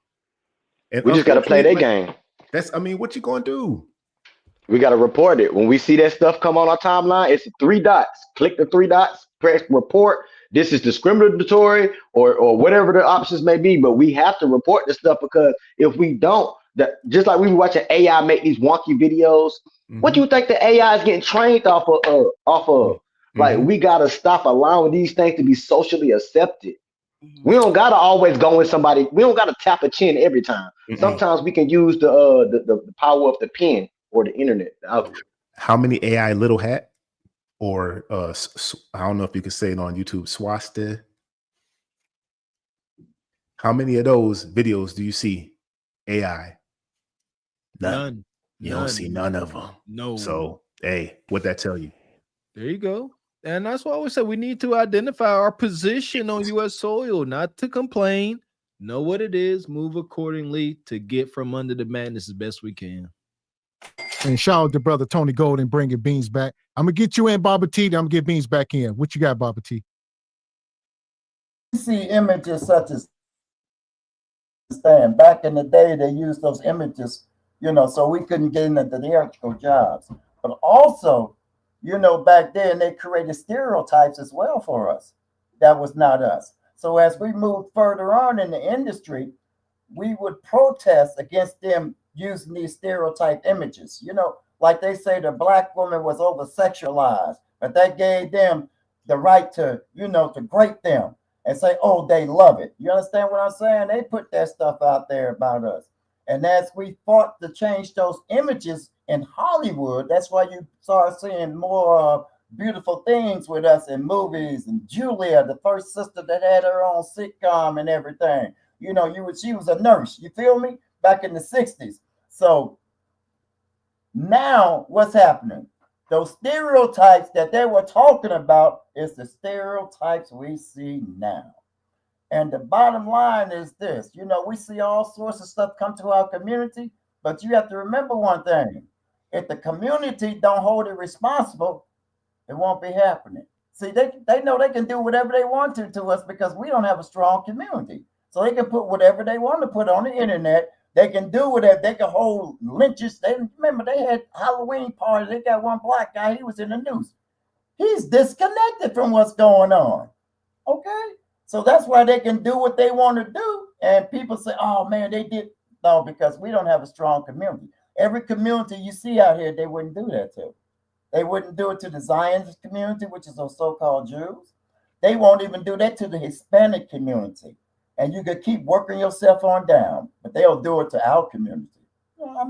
And we just got to play their game. What you gonna do? We got to report it. When we see that stuff come on our timeline, it's 3 dots. Click the 3 dots, press report. This is discriminatory or whatever the options may be. But we have to report this stuff, because if we don't, just like we were watching AI make these wonky videos, what do you think the AI is getting trained off of? Like, we got to stop allowing these things to be socially accepted. We don't got to always go with somebody. We don't got to tap a chin every time. Sometimes we can use the power of the pen or the internet. How many AI little hat, or I don't know if you can say it on YouTube, Swaste? How many of those videos do you see AI? None. You don't see none of them. No. So hey, what that tell you? There you go. And that's why I always say we need to identify our position on U.S. soil, not to complain. Know what it is, move accordingly to get from under the madness as best we can. And shout out to Brother Tony Golden bringing Beans back. I'm going to get you in, Baba T. Then I'm going to get Beans back in. What you got, Baba T? You see images such as back in the day, they used those images, so we couldn't get into the theatrical jobs. But also, back then they created stereotypes as well for us. That was not us. So as we moved further on in the industry, we would protest against them using these stereotype images. Like they say the Black woman was over sexualized, but that gave them the right to, to grate them and say, oh, they love it. You understand what I'm saying? They put that stuff out there about us. And as we fought to change those images in Hollywood, that's why you start seeing more beautiful things with us in movies. And Julia, the first sister that had her own sitcom and everything, she was a nurse. You feel me? Back in the 60s. So now what's happening? Those stereotypes that they were talking about is the stereotypes we see now. And the bottom line is this, we see all sorts of stuff come to our community, but you have to remember one thing. If the community don't hold it responsible, it won't be happening. See, they know they can do whatever they want to us because we don't have a strong community. So they can put whatever they want to put on the internet. They can do whatever. They can hold lynches. Remember, they had Halloween parties. They got one black guy. He was in the news. He's disconnected from what's going on. Okay? So that's why they can do what they want to do. And people say, oh, man, they did. No, because we don't have a strong community. Every community you see out here, they wouldn't do that to. They wouldn't do it to the Zionist community, which is those so-called Jews. They won't even do that to the Hispanic community. And you could keep working yourself on down, but they'll do it to our community.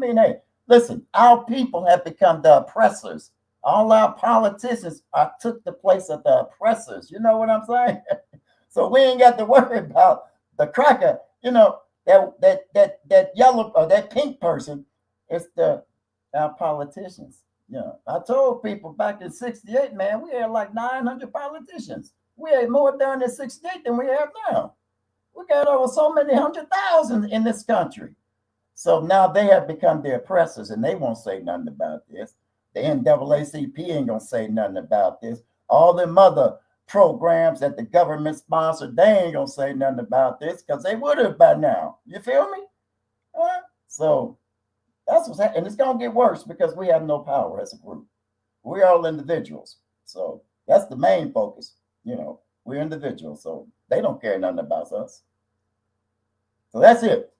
Hey, listen, our people have become the oppressors. All our politicians took the place of the oppressors. You know what I'm saying? So we ain't got to worry about the cracker, that yellow or that pink person. It's our politicians. I told people back in 68, man, we had like 900 politicians. We had more during in 68 than we have now. We got over so many 100,000 in this country. So now they have become the oppressors, and they won't say nothing about this. The NAACP ain't gonna say nothing about this. All them other programs that the government sponsored, they ain't gonna say nothing about this because they would have by now. You feel me? So that's what's happening. And it's gonna get worse because we have no power as a group. We're all individuals. So that's the main focus. We're individuals, so they don't care nothing about us. So that's it.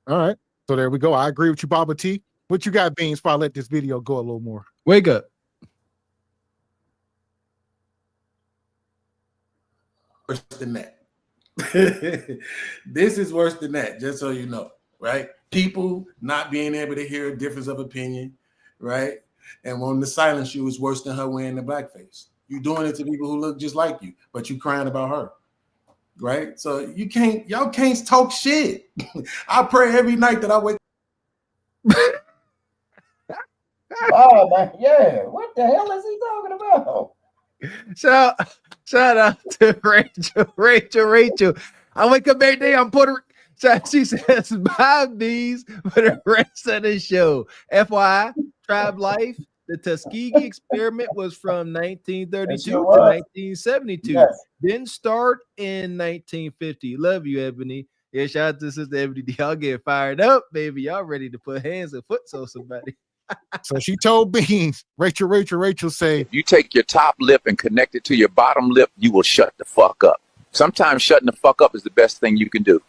All right. So there we go. I agree with you, Baba T. What you got, Beans, before I let this video go a little more? Wake up. Worse than that. This is worse than that, just so you know, right? People not being able to hear a difference of opinion, right? And wanting to silence you is worse than her wearing the blackface. You're doing it to people who look just like you, but you crying about her, right? So y'all can't talk shit. I pray every night that I wake. Oh man, yeah. What the hell is he talking about? Shout out to Rachel. I wake up every day. I'm Puerto Rican. She says, bye, bees, for the rest of the show. FYI, Tribe Life, the Tuskegee experiment was from 1932 to 1972. Yes. Didn't start in 1950. Love you, Ebony. Yeah, shout out to Sister Ebony. Y'all get fired up, baby. Y'all ready to put hands and foot on somebody. So she told Beans, Rachel say, If you take your top lip and connect it to your bottom lip, you will shut the fuck up. Sometimes shutting the fuck up is the best thing you can do.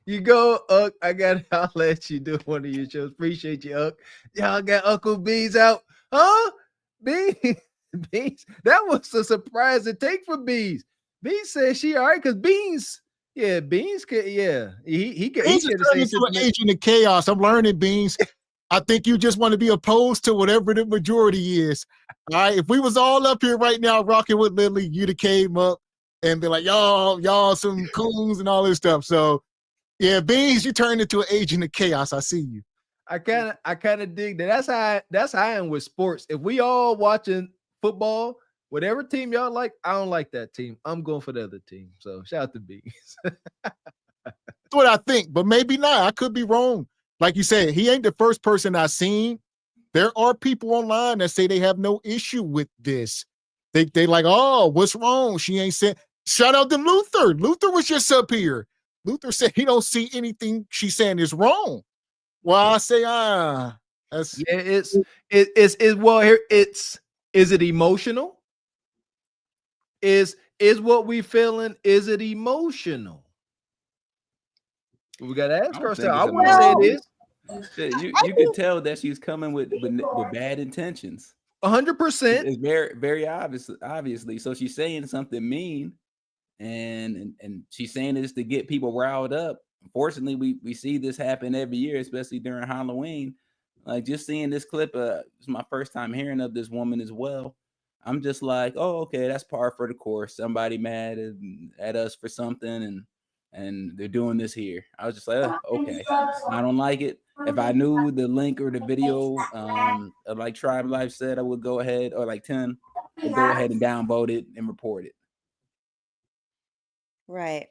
You go, I'll let you do one of your shows. Appreciate you, Y'all got Uncle Beans out. Huh? Beans. That was a surprise to take for Beans. Beans said she all right because Beans. Yeah, Beans could. Yeah, he could. Beans is turning into an agent of chaos. I'm learning, Beans. I think you just want to be opposed to whatever the majority is. All right. If we was all up here right now rocking with Lily, you'd have came up and be like, y'all some coons and all this stuff. So yeah, Beans, you turned into an agent of chaos. I see you. I kind of dig that. That's how I am with sports. If we all watching football, whatever team y'all like, I don't like that team. I'm going for the other team. So shout out to Beans. That's what I think, but maybe not. I could be wrong. Like you said, he ain't the first person I've seen. There are people online that say they have no issue with this. They like, oh, what's wrong? She ain't saying. Shout out to Luther. Luther was just up here. Luther said he don't see anything she's saying is wrong. Well, I say, that's is it emotional? Is what we feeling? Is it emotional? We gotta ask ourselves. I wouldn't say it is. You can tell that she's coming with bad intentions. 100%. It's very, very obviously. So she's saying something mean, and she's saying this to get people riled up. Unfortunately, we see this happen every year, especially during Halloween. Like just seeing this clip, it's my first time hearing of this woman as well. I'm just like, oh, okay, that's par for the course. Somebody mad at us for something, and they're doing this here. I was just like, oh, okay, I don't like it. If I knew the link or the video, like Tribe Life said, I would go ahead, or like 10, would go ahead and downvote it and report it. Right.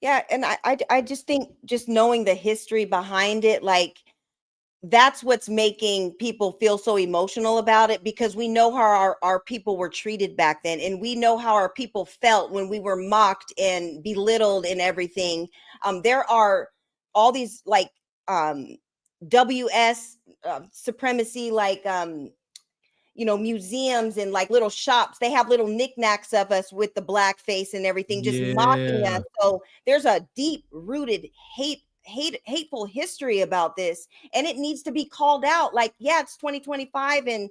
Yeah, and I just think just knowing the history behind it, like that's what's making people feel so emotional about it, because we know how our people were treated back then, and we know how our people felt when we were mocked and belittled and everything. There are all these like WS supremacy, like museums and like little shops. They have little knickknacks of us with the blackface and everything, just mocking us. So there's a deep rooted hateful history about this, and it needs to be called out. Like, yeah, it's 2025 and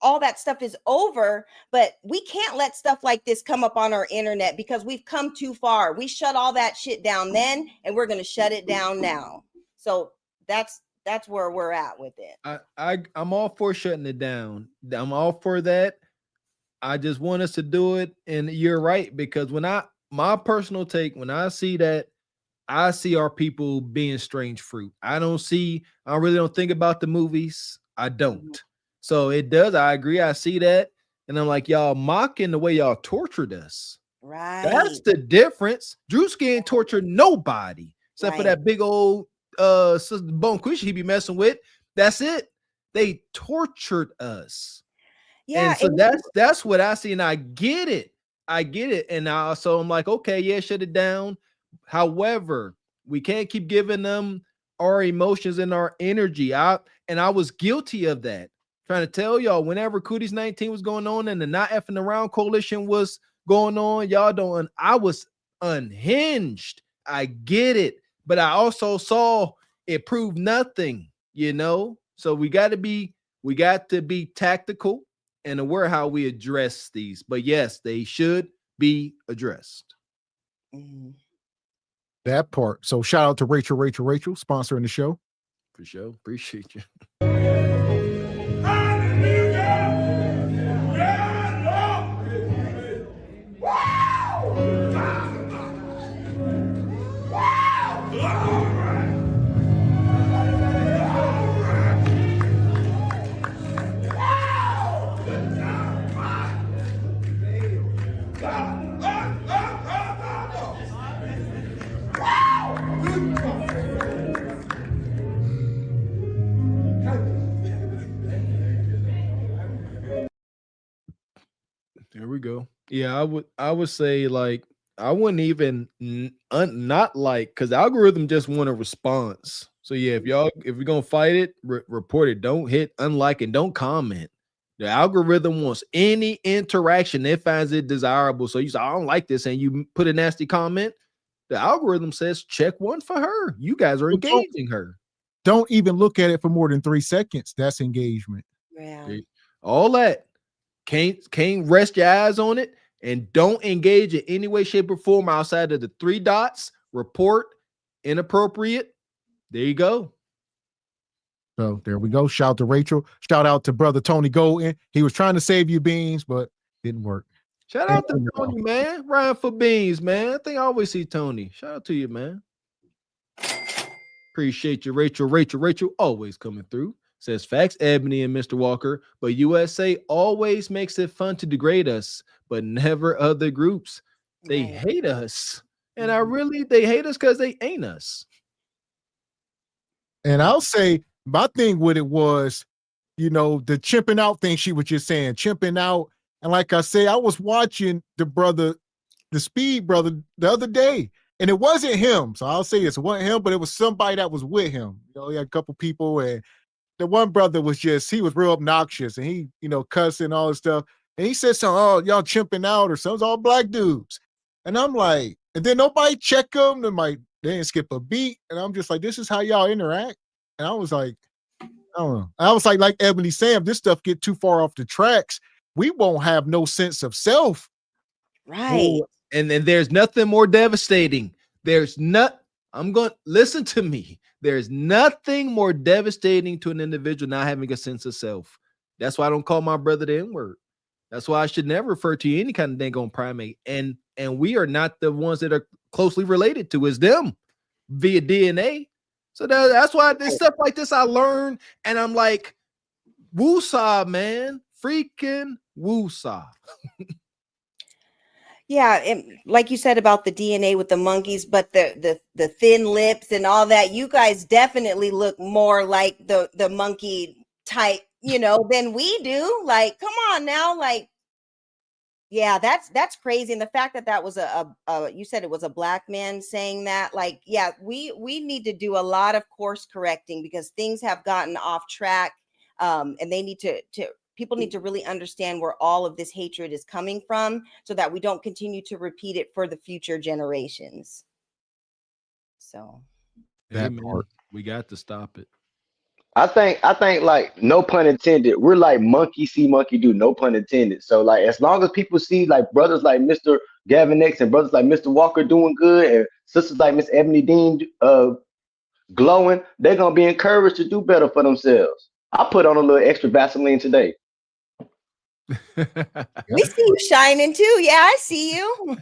all that stuff is over, but we can't let stuff like this come up on our internet because we've come too far. We shut all that shit down then, and we're going to shut it down now. So that's where we're at with it. I'm all for shutting it down. I'm all for that. I just want us to do it. And you're right, because my personal take, when I see that, I see our people being strange fruit. I really don't think about the movies. I don't. So it does. I agree. I see that. And I'm like, y'all mocking the way y'all tortured us. Right. That's the difference. Drewski ain't tortured nobody except for that big old Sister Bone Quisha he be messing with. That's it. They tortured us. Yeah. And so that's what I see. And I get it. And so I'm like, okay, yeah, shut it down. However, we can't keep giving them our emotions and our energy out. And I was guilty of that. Trying to tell y'all, whenever Cooties 19 was going on and the Not Effing Around coalition was going on, I was unhinged. I get it. But I also saw it proved nothing, So we got to be tactical. and aware how we address these. But yes, they should be addressed. That part. So shout out to Rachel sponsoring the show. For sure. Appreciate you. There we go. Yeah, I would say like I wouldn't even not like, because the algorithm just want a response. So yeah, if we're gonna fight it, report it. Don't hit unlike and don't comment. The algorithm wants any interaction. It finds it desirable. So you say, I don't like this, and you put a nasty comment. The algorithm says check one for her. You guys are engaging her. Don't even look at it for more than 3 seconds. That's engagement. Yeah. All that. Can't rest your eyes on it, and don't engage in any way, shape, or form outside of the 3 dots. Report inappropriate. There you go. So there we go. Shout out to Rachel. Shout out to brother Tony Golden. He was trying to save you beans, but didn't work. Shout out to Tony, man. Ryan for beans, man. I think I always see Tony. Shout out to you, man. Appreciate you, Rachel. Rachel always coming through. Says facts, Ebony and Mr. Walker, but USA always makes it fun to degrade us, but never other groups. They hate us. And they hate us because they ain't us. And I'll say my thing with it was, the chimping out thing she was just saying, chimping out. And like I say, I was watching the Speed brother the other day, and it wasn't him. So I'll say it wasn't him, but it was somebody that was with him. He had a couple people, and the one brother was he was real obnoxious, and he, cussing all this stuff. And he said something, oh, y'all chimping out or something. It's all black dudes. And I'm like, and then nobody check them. They didn't skip a beat. And I'm just like, this is how y'all interact. And I was like, I don't know. I was like Ebony Sam, this stuff get too far off the tracks, we won't have no sense of self. Right. And then there's nothing more devastating. I'm going to listen to me. There's nothing more devastating to an individual not having a sense of self. That's why I don't call my brother the N-word. That's why I should never refer to any kind of dang primate. And we are not the ones that are closely related to. It's them via DNA. So that's why this stuff like this I learned, and I'm like, woosah, man, freaking woosah. Yeah, and like you said about the DNA with the monkeys, but the thin lips and all that, you guys definitely look more like the monkey type, than we do. Like, come on now, like, yeah, that's crazy. And the fact that was you said it was a black man saying that, like, yeah, we need to do a lot of course correcting because things have gotten off track, and they need to people need to really understand where all of this hatred is coming from so that we don't continue to repeat it for the future generations. So that part, we got to stop it. I think like, no pun intended, we're like monkey see monkey do, no pun intended. So like as long as people see like brothers like Mr. Gavin X and brothers like Mr. Walker doing good and sisters like Miss Ebony Dean glowing, they're gonna be encouraged to do better for themselves. I put on a little extra Vaseline today. We see you shining too. Yeah, I see you.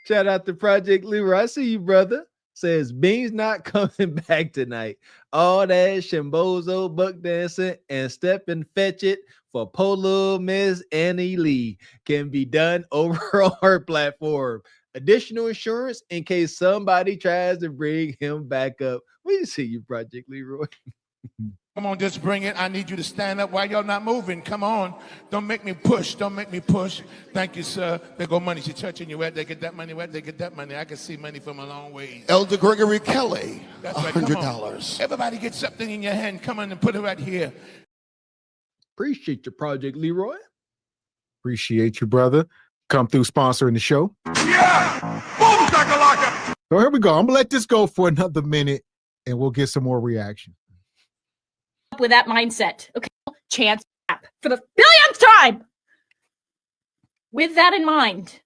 Shout out to Project Leroy. I see you, brother. Says Beans not coming back tonight. All that Shimbozo buck dancing and step and fetch it for Polo Miss Annie Lee can be done over on her platform. Additional insurance in case somebody tries to bring him back up. We see you, Project Leroy. Come on, just bring it. I need you to stand up while y'all not moving. Come on. Don't make me push. Don't make me push. Thank you, sir. There go money. She touching you. Where they get that money? Where they get that money? I can see money from a long way. Elder Gregory Kelly, That's right. Come on. $100. Everybody get something in your hand. Come on and put it right here. Appreciate your Project Leroy. Appreciate you, brother. Come through sponsoring the show. Yeah! Boom, shakalaka! So here we go. I'm going to let this go for another minute, and we'll get some more reaction. With that mindset. Okay. Chance. for the billionth time. With that in mind,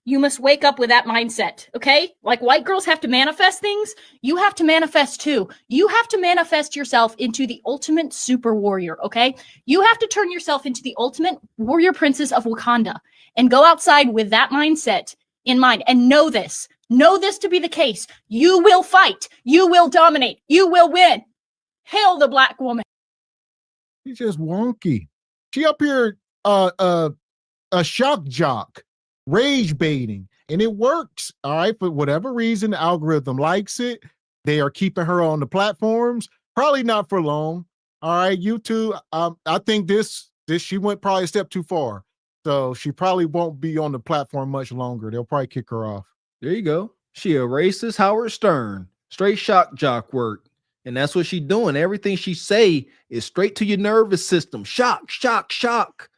you must wake up with that mindset, okay? Like white girls have to manifest things, you have to manifest too. You have to manifest yourself into the ultimate super warrior, okay? You have to turn yourself into the ultimate warrior princess of Wakanda and go outside with that mindset in mind and know this. Know this to be the case. You will fight. You will dominate. You will win. Hail the black woman. She's just wonky. She up here a shock jock, rage baiting, and it works. All right, for whatever reason, the algorithm likes it. They are keeping her on the platforms. Probably not for long. All right, YouTube. I think this she went probably a step too far. So she probably won't be on the platform much longer. They'll probably kick her off. There you go. She a racist Howard Stern. Straight shock jock work. And that's what she doing. Everything she say is straight to your nervous system. Shock, shock, shock.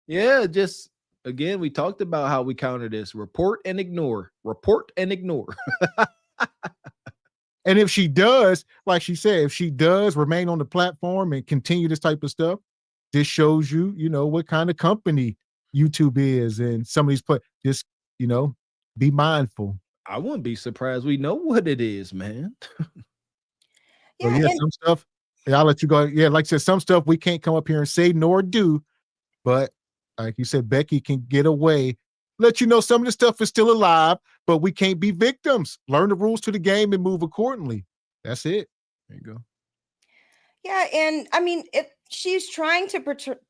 Yeah, just again, we talked about how we counter this. Report and ignore. Report and ignore. And if she does, like she said, if she does remain on the platform and continue this type of stuff, this shows you, what kind of company YouTube is, and some of these just, be mindful. I wouldn't be surprised. We know what it is, man. Some stuff, I'll let you go. Yeah, like I said, some stuff we can't come up here and say nor do, but like you said, Becky can get away. Let you know some of the stuff is still alive, but we can't be victims. Learn the rules to the game and move accordingly. That's it. There you go. Yeah, and I mean, she's trying to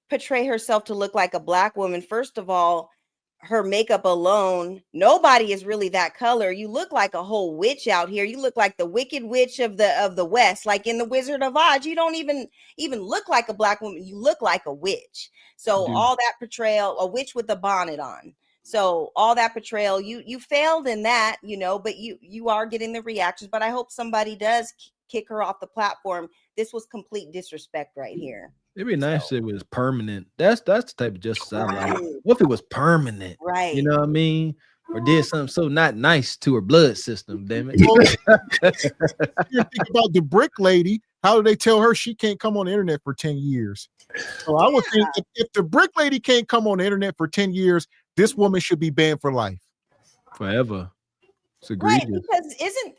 portray herself to look like a black woman. First of all, her makeup alone, nobody is really that color. You look like a whole witch out here. You look like the Wicked Witch of the West, like in the Wizard of Oz. You don't even look like a black woman. You look like a witch. So all that portrayal, a witch with a bonnet on. So all that portrayal, you failed in that, but you are getting the reactions. But I hope somebody does kick her off the platform. This was complete disrespect right here. It'd be nice if it was permanent. That's the type of justice I like. What if it was permanent? Right. You know what I mean? Or did something so not nice to her blood system, damn it. You think about the brick lady. How do they tell her she can't come on the internet for 10 years? So I would think if the brick lady can't come on the internet for 10 years, this woman should be banned for life. Forever. It's egregious. Right, because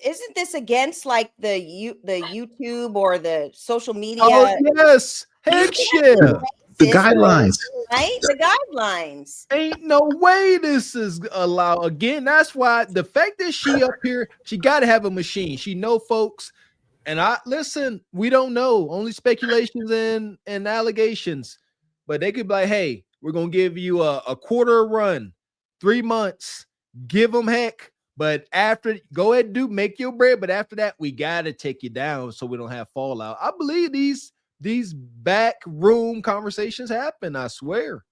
isn't this against like the YouTube or the social media? Oh, yes. Heck yeah. The guidelines. Right? The guidelines. Ain't no way this is allowed. Again, that's why the fact that she up here, she got to have a machine. She know folks. And listen, we don't know. Only speculations and allegations. But they could be like, hey, we're going to give you a quarter run, 3 months. Give them heck. But after, go ahead and make your bread. But after that, we got to take you down so we don't have fallout. I believe these back room conversations happen, I swear.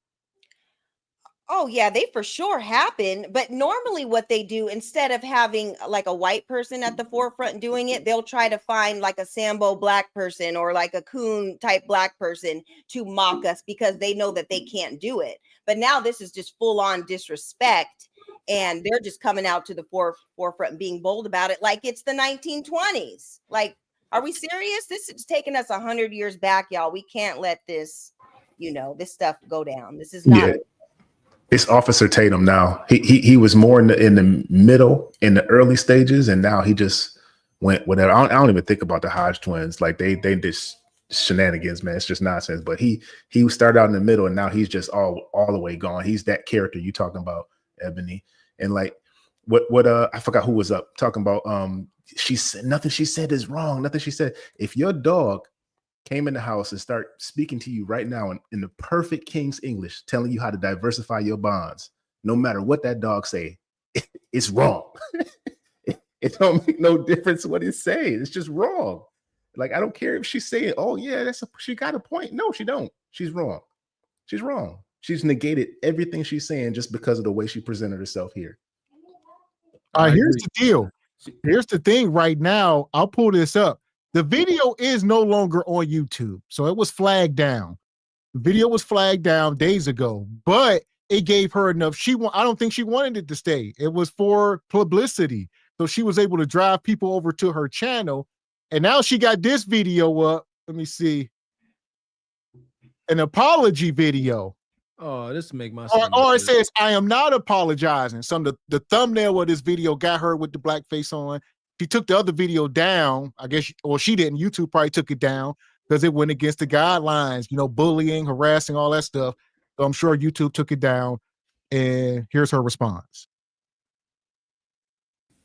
Oh yeah, they for sure happen. But normally what they do, instead of having like a white person at the forefront doing it, they'll try to find like a Sambo black person or like a coon type black person to mock us because they know that they can't do it. But now this is just full on disrespect. And they're just coming out to the forefront and being bold about it like it's the 1920s. Like, are we serious? This is taking us 100 years back, y'all. We can't let this, this stuff go down. This is not. Yeah. It's Officer Tatum now. He was more in the middle, in the early stages, and now he just went whatever. I don't even think about the Hodge twins. Like they just shenanigans, man. It's just nonsense. But he started out in the middle, and now he's just all the way gone. He's that character you talking about, Ebony. And like what I forgot who was up talking about. She said nothing she said is wrong. Nothing she said. If your dog came in the house and start speaking to you right now in the perfect King's English, telling you how to diversify your bonds, no matter what that dog say, it's wrong. It don't make no difference what it's saying. It's just wrong. Like, I don't care if she's saying, oh yeah, she got a point. No, she don't. She's wrong. She's wrong. She's negated everything she's saying just because of the way she presented herself here. All right, here's the deal. Here's the thing right now. I'll pull this up. The video is no longer on YouTube. So it was flagged down. The video was flagged down days ago, but it gave her enough. I don't think she wanted it to stay. It was for publicity. So she was able to drive people over to her channel. And now she got this video up. Let me see. an apology video. Oh, this make my Or it says, I am not apologizing. The thumbnail of this video got her with the blackface on. She took the other video down, I guess, or she didn't. YouTube probably took it down because it went against the guidelines, bullying, harassing, all that stuff. So I'm sure YouTube took it down. And here's her response.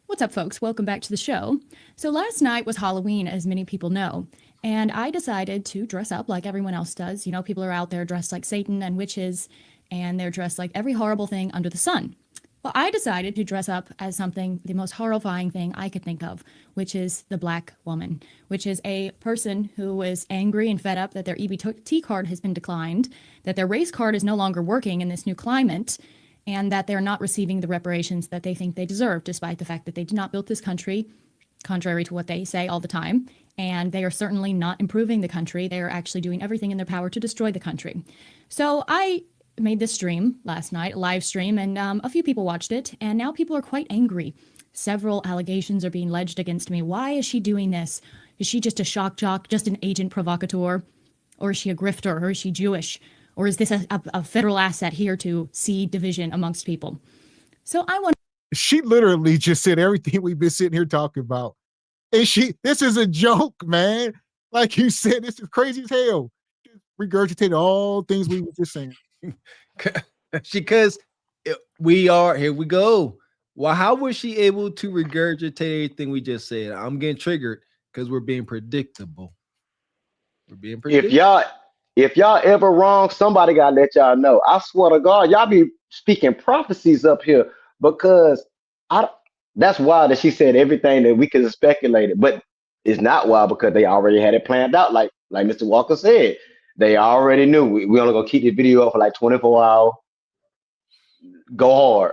What's up, folks? Welcome back to the show. So last night was Halloween, as many people know, and I decided to dress up like everyone else does. People are out there dressed like Satan and witches, and they're dressed like every horrible thing under the sun. Well, I decided to dress up as something, the most horrifying thing I could think of, which is the black woman, which is a person who is angry and fed up that their EBT card has been declined, that their race card is no longer working in this new climate, and that they're not receiving the reparations that they think they deserve, despite the fact that they did not build this country, contrary to what they say all the time. And they are certainly not improving the country. They are actually doing everything in their power to destroy the country. So I made this stream last night, a live stream, and a few people watched it, and now people are quite angry. Several allegations are being alleged against me. Why is she doing this? Is she just a shock jock, just an agent provocateur? Or is she a grifter? Or is she Jewish? Or is this a federal asset here to seed division amongst people? So I want. She literally just said everything we've been sitting here talking about. And this is a joke, man. Like you said, this is crazy as hell. Regurgitated all things we were just saying. Because we are, here we go. Well, how was she able to regurgitate everything we just said? I'm getting triggered because we're being predictable. We're being predictable. If y'all ever wrong, somebody gotta let y'all know. I swear to God, y'all be speaking prophecies up here because that's wild that she said everything that we could have speculated, but it's not wild because they already had it planned out. Like Mr. Walker said, they already knew we only gonna keep the video up for like 24 hours. Go hard.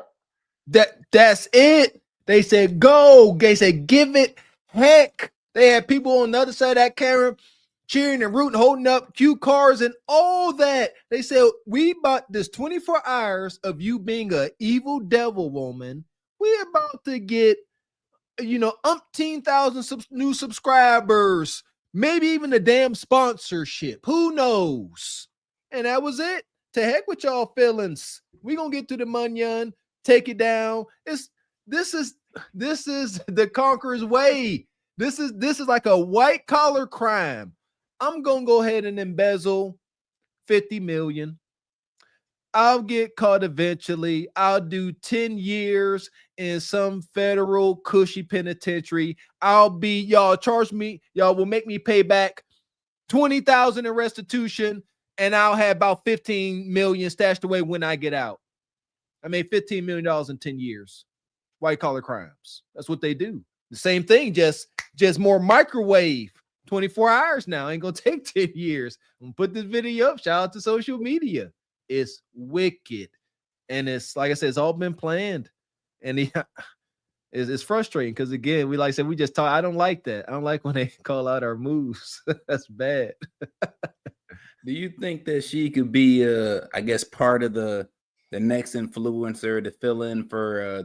That's it. They said go. They said give it heck. They had people on the other side of that camera cheering and rooting, holding up cue cards and all that. They said, we bought this 24 hours of you being an evil devil woman. We're about to get, umpteen thousand new subscribers, maybe even a damn sponsorship. Who knows? And that was it. To heck with y'all feelings. We gonna get to the munyon, take it down. This is the conqueror's way. This is like a white collar crime. I'm going to go ahead and embezzle 50 million. I'll get caught eventually. I'll do 10 years in some federal cushy penitentiary. Y'all charge me, y'all will make me pay back 20,000 in restitution, and I'll have about 15 million stashed away when I get out. I made $15 million in 10 years. White collar crimes. That's what they do. The same thing, just more microwave. 24 hours now. Ain't gonna take 10 years. I'm gonna put this video up. Shout out to social media. It's wicked. And it's like I said, it's all been planned. And it's frustrating because again, we just talk. I don't like that. I don't like when they call out our moves. That's bad. Do you think that she could be I guess part of the next influencer to fill in for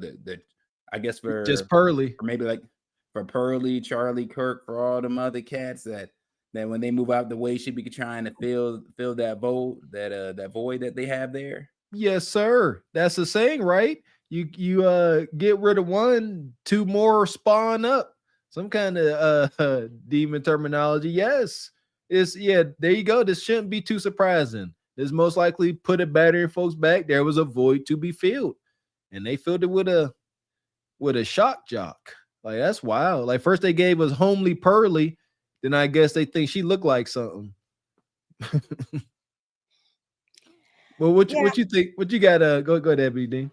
for just Pearly? Or maybe like for Pearly, Charlie Kirk, for all them other cats that when they move out the way, should be trying to fill that void that they have there. Yes, sir. That's the saying, right? You get rid of one, two more spawn up. Some kind of demon terminology. Yes. There you go. This shouldn't be too surprising. This most likely put it better in folks back. There was a void to be filled. And they filled it with a shock jock. Like, that's wild. Like, first they gave us homely Pearly, then I guess they think she looked like something. Well, what you think? What you got? Go ahead, BD.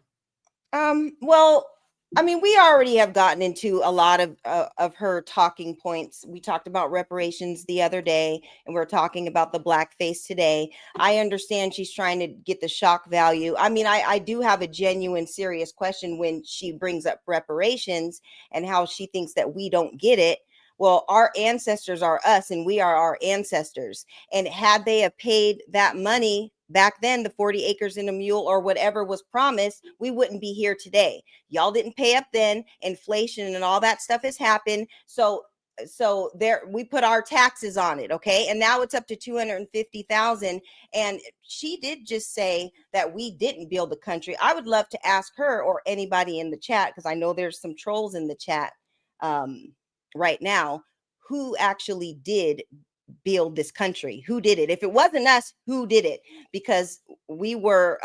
Well, I mean, we already have gotten into a lot of her talking points. We talked about reparations the other day, and we're talking about the blackface today. I understand she's trying to get the shock value. I mean, I do have a genuine, serious question when she brings up reparations and how she thinks that we don't get it. Well, our ancestors are us, and we are our ancestors. And had they have paid that money back then, the 40 acres and a mule or whatever was promised, we wouldn't be here today. Y'all didn't pay up then. Inflation and all that stuff has happened. So so there we put our taxes on it, okay, and now it's up to 250,000. And she did just say that we didn't build the country. I would love to ask her or anybody in the chat, because I know there's some trolls in the chat right now, who actually did build this country. Who did it? If it wasn't us, who did it? Because we were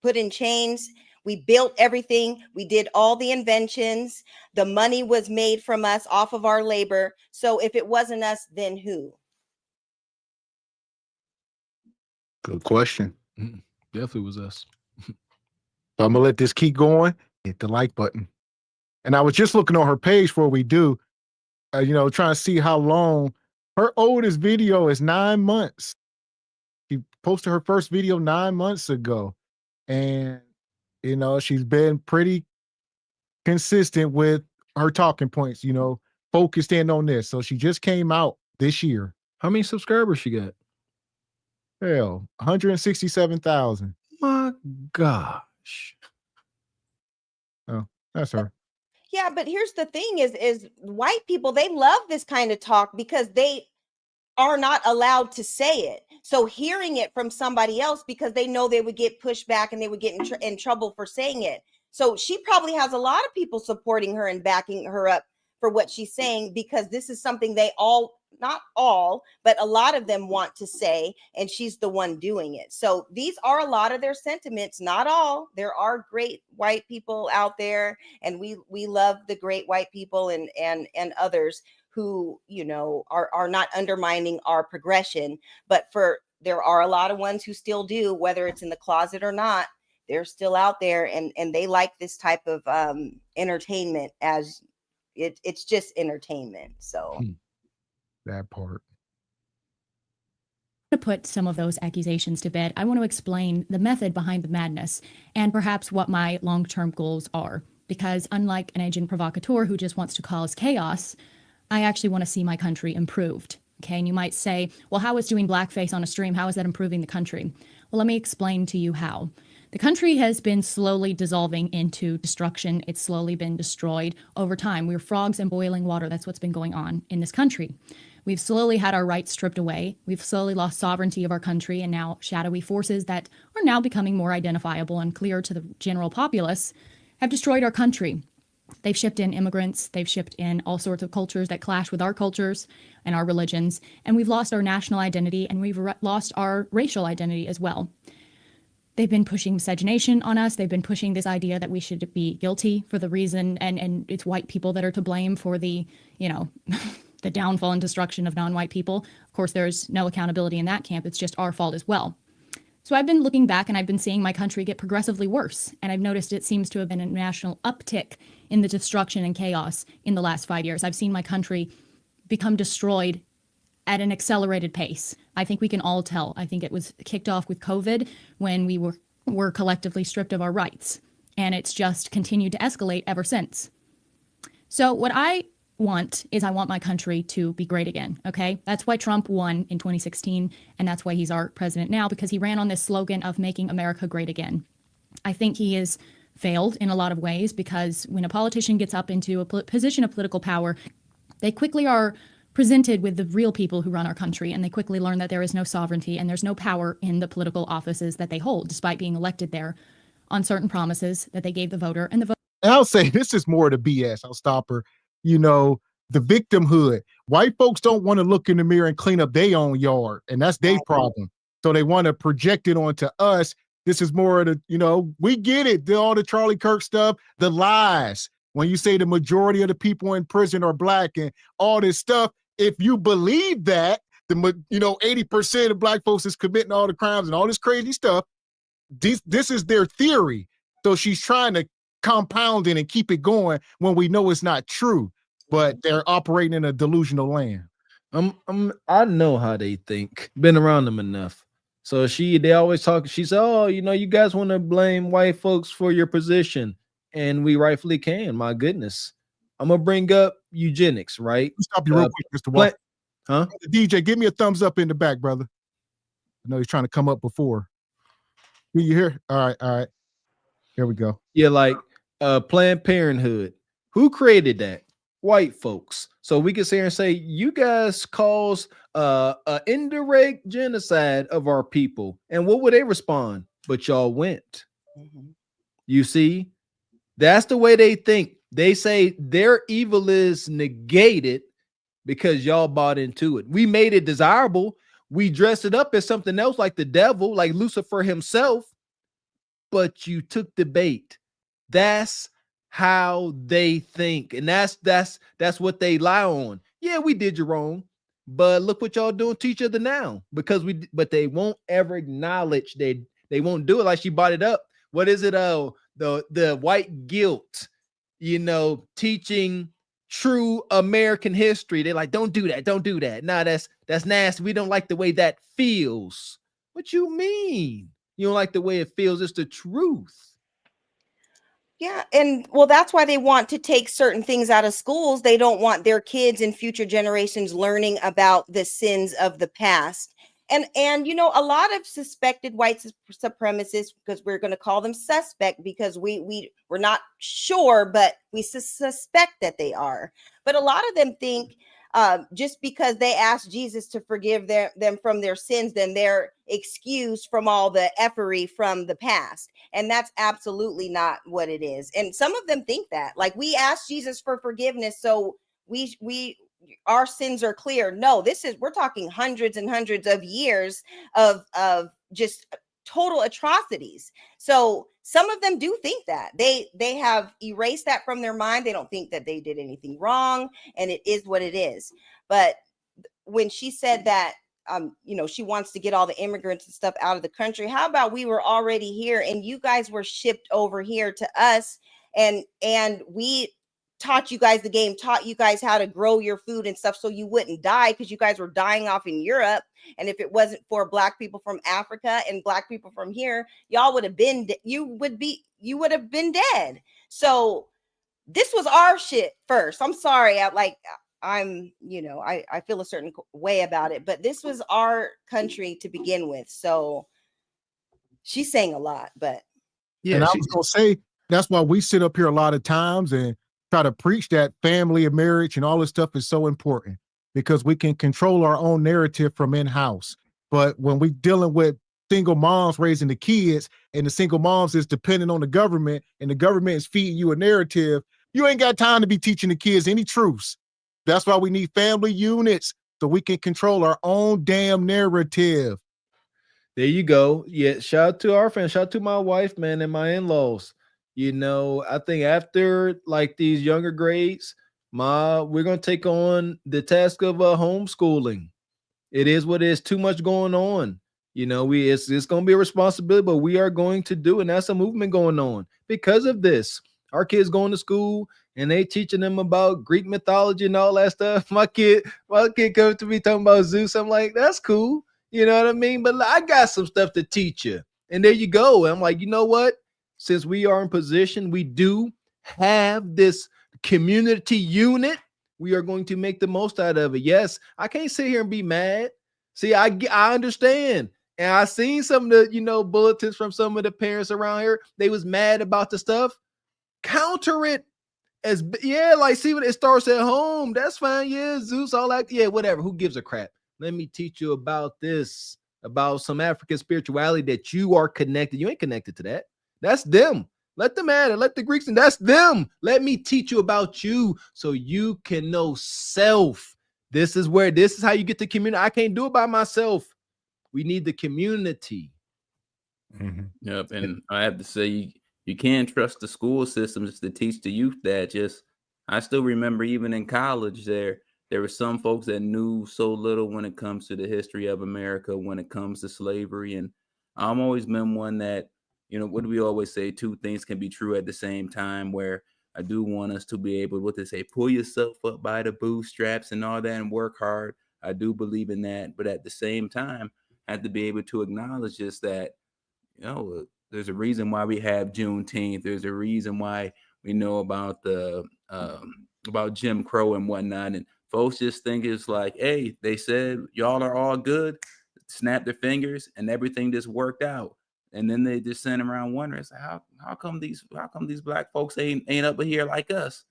put in chains. We built everything. We did all the inventions. The money was made from us off of our labor. So if it wasn't us, then who? Good question. Definitely was us. So I'm gonna let this keep going. Hit the like button. And I was just looking on her page before we do, trying to see how long. Her oldest video is 9 months. She posted her first video 9 months ago. And, she's been pretty consistent with her talking points, focused in on this. So she just came out this year. How many subscribers she got? Hell, 167,000. My gosh. Oh, that's her. Yeah, but here's the thing is white people, they love this kind of talk because they are not allowed to say it. So hearing it from somebody else, because they know they would get pushed back and they would get in trouble for saying it. So she probably has a lot of people supporting her and backing her up for what she's saying, because this is something they all, not all, but a lot of them want to say, and she's the one doing it. So these are a lot of their sentiments, not all. There are great white people out there, and we love the great white people and others who, are not undermining our progression. But there are a lot of ones who still do, whether it's in the closet or not. They're still out there, and they like this type of entertainment, as it's just entertainment. So that part. To put some of those accusations to bed, I want to explain the method behind the madness and perhaps what my long-term goals are. Because unlike an agent provocateur who just wants to cause chaos, I actually want to see my country improved. Okay, and you might say, well, how is doing blackface on a stream, how is that improving the country? Well, let me explain to you how. The country has been slowly dissolving into destruction. It's slowly been destroyed over time. We're frogs in boiling water. That's what's been going on in this country. We've slowly had our rights stripped away. We've slowly lost sovereignty of our country, and now shadowy forces that are now becoming more identifiable and clear to the general populace have destroyed our country. They've shipped in immigrants. They've shipped in all sorts of cultures that clash with our cultures and our religions. And we've lost our national identity, and we've lost our racial identity as well. They've been pushing miscegenation on us. They've been pushing this idea that we should be guilty for the reason, and it's white people that are to blame for the, the downfall and destruction of non-white people. Of course, there's no accountability in that camp. It's just our fault as well. So I've been looking back, and I've been seeing my country get progressively worse. And I've noticed it seems to have been a national uptick in the destruction and chaos in the last 5 years. I've seen my country become destroyed at an accelerated pace. I think we can all tell. I think it was kicked off with COVID when we were collectively stripped of our rights. And it's just continued to escalate ever since. So what I want is I want my country to be great again, okay? That's why Trump won in 2016, and that's why he's our president now, because he ran on this slogan of making America great again. I think he has failed in a lot of ways, because when a politician gets up into a position of political power, they quickly are presented with the real people who run our country, and they quickly learn that there is no sovereignty and there's no power in the political offices that they hold, despite being elected there on certain promises that they gave the voter. And I'll say this is more the BS. I'll stop her. The victimhood. White folks don't want to look in the mirror and clean up their own yard, and that's their problem. So they want to project it onto us. This is more of the, we get it. All the Charlie Kirk stuff, the lies. When you say the majority of the people in prison are black and all this stuff, if you believe that, 80% of black folks is committing all the crimes and all this crazy stuff, this is their theory. So she's trying to compound it and keep it going when we know it's not true, but they're operating in a delusional land. I know how they think. Been around them enough. So they always talk. She said, "Oh, you guys want to blame white folks for your position, and we rightfully can." My goodness, I'm gonna bring up eugenics, right? Stop you real quick, Mr. Walker. Huh? DJ, give me a thumbs up in the back, brother. I know he's trying to come up before. Can you hear? All right. Here we go. Yeah, like Planned Parenthood. Who created that? white folks. So we can sit here and say, you guys caused an indirect genocide of our people. And what would they respond? But y'all went. You see, that's the way they think. They say their evil is negated because y'all bought into it. We made it desirable. We dressed it up as something else, like the devil, like Lucifer himself, but you took the bait. That's how they think, and that's what they lie on. Yeah, we did you wrong, but look what y'all doing to each other now. But they won't ever acknowledge they won't do it. Like she brought it up. What is it? The white guilt, teaching true American history. They're like, don't do that, don't do that. Nah, that's nasty. We don't like the way that feels. What you mean? You don't like the way it feels? It's the truth. Yeah, and well, that's why they want to take certain things out of schools. They don't want their kids and future generations learning about the sins of the past. And a lot of suspected white supremacists, because we're going to call them suspect because we're not sure, but we suspect that they are. But a lot of them think just because they asked Jesus to forgive them from their sins, then they're excused from all the effery from the past. And that's absolutely not what it is. And some of them think that, like, we asked Jesus for forgiveness, so our sins are clear. No, we're talking hundreds and hundreds of years of just total atrocities. So some of them do think that they have erased that from their mind. They don't think that they did anything wrong, and it is what it is. But when she said that she wants to get all the immigrants and stuff out of the country, how about we were already here and you guys were shipped over here to us, and we taught you guys the game, taught you guys how to grow your food and stuff so you wouldn't die, because you guys were dying off in Europe. And if it wasn't for black people from Africa and black people from here, y'all would have been dead. So this was our shit first. I'm sorry. I feel a certain way about it, but this was our country to begin with. So she's saying a lot, but and I was gonna say that's why we sit up here a lot of times and try to preach that family and marriage and all this stuff is so important, because we can control our own narrative from in-house. But when we dealing with single moms raising the kids, and the single moms is dependent on the government, and the government is feeding you a narrative, you ain't got time to be teaching the kids any truths. That's why we need family units, so we can control our own damn narrative. There you go. Yeah, shout out to our friends, shout out to my wife, man, and my in-laws. I think after like these younger grades, we're gonna take on the task of homeschooling. It is what it is. Too much going on. It's gonna be a responsibility, but we are going to do it. And that's a movement going on because of this. Our kids going to school and they teaching them about Greek mythology and all that stuff. My kid comes to me talking about Zeus. I'm like, that's cool. You know what I mean? But I got some stuff to teach you. And there you go. And I'm like, you know what? Since we are in position, we do have this community unit. We are going to make the most out of it. Yes, I can't sit here and be mad. See, I understand. And I seen some of the, bulletins from some of the parents around here. They was mad about the stuff. Counter it see what it starts at home. That's fine. Yeah, Zeus, all that. Yeah, whatever. Who gives a crap? Let me teach you about this, about some African spirituality that you are connected. You ain't connected to that. That's them. Let them add it. Let the Greeks, and that's them. Let me teach you about you so you can know self. This is how you get the community. I can't do it by myself. We need the community. Mm-hmm. Yep. And I have to say, you can't trust the school systems to teach the youth that. I still remember even in college there were some folks that knew so little when it comes to the history of America, when it comes to slavery. And I'm always been one that, what do we always say? Two things can be true at the same time, where I do want us to be able, what they say, pull yourself up by the bootstraps and all that and work hard. I do believe in that. But at the same time, I have to be able to acknowledge just that, there's a reason why we have Juneteenth. There's a reason why we know about about Jim Crow and whatnot. And folks just think it's like, hey, they said y'all are all good, snap their fingers, and everything just worked out. And then they just send around wondering, how come these black folks ain't up here like us?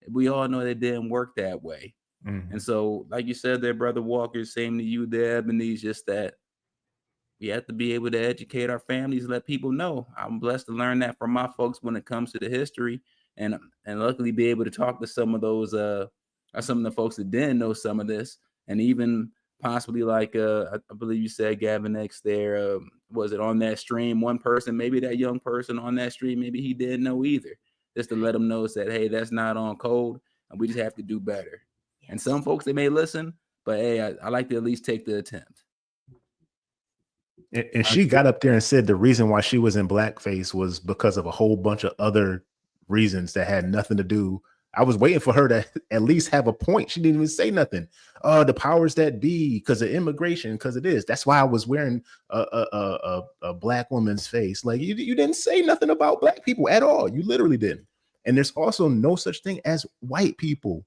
We all know that didn't work that way. And so, like you said there, Brother Walker, same to you there, Ebony, just that we have to be able to educate our families, let people know. I'm blessed to learn that from my folks when it comes to the history, and luckily be able to talk to some of those some of the folks that didn't know some of this, and even possibly like I believe you said Gavin X there, was it on that stream, one person, maybe that young person on that stream, maybe he didn't know either, just to let them know that, hey, that's not on code and we just have to do better. Yes. And some folks, they may listen, but hey, I like to at least take the attempt. And she got up there and said the reason why she was in blackface was because of a whole bunch of other reasons that had nothing to do. I was waiting for her to at least have a point. She didn't even say nothing. The powers that be, because of immigration, because it is. That's why I was wearing a black woman's face. Like you didn't say nothing about black people at all. You literally didn't. And there's also no such thing as white people.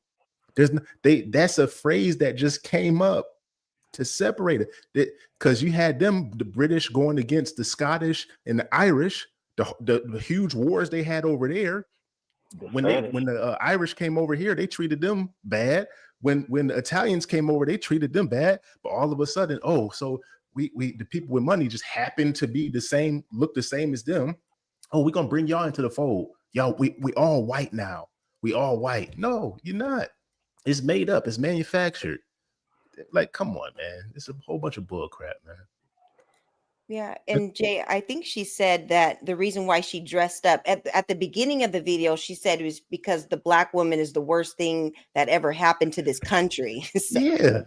That's a phrase that just came up to separate it, because you had the British going against the Scottish and the Irish, the huge wars they had over there. When the Irish came over here, they treated them bad. When the Italians came over, they treated them bad. But all of a sudden, so we the people with money just happen to be the same, look the same as them. We're gonna bring y'all into the fold. Y'all, we all white now. We all white. No, you're not. It's made up. It's manufactured. Like, come on, man. It's a whole bunch of bull crap, man. Yeah, and Jay, I think she said that the reason why she dressed up at the beginning of the video, she said it was because the black woman is the worst thing that ever happened to this country. So, yeah,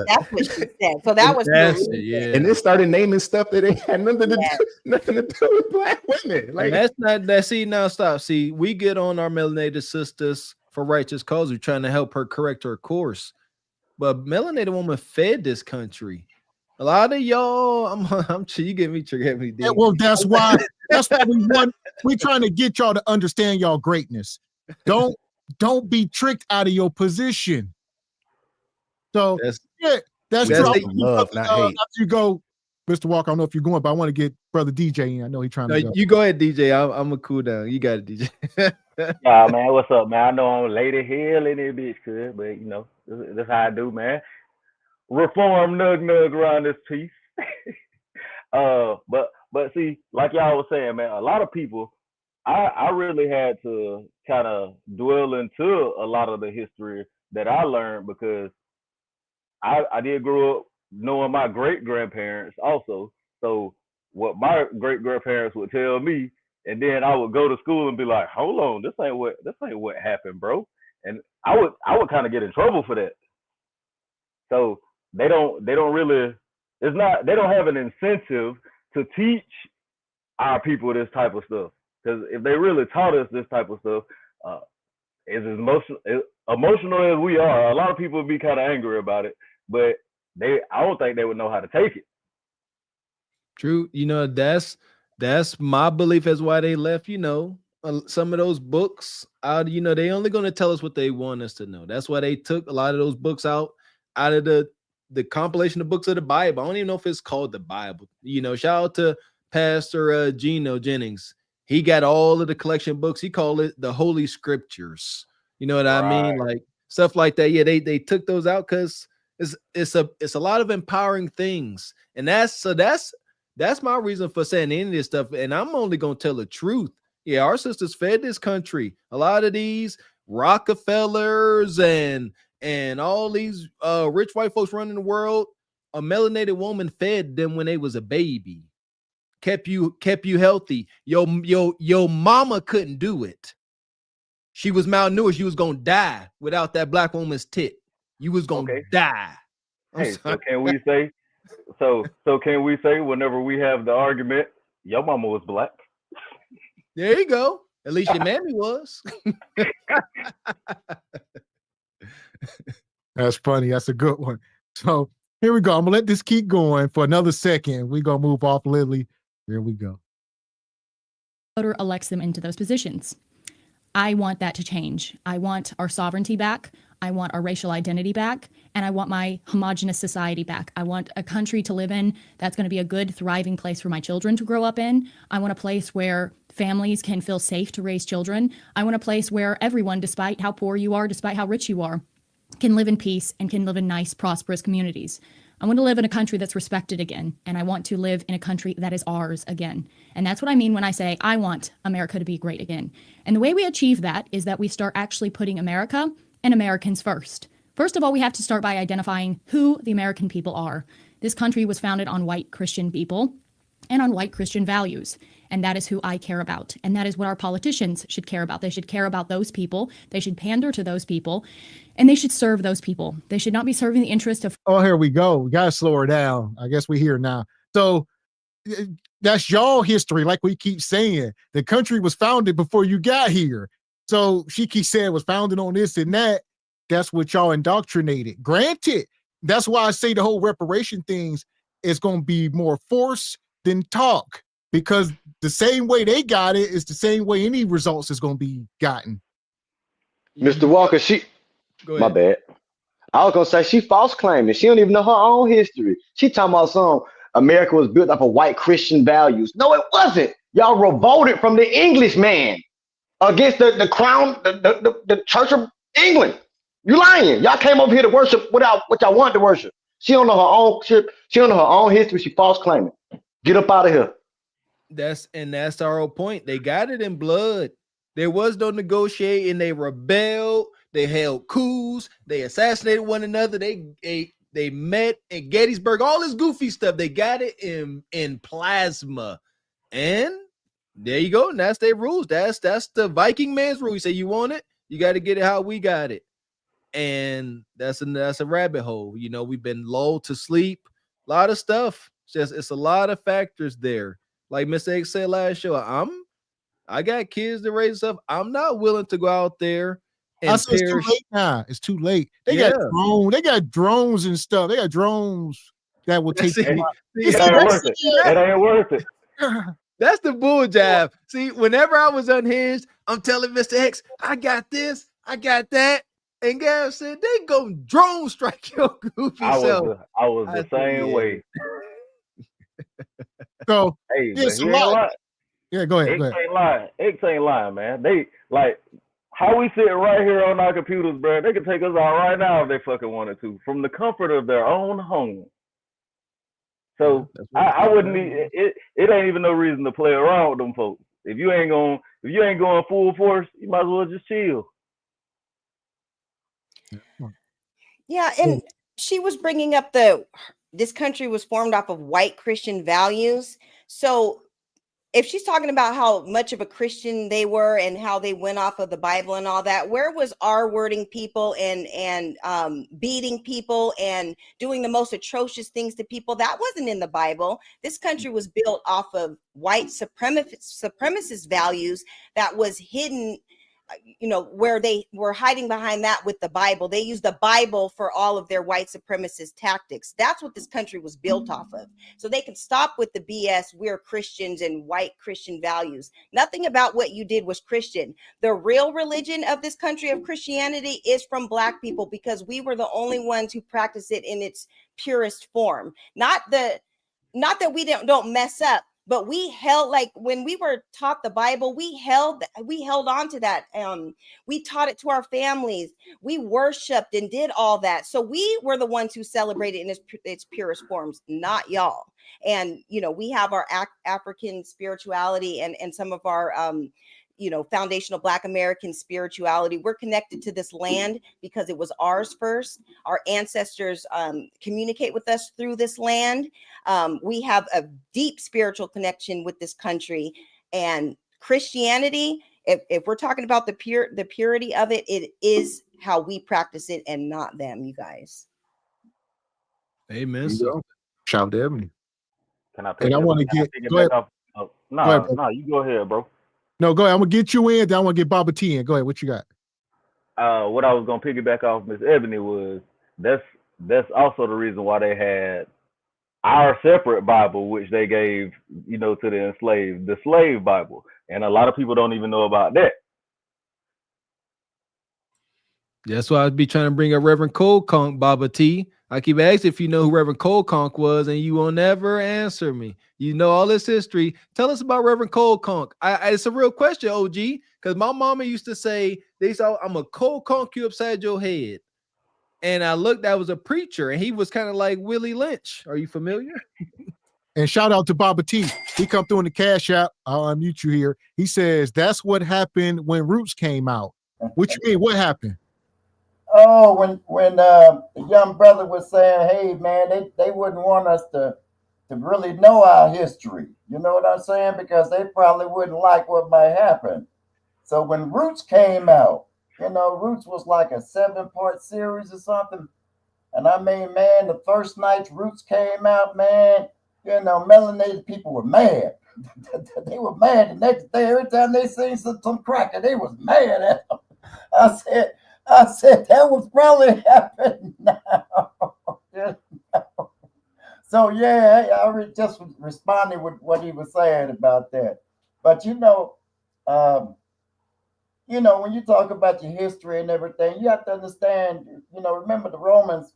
that's what she said. So that was And they started naming stuff that they had nothing to do with black women. Like, and that's not that. See, now stop. See, we get on our melanated sisters for righteous cause. We're trying to help her correct her course, but melanated woman fed this country. A lot of y'all, I'm sure you get me triggered every day. Yeah, well, that's why we're trying to get y'all to understand y'all greatness. Don't be tricked out of your position. So that's true. Love, not hate. After you go, Mr. Walker, I don't know if you're going, but I want to get Brother DJ in. I know he's trying to go. You go ahead, DJ. I'm a cool down. You got it, DJ. Yeah, man, what's up, man? I know I'm lady hell in this bitch, kid, but you know, that's how I do, man. Reform nug around this piece. But see, like y'all was saying, man, a lot of people, I really had to kind of dwell into a lot of the history that I learned, because I did grow up knowing my great grandparents also. So what my great grandparents would tell me, and then I would go to school and be like, hold on, this ain't what happened, bro. And I would kind of get in trouble for that. So they don't really, they don't have an incentive to teach our people this type of stuff. Because if they really taught us this type of stuff, as emotional as we are, a lot of people would be kind of angry about it, but I don't think they would know how to take it. True. You know, that's my belief as why they left, you know, some of those books out. You know, they only going to tell us what they want us to know. That's why they took a lot of those books out of the compilation of books of the Bible. I don't even know if it's called the Bible. You know, shout out to Pastor Gino Jennings. He got all of the collection books. He called it the Holy Scriptures. You know what I mean? Like stuff like that. Yeah, they took those out because it's a lot of empowering things. And that's my reason for saying any of this stuff. And I'm only gonna tell the truth. Yeah, our sisters fed this country. A lot of these Rockefellers and all these rich white folks running the world, a melanated woman fed them when they was a baby, kept you healthy. Your mama couldn't do it. She was malnourished. You was gonna die without that black woman's tit. You was gonna die. So can we say? So can we say whenever we have the argument, your mama was black? There you go. At least your mammy was. That's funny. That's a good one. So here we go. I'm gonna let this keep going for another second. We're gonna move off Lily. Here we go. Voter elects them into those positions. I want that to change. I want our sovereignty back. I want our racial identity back. And I want my homogenous society back. I want a country to live in that's going to be a good, thriving place for my children to grow up in. I want a place where families can feel safe to raise children. I want a place where everyone, despite how poor you are, despite how rich you are, can live in peace and can live in nice, prosperous communities. I want to live in a country that's respected again, and I want to live in a country that is ours again. And that's what I mean when I say I want America to be great again. And the way we achieve that is that we start actually putting America and Americans first. First of all, we have to start by identifying who the American people are. This country was founded on white Christian people and on white Christian values. And that is who I care about. And that is what our politicians should care about. They should care about those people. They should pander to those people. And they should serve those people. They should not be serving the interest of... Oh, here we go. We got to slow her down. I guess we're here now. So that's y'all history, like we keep saying. The country was founded before you got here. So she keeps saying it was founded on this and that. That's what y'all indoctrinated. Granted, that's why I say the whole reparation things is going to be more force than talk. Because the same way they got it is the same way any results is going to be gotten. Mr. Walker, my bad. I was gonna say she false claiming. She don't even know her own history. She talking about some America was built up of white Christian values. No, it wasn't. Y'all revolted from the Englishman against the crown, the Church of England. You lying. Y'all came over here to worship without what y'all wanted to worship. She don't know her own shit. She don't know her own history. She false claiming. Get up out of here. That's our whole point. They got it in blood. There was no negotiating. They rebelled. They held coups. They assassinated one another. They met at Gettysburg. All this goofy stuff. They got it in plasma. And there you go. And that's their rules. That's the Viking man's rule. You say you want it, you got to get it how we got it. And that's a rabbit hole. You know, we've been lulled to sleep. A lot of stuff. It's a lot of factors there. Like Mr. X said last show, I got kids to raise up. I'm not willing to go out there and it's too late now. It's too late. They got drones and stuff. They got drones that will take it ain't worth it. It ain't worth it. That's the bull jab. See, whenever I was unhinged, I'm telling Mr. X, I got this, I got that. And Gav said, they go drone strike your goofy self. I was the same way. So, hey, it's a lot. Yeah, go ahead. X ain't lying, man. They like how we sitting right here on our computers, bro. They could take us out right now if they fucking wanted to, from the comfort of their own home. So I wouldn't need it. It ain't even no reason to play around with them folks. If you ain't going full force, you might as well just chill. Yeah, and she was bringing up this country was formed off of white Christian values. So if she's talking about how much of a Christian they were and how they went off of the Bible and all that, where was R-wording people and beating people and doing the most atrocious things to people? That wasn't in the Bible. This country was built off of white supremacist values that was hidden, you know, where they were hiding behind that with the Bible. They used the Bible for all of their white supremacist tactics. That's what this country was built off of. So they can stop with the BS, we're Christians and white Christian values. Nothing about what you did was Christian. The real religion of this country of Christianity is from Black people, because we were the only ones who practice it in its purest form. Not that we don't mess up, but we held, like when we were taught the Bible, we held on to that. We taught it to our families. We worshiped and did all that. So we were the ones who celebrated in its purest forms, not y'all. And, you know, we have our African spirituality and some of our, foundational Black American spirituality. We're connected to this land because it was ours first. Our ancestors communicate with us through this land. We have a deep spiritual connection with this country, and Christianity, if we're talking about the purity of it, it is how we practice it and not them, you guys. Amen. Shout to Ebony. Can I pick I want to get go ahead. No, you go ahead, bro. No, go ahead. I'm gonna get you in. Then I want to get Baba T in. Go ahead. What you got? What I was gonna piggyback off Miss Ebony was that's also the reason why they had our separate Bible, which they gave, to the enslaved, the slave Bible, and a lot of people don't even know about that. That's why I'd be trying to bring up Reverend Cole Conk, Baba T. I keep asking if you know who Reverend Cole Conk was, and you will never answer me. You know all this history. Tell us about Reverend Cole Conk. It's a real question, OG, because my mama used to say, they saw I'm a Cole Conk you upside your head. And I looked, that was a preacher, and he was kind of like Willie Lynch. Are you familiar? And shout out to Baba T. He come through in the cash app. I'll unmute you here. He says that's what happened when Roots came out. What you mean? What happened? Oh, when the young brother was saying, hey man, they wouldn't want us to really know our history. You know what I'm saying? Because they probably wouldn't like what might happen. So when Roots came out, you know, Roots was like a 7-part series or something. And I mean, man, the first night Roots came out, man, you know, melanated people were mad. They were mad the next day. Every time they seen some cracker, they was mad at them. I said that was probably happening now. You know? So yeah, I just responded with what he was saying about that. But you know, when you talk about your history and everything, you have to understand. You know, remember the Romans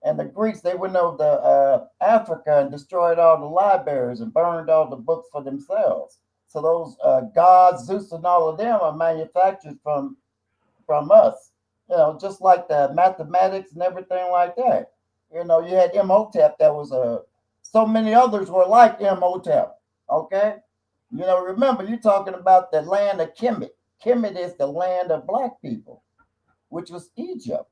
and the Greeks, they went over to Africa and destroyed all the libraries and burned all the books for themselves. So those gods, Zeus and all of them are manufactured from us. You know, just like the mathematics and everything like that. You know, you had Imhotep that was so many others were like Imhotep. Okay? You know, remember, you're talking about the land of Kemet. Kemet is the land of black people, which was Egypt.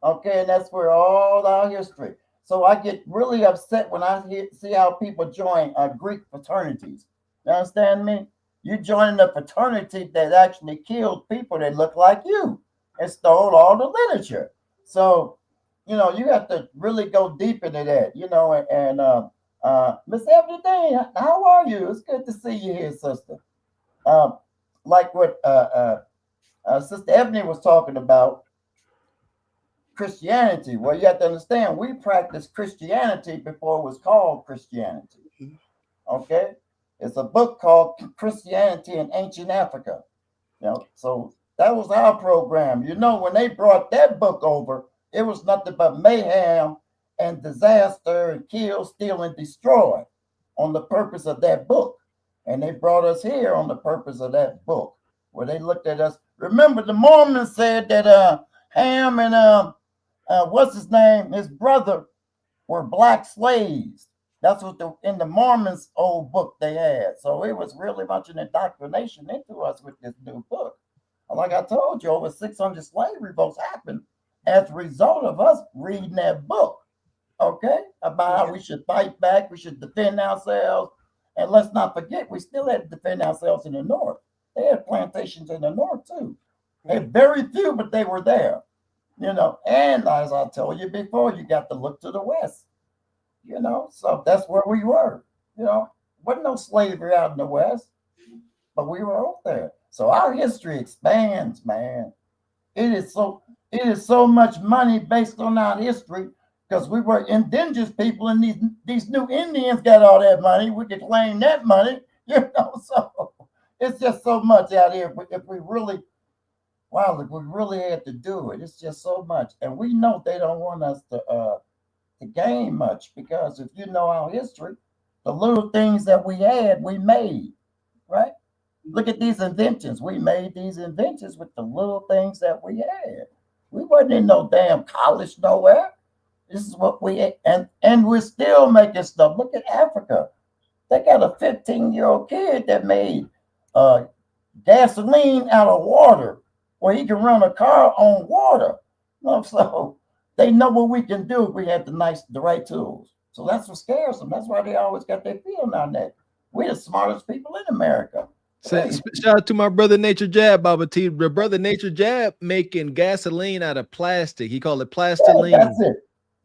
Okay, and that's where all our history. So I get really upset when I see how people join Greek fraternities. You understand me? You joining a fraternity that actually killed people that look like you and stole all the literature. So, you know, you have to really go deep into that, you know, and Miss Ebony, how are you? It's good to see you here, sister. Like what Sister Ebony was talking about, Christianity. Well, you have to understand, we practiced Christianity before it was called Christianity. Okay? It's a book called Christianity in Ancient Africa. You know, so that was our program. You know, when they brought that book over, it was nothing but mayhem and disaster and kill, steal, and destroy on the purpose of that book. And they brought us here on the purpose of that book, where they looked at us. Remember, the Mormons said that Ham and what's his name, his brother, were black slaves. That's what in the Mormons' old book they had. So it was really much an indoctrination into us with this new book. Like I told you, over 600 slave revolts happened as a result of us reading that book. Okay, about how we should fight back, we should defend ourselves, and let's not forget, we still had to defend ourselves in the North. They had plantations in the North too. They had very few, but they were there. You know, and as I told you before, you got to look to the West. You know, so that's where we were. You know, wasn't no slavery out in the West, but we were out there. So our history expands, man. It is so much money based on our history because we were indigenous people, and these new Indians got all that money. We could claim that money, you know. So it's just so much out here. If we really had to do it, it's just so much, and we know they don't want us to gain much, because if you know our history, the little things that we had, we made, right? Look at these inventions. We made these inventions with the little things that we had. We wasn't in no damn college nowhere. This is what we had, and we're still making stuff. Look at Africa. They got a 15-year-old kid that made gasoline out of water, where he can run a car on water. So they know what we can do if we have the right tools. So that's what scares them. That's why they always got their feet on our neck. We're the smartest people in America. Shout out to my brother Nature Jab, Baba T. The brother Nature Jab making gasoline out of plastic. He called it plastiline. Yeah,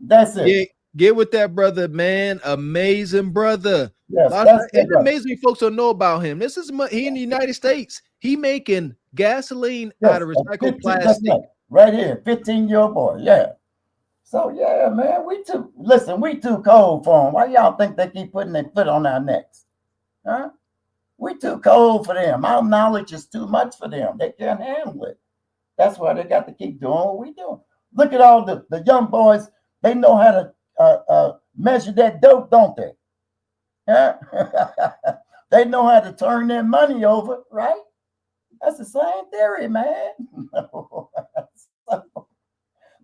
that's it. Get with that brother, man. Amazing brother. Yes, it's amazing folks don't know about him. This is he in the United States. He making gasoline out of recycled plastic. Right here, 15-year-old boy. Yeah. So yeah, man, we too cold for them. Why y'all think they keep putting their foot on our necks? Huh? We too cold for them. Our knowledge is too much for them. They can't handle it. That's why they got to keep doing what we do. Look at all the young boys They know how to measure that dope, don't they? Yeah. They know how to turn their money over, right? That's the same theory, man.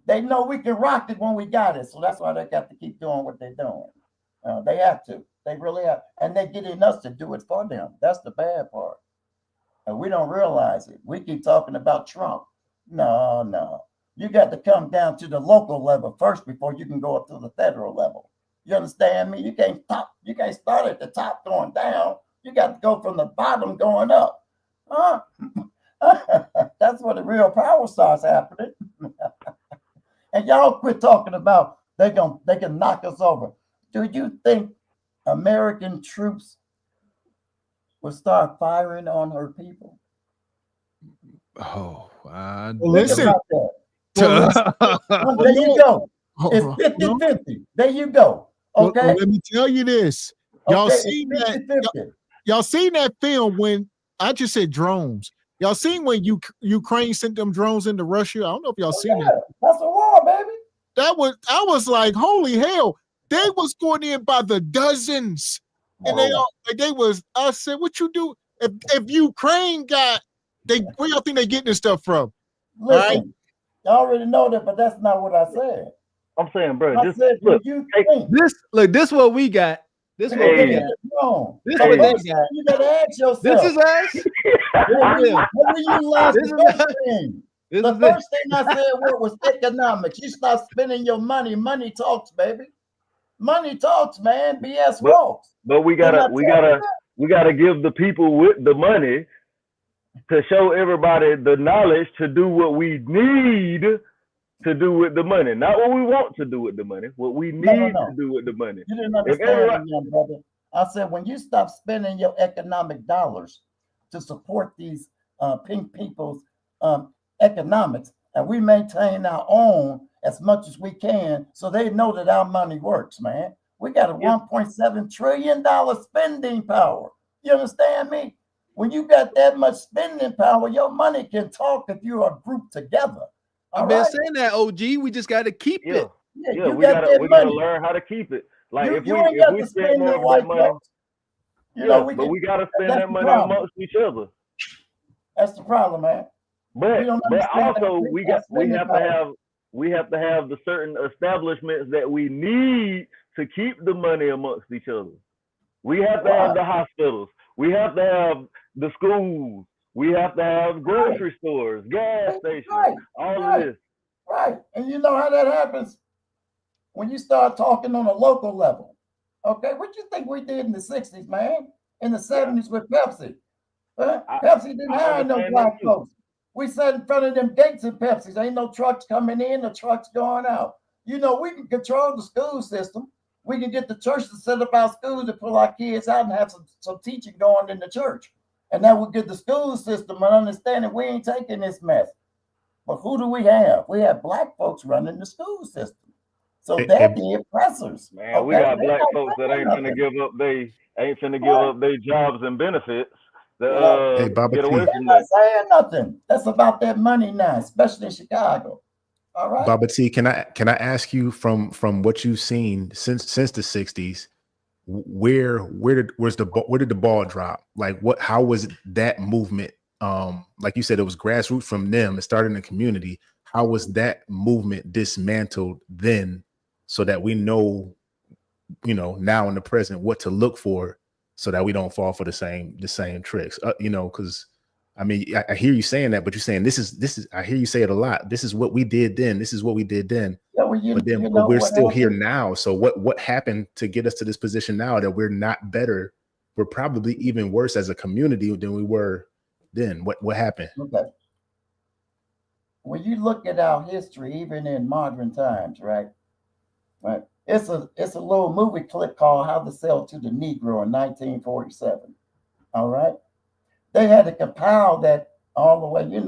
They know we can rock it when we got it, so that's why they got to keep doing what they're doing. They have to. They really have, and they're getting us to do it for them. That's the bad part. And we don't realize it. We keep talking about Trump. No. You got to come down to the local level first before you can go up to the federal level. You understand me? You can't start at the top going down. You got to go from the bottom going up. Huh? That's where the real power starts happening. And y'all quit talking about they can knock us over. Do you think American troops will start firing on her people? Oh, listen. There you go. It's 50-50. There you go. Okay. Well, let me tell you this. Y'all Okay, seen it's that? 50-50. Y'all seen that film when I just said drones? Y'all seen when Ukraine sent them drones into Russia? I don't know if y'all seen that. That's a war, baby. I was like, holy hell! They was going in by the dozens, and they was. I said, what you do if Ukraine got where y'all think they getting this stuff from? Listen, you already know that, but that's not what I said. I'm saying, bro, I said, look, this what we got. This what we got. This what they got. You gotta ask yourself. This is us. What were you last the first thing I said was economics. You start spending your money. Money talks, baby. Money talks, man. BS walks. But we gotta give the people with the money to show everybody the knowledge to do what we need to do with the money, not what we want to do with the money. What we need to do with the money. You didn't understand me, young brother. I said when you stop spending your economic dollars to support these pink people's economics, and we maintain our own as much as we can, so they know that our money works, man. We got a $1.7 trillion spending power. You understand me? When you got that much spending power, your money can talk if you are grouped together. I've been saying that, OG. We just got to keep it. Yeah, we gotta learn how to keep it. Like if we spend more of that money, but we gotta spend that money amongst each other. That's the problem, man. But also we have to have the certain establishments that we need to keep the money amongst each other. We have to have the hospitals. We have to have the schools. We have to have grocery stores, gas stations, all of this. Right. And you know how that happens? When you start talking on a local level. Okay, what you think we did in the 60s, man? In the 70s with Pepsi. Pepsi didn't hire no black folks. We sat in front of them gates in Pepsi. There ain't no trucks coming in, the trucks going out. You know, we can control the school system. We can get the church to set up our schools to pull our kids out and have some teaching going in the church. And that would get the school system an understanding we ain't taking this mess. But who do we have? We have black folks running the school system. So they're the oppressors. Man, we got black folks that ain't finna give up their jobs and benefits. Hey, Baba Get away from that. Saying nothing. That's about that money now, especially in Chicago. All right. Baba T, can I ask you from what you've seen since the 60s, where did the ball drop? Like how was that movement? Like you said, it was grassroots from them. It started in the community. How was that movement dismantled then, so that we know, now in the present what to look for, so that we don't fall for the same tricks? Because I mean, I hear you saying that, but you're saying this is. I hear you say it a lot. This is what we did then. This is what we did then. Yeah, but we're still here now. So what happened to get us to this position now that we're not better? We're probably even worse as a community than we were then. What happened? Okay. When you look at our history, even in modern times, right? It's a little movie clip called "How to Sell to the Negro" in 1947. All right. They had to compile that all the way, in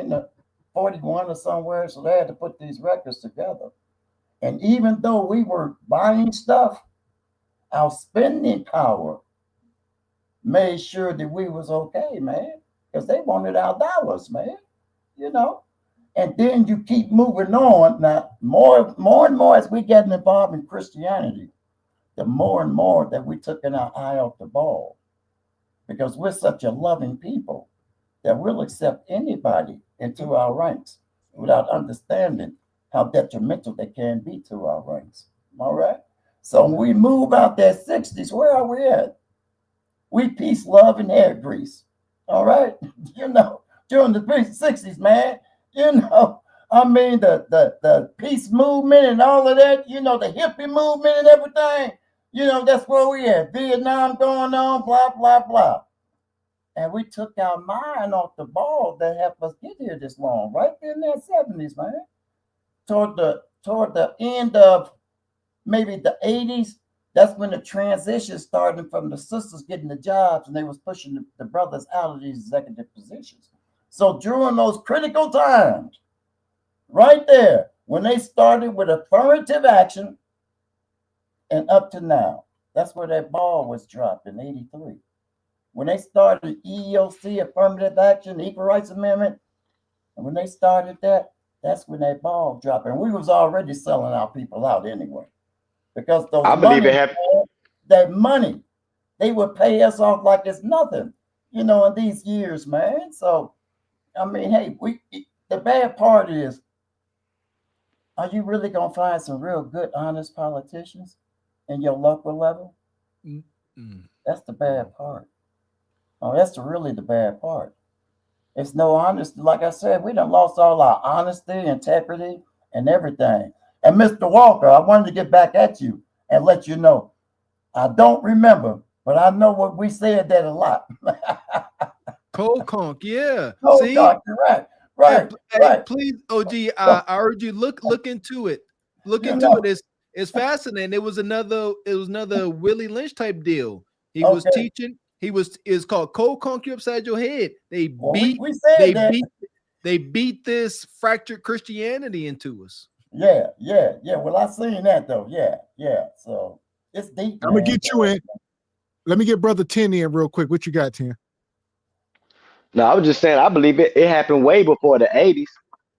the 41 or somewhere. So they had to put these records together. And even though we were buying stuff, our spending power made sure that we was okay, man. Because they wanted our dollars, man. And then you keep moving on. Now, more and more as we get involved in Christianity, the more and more that we took in our eye off the ball, because we're such a loving people that we'll accept anybody into our ranks without understanding how detrimental they can be to our ranks. All right. So when we move out that 60s, where are we at? We peace, love, and hair grease. All right. You know, during the 60s, man, you know, I mean, the peace movement and all of that, you know, the hippie movement and everything, you know, that's where we at. Vietnam going on, blah, blah, blah. And we took our mind off the ball that helped us get here this long, right there in that 70s, man. Toward the end of maybe the 80s, that's when the transition started from the sisters getting the jobs and they was pushing the brothers out of these executive positions. So during those critical times, right there, when they started with affirmative action and up to now, that's where that ball was dropped in 83. When they started EEOC, affirmative action, the Equal Rights Amendment, and when they started that, that's when that ball dropped. And we was already selling our people out anyway. Because those I believe it happened. That money, they would pay us off like it's nothing, you know, in these years, man. So, I mean, hey, the bad part is, are you really gonna find some real good, honest politicians in your local level? That's the bad part. Oh, that's really the bad part. It's no honesty. Like I said, we done lost all our honesty, integrity, and everything. And Mr. Walker, I wanted to get back at you and let you know, I don't remember, but I know what we said that a lot. Cold conk, yeah. Cold See, conk, right. Hey, please, OG, I urge you look into it. Look into it. It's fascinating. It was another Willie Lynch type deal. He was teaching. It's called cold conk you upside your head. They beat this fractured Christianity into us. Yeah. Well, I seen that though. Yeah. So it's deep. I'm gonna get you in. Let me get Brother 10 in real quick. What you got, 10? No, I was just saying, I believe it happened way before the 80s.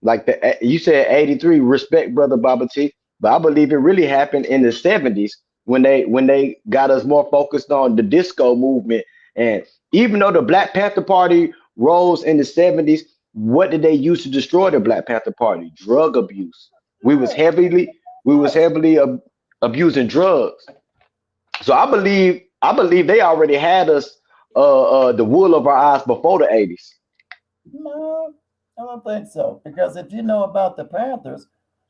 Like you said 83, respect Brother Baba T, but I believe it really happened in the 70s when they got us more focused on the disco movement. And even though the Black Panther Party rose in the 70s, what did they use to destroy the Black Panther Party? Drug abuse. We was heavily abusing drugs. So I believe they already had us the wool of our eyes before the 80s. No, I don't think so. Because if you know about the Panthers,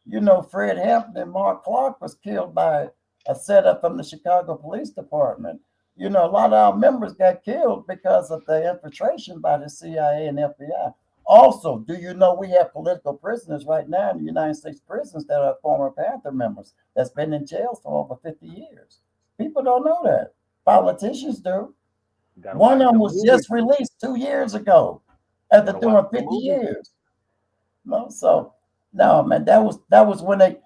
you know Fred Hampton and Mark Clark was killed by a setup from the Chicago Police Department. You know, a lot of our members got killed because of the infiltration by the CIA and FBI. Also, do you know we have political prisoners right now in the United States prisons that are former Panther members that's been in jail for over 50 years? People don't know that. Politicians do. One of them was just released 2 years ago after doing 50 years. No, so no, man, that was when they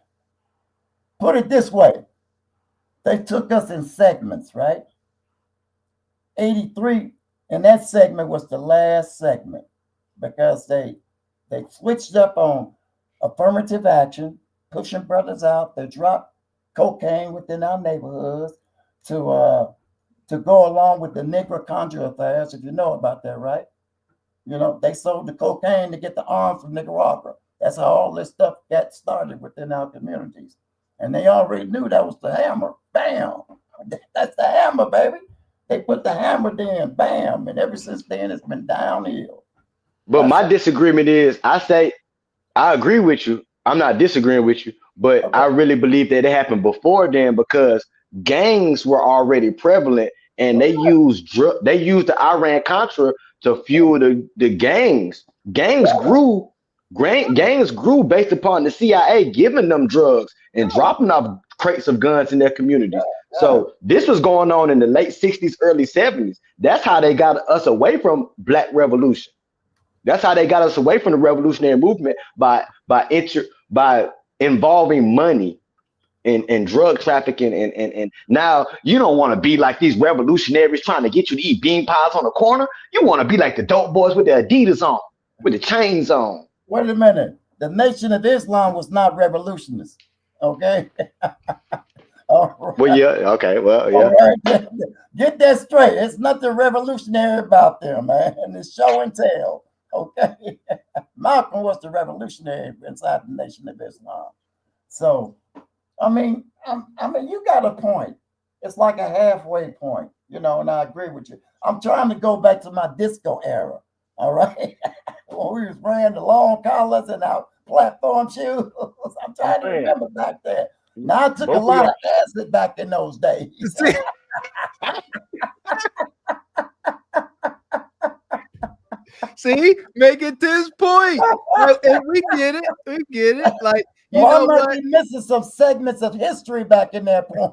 put it this way. They took us in segments, right? 83, and that segment was the last segment because they switched up on affirmative action, pushing brothers out. They dropped cocaine within our neighborhoods to go along with the Negro contra affairs, if you know about that, right? You know, they sold the cocaine to get the arms from Nicaragua. That's how all this stuff got started within our communities. And they already knew that was the hammer. Bam. That's the hammer, baby. They put the hammer in, bam. And ever since then, it's been downhill. But my disagreement is, I agree with you. I'm not disagreeing with you, but I really believe that it happened before then because gangs were already prevalent and they used the Iran Contra to fuel the gangs. Gangs grew based upon the CIA giving them drugs and dropping off crates of guns in their communities. So this was going on in the late 60s, early 70s. That's how they got us away from Black Revolution. That's how they got us away from the revolutionary movement by involving money and drug trafficking and now you don't want to be like these revolutionaries trying to get you to eat bean pies on the corner. You want to be like the dope boys with their Adidas on, with the chains on. Wait a minute. The Nation of Islam was not revolutionists. Okay. All right. Well, yeah. Okay. Well, yeah. All right. Get that straight. It's nothing revolutionary about them, man. And it's show and tell. Okay. Malcolm was the revolutionary inside the Nation of Islam. So, I mean, you got a point. It's like a halfway point, you know, and I agree with you. I'm trying to go back to my disco era. All right. When we was wearing the long collars and our platform shoes. I'm trying to remember back there. Now I took a lot of acid back in those days. See, make it to his point. And we get it. We get it. Like, you know I might what? be missing some segments of history back in that point.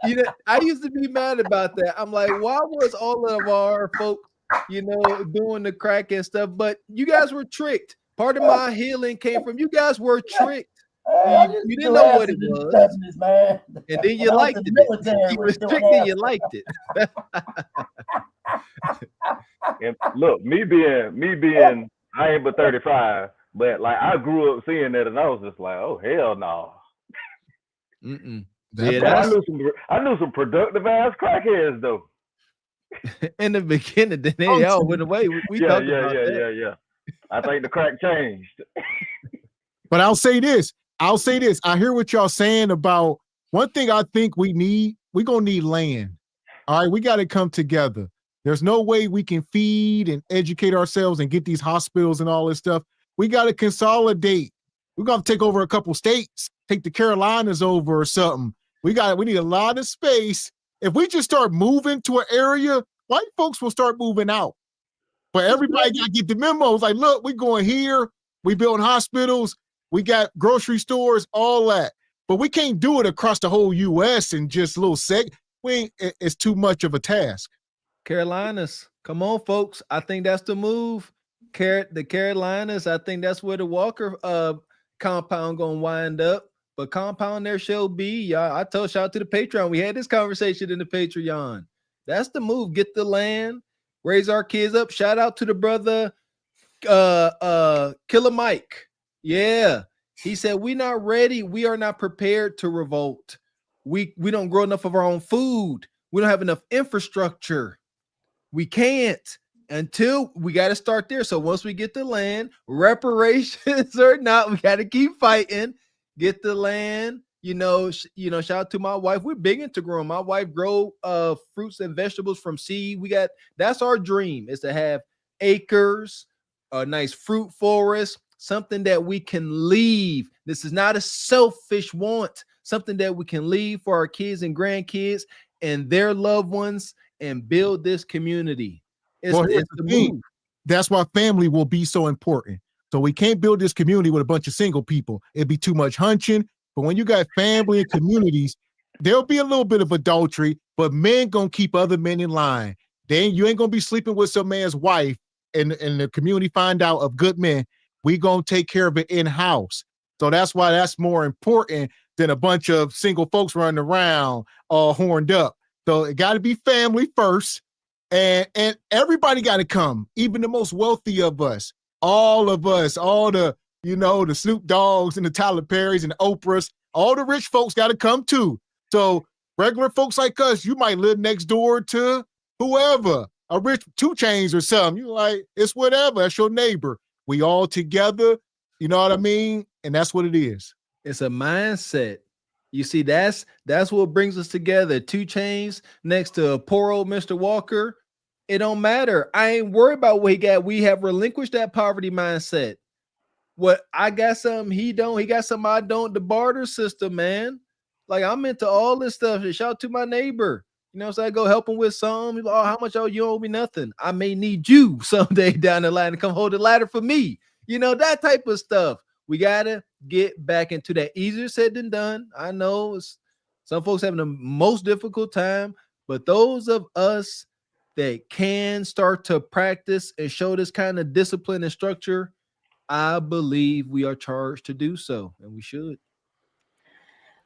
You know, I used to be mad about that. I'm like, why was all of our folks, you know, doing the crack and stuff? But you guys were tricked. Part of my healing came from you guys were tricked. You didn't know what it was, man. And then you liked it. You were strict and you liked it. And look, me being, I ain't but 35, but like I grew up seeing that, and I was just like, oh hell no. I knew some productive ass crackheads though. In the beginning, then they all went away. We talked about that. Yeah. I think the crack changed. But I'll say this. I hear what y'all saying about one thing I think we're going to need land. All right, we got to come together. There's no way we can feed and educate ourselves and get these hospitals and all this stuff. We got to consolidate. We're going to take over a couple states, take the Carolinas over or something. We need a lot of space. If we just start moving to an area, white folks will start moving out. But everybody got to get the memos. Like, look, we're going here. We building hospitals. We got grocery stores, all that. But we can't do it across the whole U.S. and just little it's too much of a task. Carolinas, come on, folks. I think that's the move. The Carolinas, I think that's where the Walker compound gonna wind up. But compound there shall be. Y'all, I told shout out to the Patreon. We had this conversation in the Patreon. That's the move. Get the land, raise our kids up. Shout out to the brother Killer Mike. Yeah. He said, we're not ready. We are not prepared to revolt. We don't grow enough of our own food. We don't have enough infrastructure. We can't until we got to start there. So once we get the land, reparations or not, we got to keep fighting, get the land. You know, shout out to my wife. We're big into growing. My wife grow fruits and vegetables from seed. That's our dream, is to have acres, a nice fruit forest, something that we can leave. This is not a selfish want, something that we can leave for our kids and grandkids and their loved ones and build this community. It's the move. That's why family will be so important. So we can't build this community with a bunch of single people. It'd be too much hunching. But when you got family and communities, there'll be a little bit of adultery, but men gonna keep other men in line. Then you ain't gonna be sleeping with some man's wife and the community find out of good men. We gonna take care of it in-house. So that's why that's more important than a bunch of single folks running around all horned up. So it got to be family first, and everybody got to come, even the most wealthy of us, all the the Snoop Dogs and the Tyler Perrys and the Oprahs, all the rich folks got to come too. So regular folks like us, you might live next door to whoever, a rich 2 Chainz or something. You like, it's whatever, that's your neighbor. We all together, you know what I mean? And that's what it is. It's a mindset. You see, that's what brings us together. 2 Chainz next to a poor old Mr. Walker. It don't matter. I ain't worried about what he got. We have relinquished that poverty mindset. What I got something he don't. He got something I don't. The barter system, man. Like, I'm into all this stuff. Shout out to my neighbor. You know what I'm saying? I go help him with something. Oh, how much? Oh, you owe me nothing. I may need you someday down the line to come hold the ladder for me. You know, that type of stuff. We got to get back into that. Easier said than done. I know some folks having the most difficult time, but those of us that can start to practice and show this kind of discipline and structure, I believe we are charged to do so, and we should.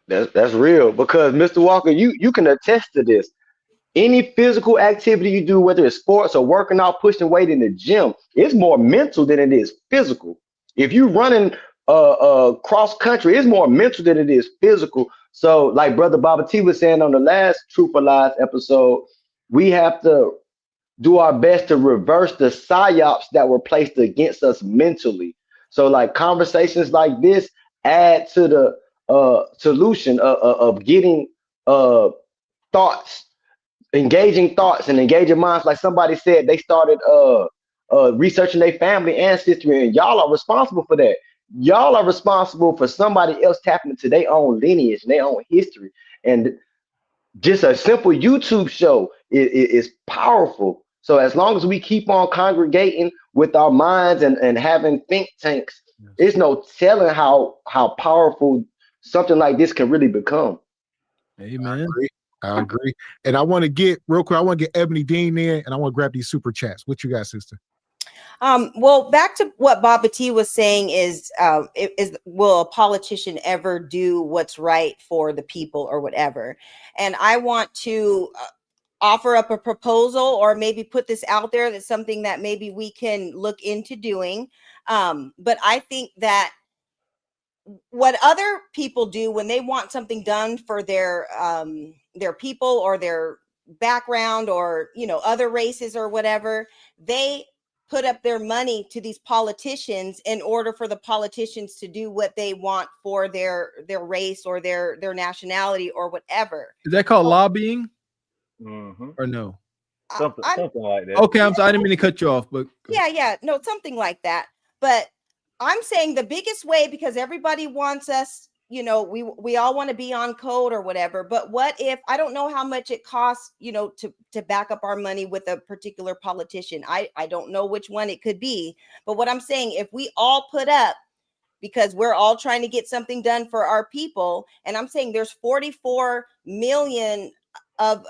That's real, because Mr. Walker, you can attest to this. Any physical activity you do, whether it's sports or working out, pushing weight in the gym, it's more mental than it is physical. If you running cross country. It's more mental than it is physical. So, like Brother Baba T was saying on the last Truth or Lies episode, we have to do our best to reverse the psyops that were placed against us mentally. So, like conversations like this add to the solution of getting thoughts, engaging thoughts and engaging minds. Like somebody said, they started researching their family ancestry, and y'all are responsible for that. Y'all are responsible for somebody else tapping into their own lineage and their own history. And just a simple YouTube show is powerful. So as long as we keep on congregating with our minds and having think tanks, there's no telling how powerful something like this can really become. Amen. I agree. And I want to get real quick, I want to get Ebony Dean in, and I want to grab these super chats. What you got, sister? Well, back to what Baba T was saying is will a politician ever do what's right for the people or whatever? And I want to offer up a proposal, or maybe put this out there, that's something that maybe we can look into doing. But I think that what other people do when they want something done for their people or their background, or other races or whatever, they put up their money to these politicians in order for the politicians to do what they want for their race or their nationality or whatever. Is that called lobbying or no? Something like that. Okay, I'm sorry, I didn't mean to cut you off, but No, something like that. But I'm saying the biggest way, because everybody wants us, we all want to be on code or whatever. But what if, I don't know how much it costs, to back up our money with a particular politician. I don't know which one it could be. But what I'm saying, if we all put up, because we're all trying to get something done for our people, and I'm saying there's 44 million of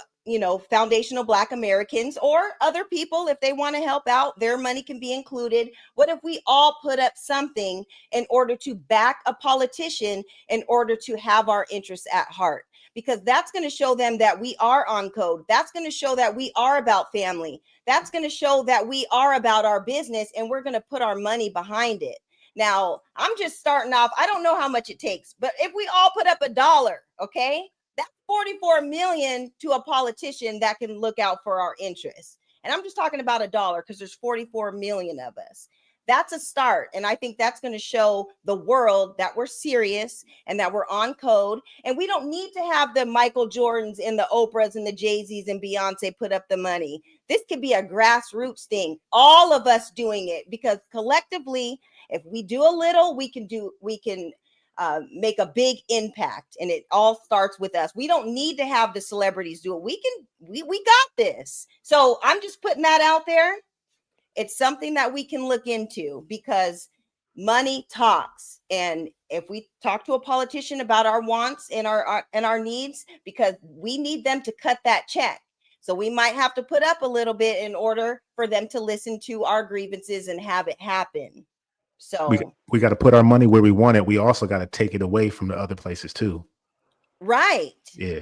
foundational Black Americans or other people, if they want to help out, their money can be included. What if we all put up something in order to back a politician, in order to have our interests at heart? Because that's going to show them that we are on code. That's going to show that we are about family. That's going to show that we are about our business, and we're going to put our money behind it. Now, I'm just starting off. I don't know how much it takes, but if we all put up $1, okay, that's 44 million to a politician that can look out for our interests. And I'm just talking about $1, because there's 44 million of us. That's a start. And I think that's going to show the world that we're serious and that we're on code. And we don't need to have the Michael Jordans and the Oprahs and the Jay-Z's and Beyonce put up the money. This could be a grassroots thing. All of us doing it, because collectively, if we do a little, we can make a big impact, and it all starts with us. We don't need to have the celebrities do it. We got this. So I'm just putting that out there. It's something that we can look into, because money talks. And if we talk to a politician about our wants and our needs, because we need them to cut that check. So we might have to put up a little bit in order for them to listen to our grievances and have it happen. So we got to put our money where we want it. We also got to take it away from the other places too. Right. Yeah.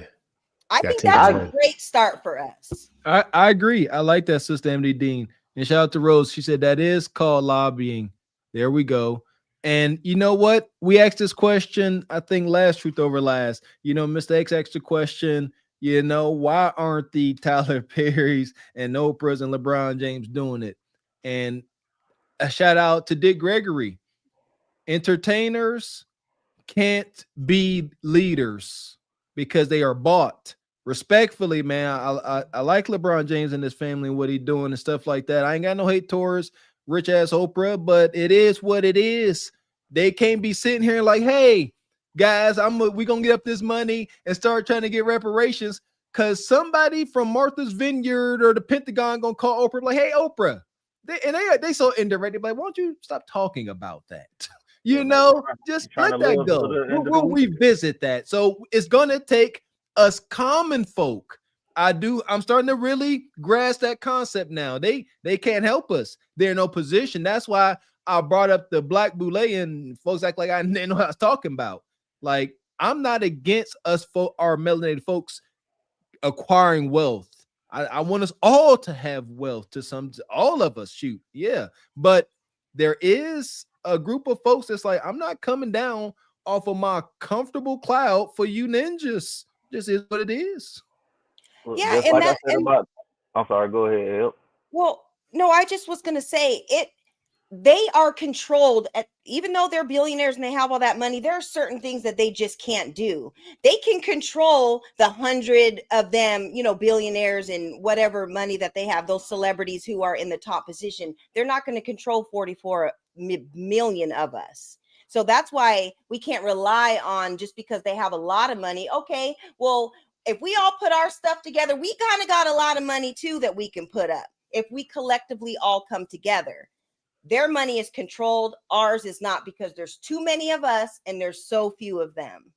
I think that's a great start for us. I agree. I like that, Sister MD Dean. And shout out to Rose. She said that is called lobbying. There we go. And you know what? We asked this question, I think, last Truth Over Last. Mr. X asked the question, why aren't the Tyler Perrys and Oprahs and LeBron James doing it? And a shout out to Dick Gregory. Entertainers can't be leaders because they are bought. Respectfully, man, I like LeBron James and his family and what he's doing and stuff like that. I ain't got no hate towards rich ass Oprah, but it is what it is. They can't be sitting here like, hey, guys, we gonna get up this money and start trying to get reparations, because somebody from Martha's Vineyard or the Pentagon gonna call Oprah like, hey, Oprah. They so indirect. Like, why don't you stop talking about that? Just let that go. We'll revisit that. So it's gonna take us common folk. I'm starting to really grasp that concept now. They can't help us. They're in no position. That's why I brought up the Black Boule, and folks act like I didn't know what I was talking about. Like, I'm not against us our melanated folks acquiring wealth. I want us all to have wealth, all of us, shoot. Yeah. But there is a group of folks that's like, I'm not coming down off of my comfortable cloud for you ninjas. Just is what it is. Well, Yeah, just and like I that said and about, I'm sorry, go ahead, El. well, no, I just was gonna say it. They are controlled at, even though they're billionaires and they have all that money, there are certain things that they just can't do. They can control the 100 of them, you know, billionaires and whatever money that they have, those celebrities who are in the top position. They're not going to control 44 million of us. So that's why we can't rely on just because they have a lot of money. Okay, well, if we all put our stuff together, we kind of got a lot of money too that we can put up if we collectively all come together. Their money is controlled. Ours is not, because there's too many of us and there's so few of them.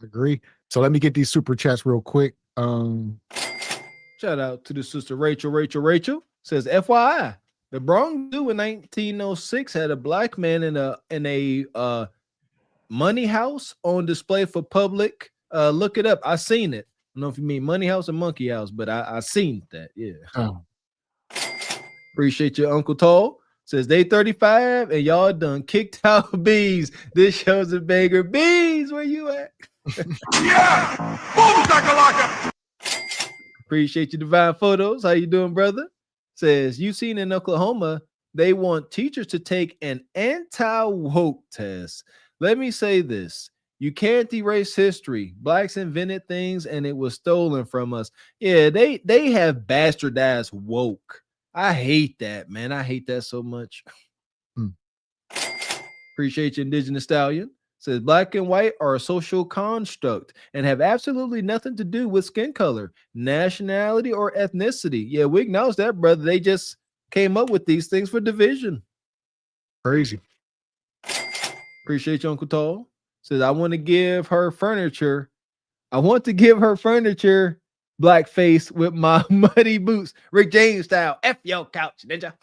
Agree. So let me get these super chats real quick. Shout out to the sister Rachel. Rachel says, FYI, the Bronx Zoo in 1906 had a black man in a money house on display for public. Look it up. I seen it. I don't know if you mean money house or monkey house, but I seen that. Yeah. Oh. Appreciate your Uncle Tall. Says they 35 and y'all done kicked out bees. This shows a banger. Bees, where you at? Yeah! Boom, shakalaka! Appreciate your divine photos. How you doing, brother? Says you seen in Oklahoma, they want teachers to take an anti-woke test. Let me say this. You can't erase history. Blacks invented things and it was stolen from us. Yeah, they have bastardized woke. I hate that, man. I hate that so much. Appreciate you, Indigenous Stallion. Says black and white are a social construct and have absolutely nothing to do with skin color, nationality, or ethnicity. Yeah, we acknowledge that, brother. They just came up with these things for division. Crazy. Appreciate you, Uncle Tall. Says I want to give her furniture. I want to give her furniture blackface with my muddy boots, Rick James style. F your couch, ninja.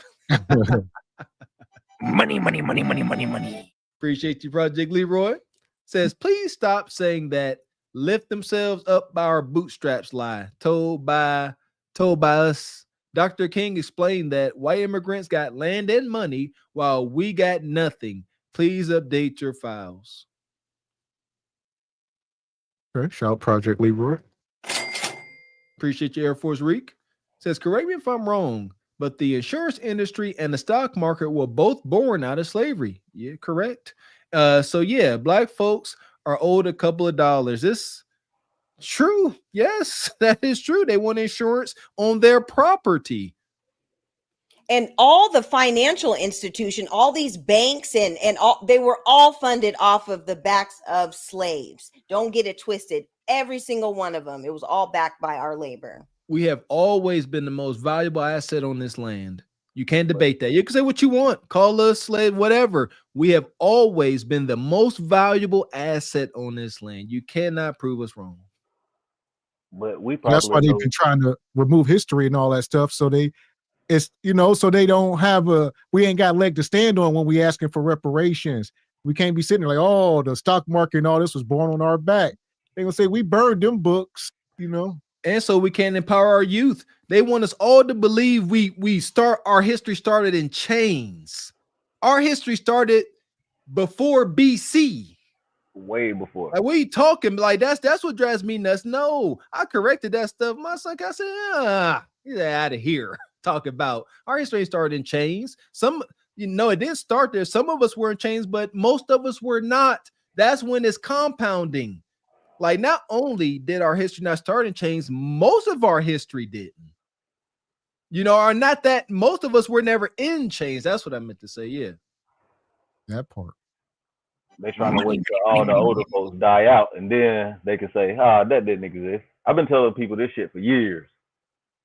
Money, money, money, money, money, money. Appreciate you, Project Leroy. Says, please stop saying that lift themselves up by our bootstraps lie. Told by us. Dr. King explained that white immigrants got land and money while we got nothing. Please update your files. Okay, shout out Project Leroy. Appreciate you, Air Force Reek. Says, correct me if I'm wrong, but the insurance industry and the stock market were both born out of slavery. Yeah, correct. So yeah, black folks are owed a couple of dollars. This true. Yes, that is true. They want insurance on their property. And all the financial institution, all these banks and all, they were all funded off of the backs of slaves. Don't get it twisted. Every single one of them. It was all backed by our labor. We have always been the most valuable asset on this land. You can't debate that. You can say what you want, call us slave, whatever. We have always been the most valuable asset on this land. You cannot prove us wrong. But we That's why they've been trying to remove history and all that stuff. So so they don't have we ain't got a leg to stand on when we asking for reparations. We can't be sitting there like, oh, the stock market and all this was born on our back. They're gonna say we burned them books, And so we can empower our youth. They want us all to believe our history started in chains. Our history started before BC. Way before. Like, we talking like that's what drives me nuts. No, I corrected that stuff. My son, I said, get out of here. Talk about our history started in chains. It didn't start there. Some of us were in chains, but most of us were not. That's when it's compounding. Like, not only did our history not start in chains, most of our history didn't. Or not that most of us were never in chains. That's what I meant to say. Yeah. That part. They trying to wait till all the older folks die out, and then they can say, that didn't exist. I've been telling people this shit for years.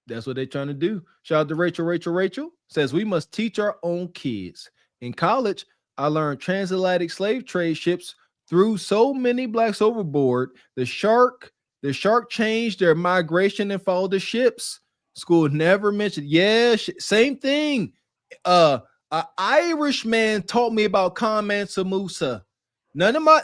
That's what they're trying to do. Shout out to Rachel. Rachel says we must teach our own kids. In college, I learned transatlantic slave trade ships threw so many blacks overboard. The shark changed their migration and followed the ships. School never mentioned. Yeah, same thing. An Irishman taught me about Khan Mansa Musa. None of my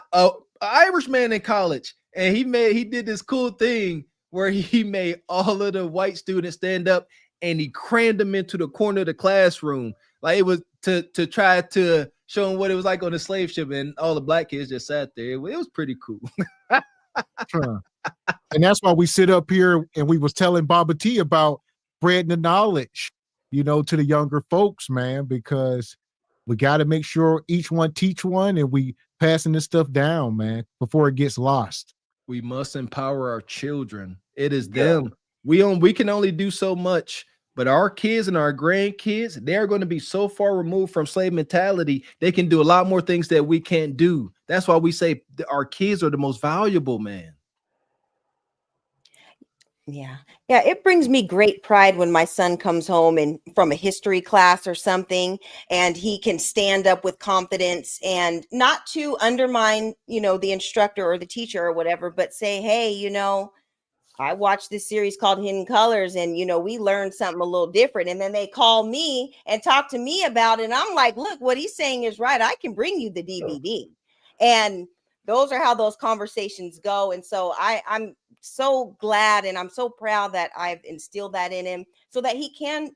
Irishman in college, and he did this cool thing where he made all of the white students stand up and he crammed them into the corner of the classroom. Like it was to try to show them what it was like on the slave ship, and all the black kids just sat there. It was pretty cool. And that's why we sit up here and we was telling Baba T about spreading the knowledge, you know, to the younger folks, man, because we got to make sure each one teach one, and we passing this stuff down, man, before it gets lost. We must empower our children. It is them. We can only do so much, but our kids and our grandkids, they're going to be so far removed from slave mentality, they can do a lot more things that we can't do. That's why we say our kids are the most valuable, man. Yeah. It brings me great pride when my son comes home and from a history class or something, and he can stand up with confidence and not to undermine, the instructor or the teacher or whatever, but say, hey, I watched this series called Hidden Colors, and we learned something a little different. And then they call me and talk to me about it. And I'm like, look, what he's saying is right. I can bring you the DVD. And those are how those conversations go. And so I'm so glad and I'm so proud that I've instilled that in him so that he can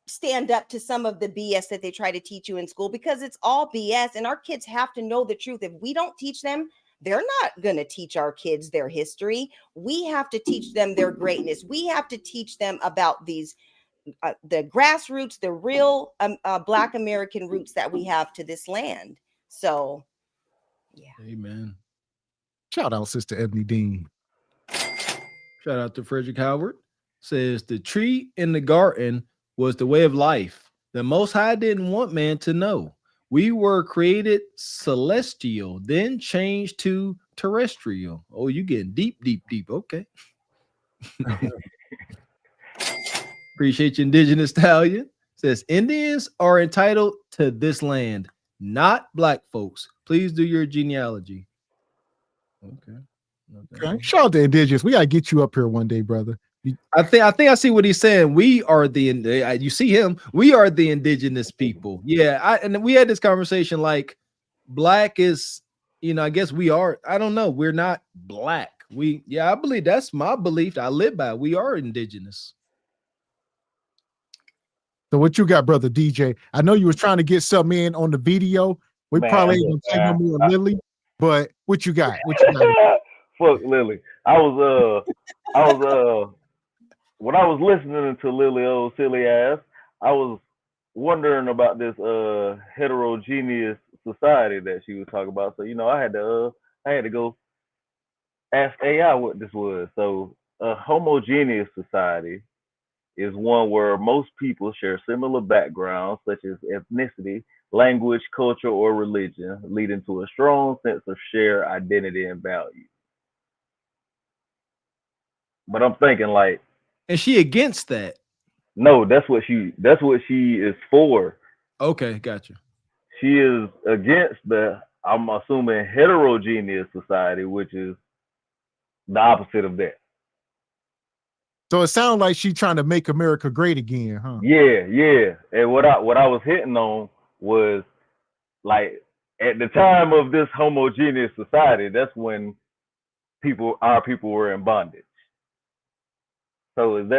stand up to some of the BS that they try to teach you in school, because it's all BS. And our kids have to know the truth. If we don't teach them, they're not going to teach our kids their history. We have to teach them their greatness. We have to teach them about these the grassroots, the real Black American roots that we have to this land. So Amen. Shout out, Sister Ebony Dean. Shout out to Frederick Howard. Says the tree in the garden was the way of life. The Most High didn't want man to know. We were created celestial, then changed to terrestrial. Oh, you getting deep, deep, deep. Okay. Appreciate you, Indigenous Stallion. Says Indians are entitled to this land, not Black folks. Please do your genealogy. Okay. Shout out to Indigenous. We gotta get you up here one day, brother. I think I see what he's saying. We are you see him. We are the indigenous people. Yeah, and we had this conversation. Like, Black is, I guess we are. I don't know. We're not Black. I believe that's my belief. I live by. We are indigenous. So what you got, brother DJ? I know you was trying to get something in on the video. We probably ain't gonna say no more Lily, but what you got? What you got? Fuck Lily. I was when I was listening to Lily old silly ass, I was wondering about this heterogeneous society that she was talking about. So I had to go ask AI what this was. So a homogeneous society is one where most people share similar backgrounds such as ethnicity, language, culture, or religion, leading to a strong sense of shared identity and value. But I'm thinking, like, is she against that? No, that's what she is for. Okay, gotcha. She is against I'm assuming, heterogeneous society, which is the opposite of that. So it sounds like she's trying to make America great again, huh? Yeah. And what I was hitting on was, like, at the time of this homogeneous society, that's when our people were in bondage. So is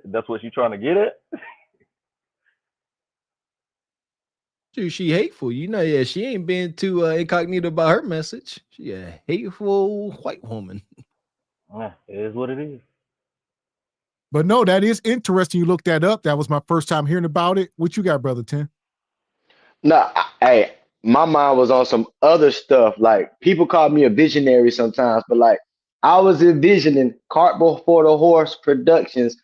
that's what you're trying to get at? Dude, she hateful. She ain't been too incognito about her message. She a hateful white woman. It is what it is. But no, that is interesting. You looked that up. That was my first time hearing about it. What you got, brother Tim? No, hey, my mind was on some other stuff. Like, people call me a visionary sometimes, but like, I was envisioning Cart Before the Horse Productions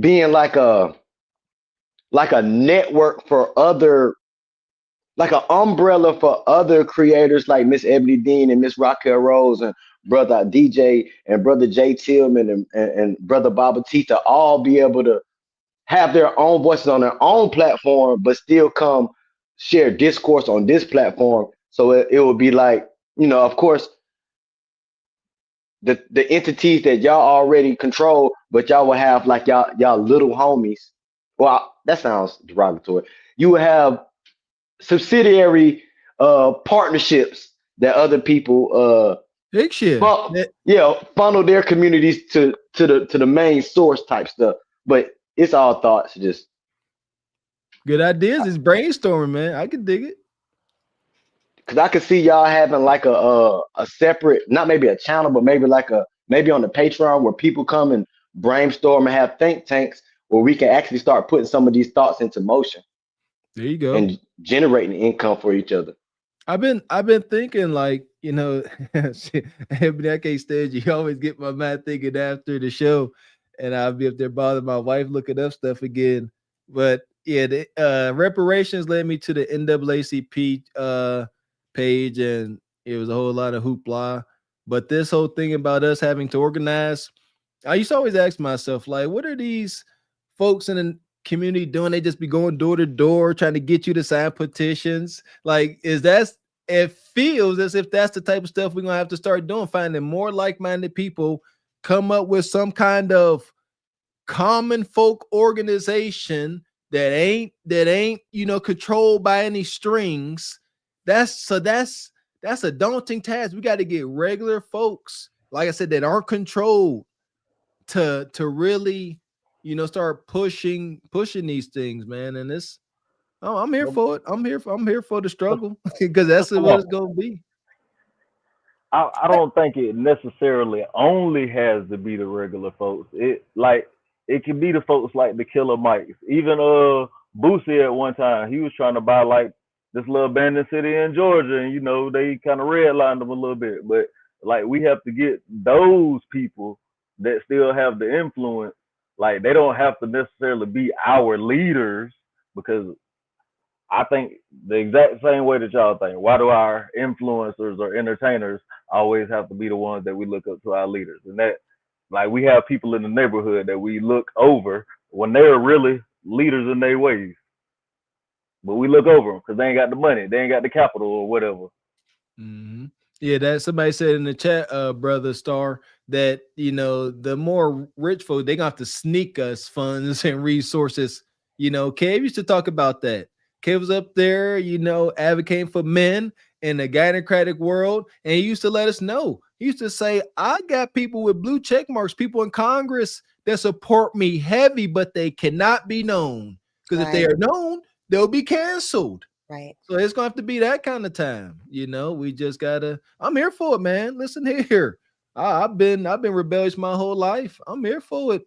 being like a network for other, like an umbrella for other creators like Miss Ebony Dean and Miss Raquel Rose and brother DJ and brother Jay Tillman and brother Baba Tita, all be able to have their own voices on their own platform, but still come share discourse on this platform. So it would be like, of course, the entities that y'all already control, but y'all will have like y'all little homies. Well, that sounds derogatory. You will have subsidiary partnerships that other people funnel their communities to the main source type stuff. But it's all thoughts. Just good ideas. It's brainstorming, man. I can dig it. because I could see y'all having like a separate, not maybe a channel, but maybe on the Patreon where people come and brainstorm and have think tanks where we can actually start putting some of these thoughts into motion. There you go. And generating income for each other. I've been thinking, like, you know, I can't stand you. You always get my mind thinking after the show, and I'll be up there bothering my wife looking up stuff again. But yeah, the reparations led me to the NAACP page, and it was a whole lot of hoopla. But this whole thing about us having to organize, I used to always ask myself, like, what are these folks in the community doing? They just be going door to door trying to get you to sign petitions. Like, it feels as if that's the type of stuff we're gonna have to start doing, finding more like-minded people, come up with some kind of common folk organization that ain't controlled by any strings. That's a daunting task. We got to get regular folks, like I said, that aren't controlled to really start pushing these things, man. And I'm here for it. I'm here for the struggle because that's what it's gonna be. I don't think it necessarily only has to be the regular folks. It can be the folks like the Killer Mikes. Even Boosie at one time, he was trying to buy like this little abandoned city in Georgia, and they kind of redlined them a little bit. But like we have to get those people that still have the influence. Like they don't have to necessarily be our leaders, because I think the exact same way that y'all think. Why do our influencers or entertainers always have to be the ones that we look up to our leaders? And that, like, we have people in the neighborhood that we look over when they're really leaders in their ways. But we look over them because they ain't got the money, they ain't got the capital or whatever. Mm-hmm. Yeah, that somebody said in the chat, brother Star, that the more rich folk, they gonna have to sneak us funds and resources. Kev used to talk about that. Kev was up there, advocating for men in the gynocratic world, and he used to let us know. He used to say, I got people with blue check marks, people in Congress that support me heavy, but they cannot be known. Because if they are known, they'll be canceled. Right. So it's gonna have to be that kind of time. We just gotta. I'm here for it, man. Listen here. I've been rebellious my whole life. I'm here for it.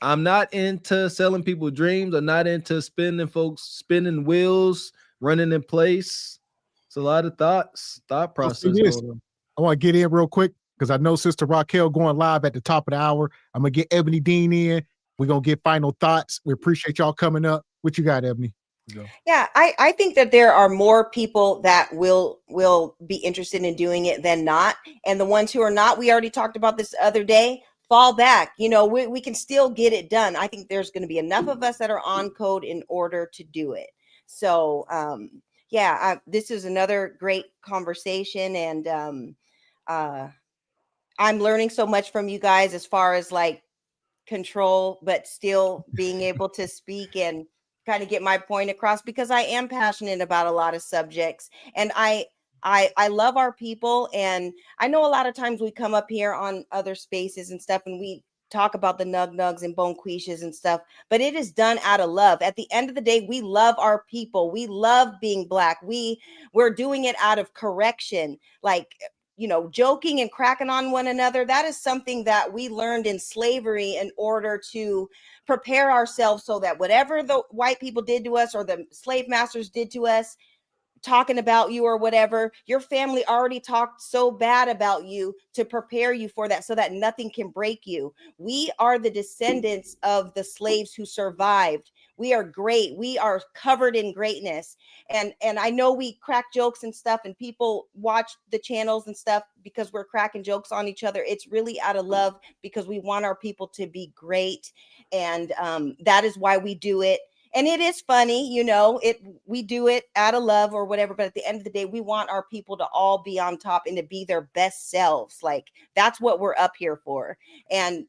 I'm not into selling people dreams. I'm not into spinning wheels, running in place. It's a lot of thought process going on. I want to get in real quick because I know Sister Raquel going live at the top of the hour. I'm gonna get Ebony Dean in. We're gonna get final thoughts. We appreciate y'all coming up. What you got, Ebony? Yeah, I think that there are more people that will be interested in doing it than not. And the ones who are not, we already talked about this the other day, fall back. We can still get it done. I think there's going to be enough of us that are on code in order to do it. So, this is another great conversation. And I'm learning so much from you guys as far as like control, but still being able to speak and kind of get my point across, because I am passionate about a lot of subjects, and I love our people. And I know a lot of times we come up here on other spaces and stuff and we talk about the nugs and bonquishes and stuff, but it is done out of love. At the end of the day, we love our people. We love being Black. We're doing it out of correction, like joking and cracking on one another. That is something that we learned in slavery in order to prepare ourselves so that whatever the white people did to us or the slave masters did to us, talking about you or whatever, your family already talked so bad about you to prepare you for that so that nothing can break you. We are the descendants of the slaves who survived. We are great. We are covered in greatness. And I know we crack jokes and stuff, and people watch the channels and stuff because we're cracking jokes on each other. It's really out of love because we want our people to be great. And that is why we do it. And it is funny, we do it out of love or whatever. But at the end of the day, we want our people to all be on top and to be their best selves. Like, that's what we're up here for. And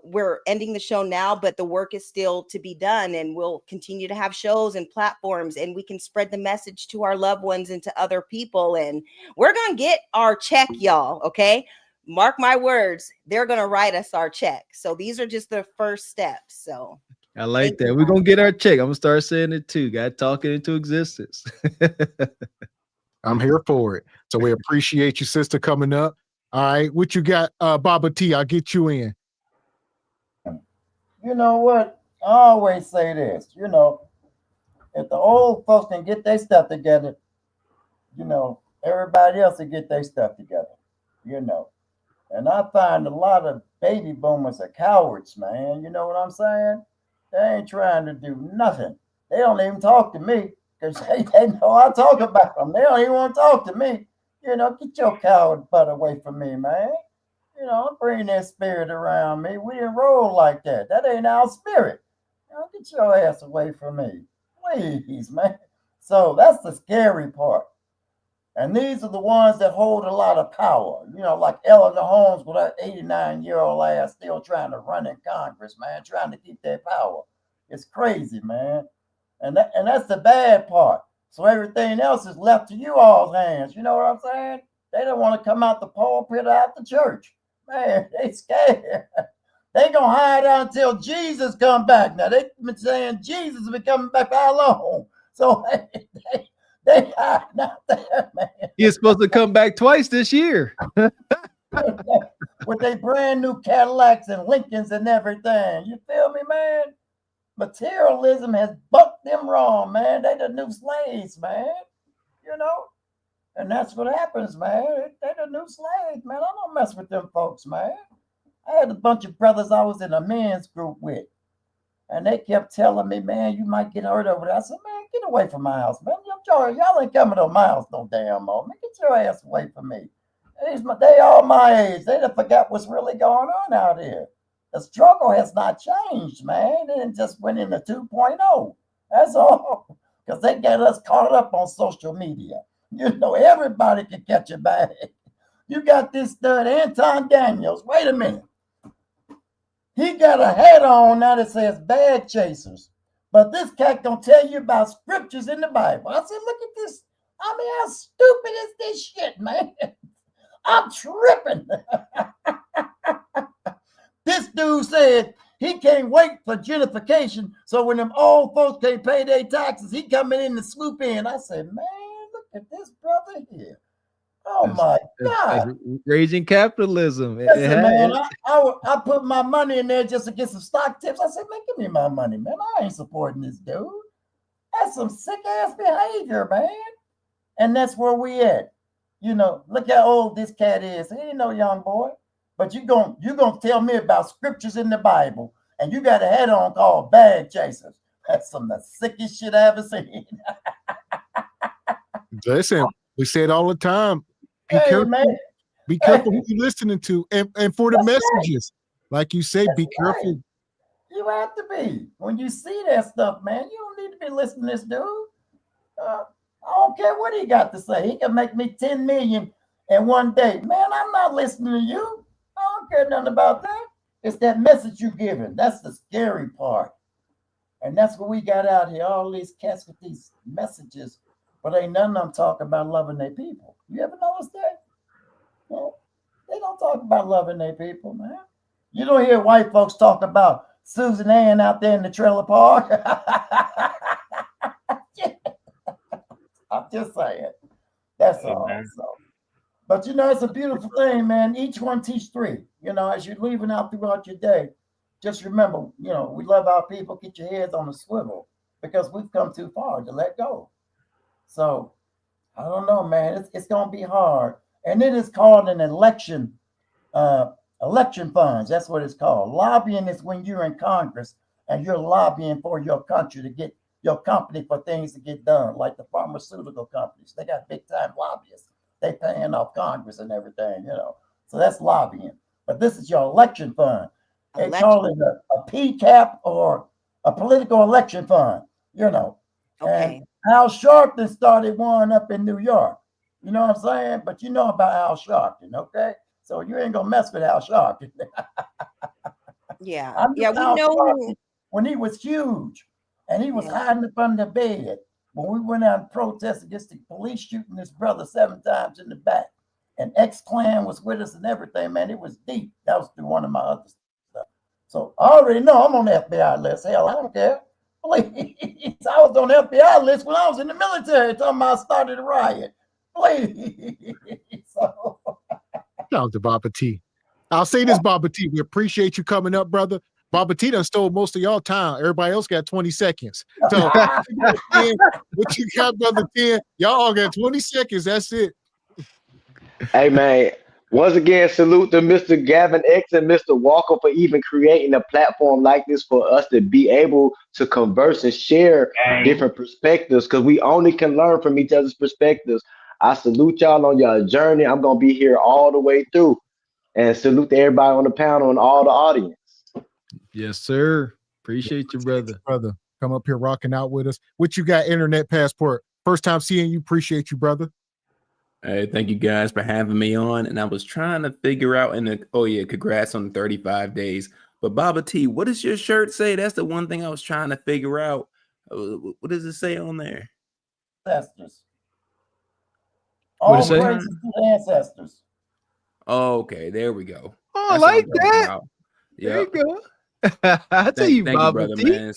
we're ending the show now, but the work is still to be done, and we'll continue to have shows and platforms, and we can spread the message to our loved ones and to other people. And we're going to get our check, y'all. Okay. mark my words, they're going to write us our check. So these are just the first steps. So I like that. We're going to get our check. I'm going to start saying it too. Got to talk it into existence. I'm here for it. So we appreciate you, sister, coming up. All right. What you got, Baba T? I'll get you in. You know what? I always say this, you know, if the old folks can get their stuff together, you know, everybody else will get their stuff together, you know. And I find a lot of baby boomers are cowards, man. You know what I'm saying? They ain't trying to do nothing. They don't even talk to me because they know I talk about them. They don't even want to talk to me. You know, get your coward butt away from me, man. You know, don't bring that spirit around me. We didn't roll like that. That ain't our spirit. You know, get your ass away from me. Please, man. So that's the scary part. And these are the ones that hold a lot of power. You know, like Eleanor Holmes with her 89-year-old ass still trying to run in Congress, man, trying to keep their power. It's crazy, man. And that's the bad part. So everything else is left to you all's hands. You know what I'm saying? They don't want to come out the pulpit or out the church. Man, they scared. They gonna hide out until Jesus come back. Now they've been saying Jesus will be coming back for how long? So they hiding out there, man. You're supposed to come back twice this year. With their brand new Cadillacs and Lincolns and everything. You feel me, man? Materialism has bucked them wrong, man. They the new slaves, man. You know? And that's what happens, man. They the new slaves, man. I don't mess with them folks, man. I had a bunch of brothers I was in a men's group with. And they kept telling me, man, you might get hurt over there. I said, man, get away from my house, man. Y'all ain't coming to my house no damn more. Man, get your ass away from me. They all my age. They done forgot what's really going on out here. The struggle has not changed, man. It just went into 2.0. That's all. Because they get us caught up on social media. You know, everybody can catch a bag. You got this stud, Anton Daniels. Wait a minute. He got a hat on now that says bag chasers. But this cat gonna tell you about scriptures in the Bible. I said, look at this. I mean, how stupid is this shit, man? I'm tripping. This dude said he can't wait for gentrification. So when them old folks can't pay their taxes, he coming in to swoop in. I said, man, look at this brother here. Oh my God. Raging capitalism. Listen, man, I put my money in there just to get some stock tips. I said, man, give me my money, man. I ain't supporting this dude. That's some sick ass behavior, man. And that's where we at. You know, look how old this cat is. He ain't no young boy. But you gonna tell me about scriptures in the Bible, and you got a hat on called bag chasers. That's some of the sickest shit I ever seen. Listen, we say it all the time. Be careful. Man. Be careful who you're listening to, and for the messages, like you say, be careful. You have to be. When you see that stuff, man, you don't need to be listening to this dude. I don't care what he got to say. He can make me 10 million in one day. Man, I'm not listening to you. I don't care nothing about that. It's that message you giving. That's the scary part. And that's what we got out here. All these cats with these messages, but ain't none of them talk about loving their people. You ever notice that? Well, they don't talk about loving their people, man. You don't hear white folks talk about Susan Ann out there in the trailer park. I'm just saying. That's all. So. But you know, it's a beautiful thing, man. Each one teach three. You know, as you're leaving out throughout your day, just remember, you know, we love our people. Get your heads on the swivel because we've come too far to let go. So I don't know, man. It's gonna be hard, and it is called an election funds. That's what it's called. Lobbying is when you're in Congress and you're lobbying for your country to get your company for things to get done, like the pharmaceutical companies. They got big time lobbyists. They paying off Congress and everything, you know. So that's lobbying. But this is your election fund. They call it a PCAP or a political election fund, you know. Okay. And Al Sharpton started one up in New York. You know what I'm saying? But you know about Al Sharpton, okay? So you ain't gonna mess with Al Sharpton. Yeah. Yeah, we know Sharpton, when he was huge and he was hiding up under the bed when we went out and protested against the police shooting his brother 7 times in the back. and X Clan was with us and everything, man. It was deep. That was through one of my other stuff. So I already know I'm on the FBI list. Hell, I don't care. Please. I was on the FBI list when I was in the military, talking about I started a riot. Please. So. Shout out to Baba T. I'll say this, Baba T. We appreciate you coming up, brother. Baba T done stole most of y'all time. Everybody else got 20 seconds. So what you got, brother 10? Y'all all got 20 seconds. That's it. Hey man, once again, salute to Mr. Gavin X and Mr. Walker for even creating a platform like this for us to be able to converse and share different perspectives, because we only can learn from each other's perspectives. I salute y'all on your journey. I'm gonna be here all the way through, and salute to everybody on the panel and all the audience. Yes, sir. Appreciate you, brother. Brother, come up here rocking out with us. What you got, Internet Passport? First time seeing you. Appreciate you, brother. Hey, thank you guys for having me on. And I was trying to figure out, oh yeah, congrats on 35 days. But Baba T, what does your shirt say? That's the one thing I was trying to figure out. What does it say on there? Ancestors. What All it say? praises to the ancestors. Oh, okay, there we go. Oh, That's I like what I'm talking that. about. There Yep. you go. I tell you, Thank you, Baba brother, T. man.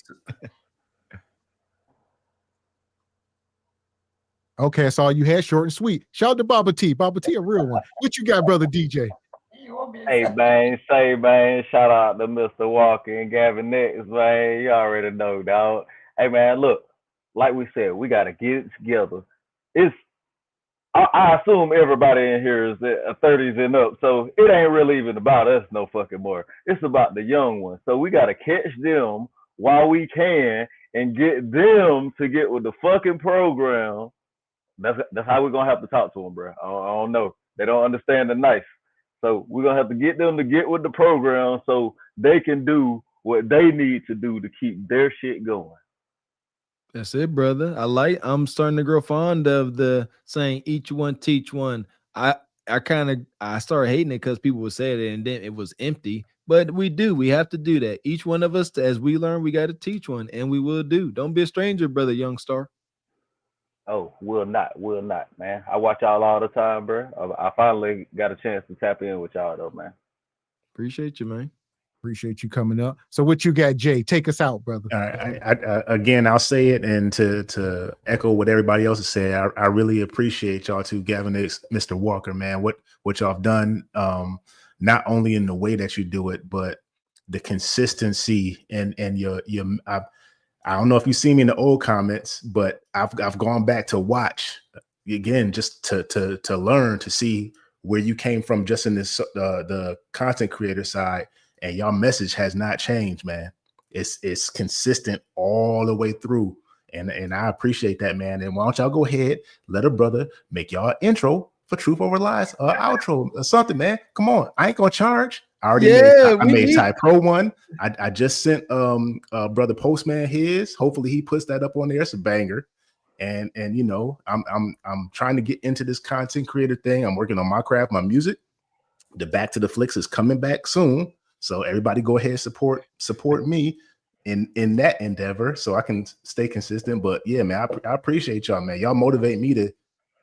Okay, that's all you had, short and sweet. Shout out to Baba T. Baba T, a real one. What you got, brother DJ? Hey man, shout out to Mr. Walker and Gavin X, man. You already know, dog. Hey man, look, like we said, we gotta get it together. I assume everybody in here is 30s and up, so it ain't really even about us no fucking more. It's about the young ones. So we gotta catch them while we can and get them to get with the fucking program. That's how we're gonna have to talk to them, bro. I don't know. They don't understand the nice. So we're gonna have to get them to get with the program so they can do what they need to do to keep their shit going. That's it, brother. I'm starting to grow fond of the saying each one teach one. I started hating it because people would say it and then it was empty. But we have to do that. Each one of us, as we learn, we got to teach one, and we will do. Don't be a stranger, brother Young Star. Oh, will not, man. I watch y'all all the time, bro. I finally got a chance to tap in with y'all though, man. Appreciate you, man. Appreciate you coming up. So what you got, Jay? Take us out, brother. All right. Again, I'll say it, and to echo what everybody else has said, I really appreciate y'all too, Gavin X, Mr. Walker, man. What y'all have done, not only in the way that you do it, but the consistency and your I don't know if you see me in the old comments, but I've gone back to watch again just to learn, to see where you came from just in this the content creator side, and y'all message has not changed, man. It's consistent all the way through, and I appreciate that, man. And why don't y'all go ahead, let a brother make y'all intro for Truth Over Lies, outro or something, man. Come on, I ain't gonna charge. I already made Ty Pro one. I just sent brother Postman his. Hopefully he puts that up on there. It's a banger. And you know, I'm trying to get into this content creator thing. I'm working on my craft, my music. The Back to the Flicks is coming back soon. So everybody go ahead, support me in that endeavor so I can stay consistent. But yeah, man, I appreciate y'all, man. Y'all motivate me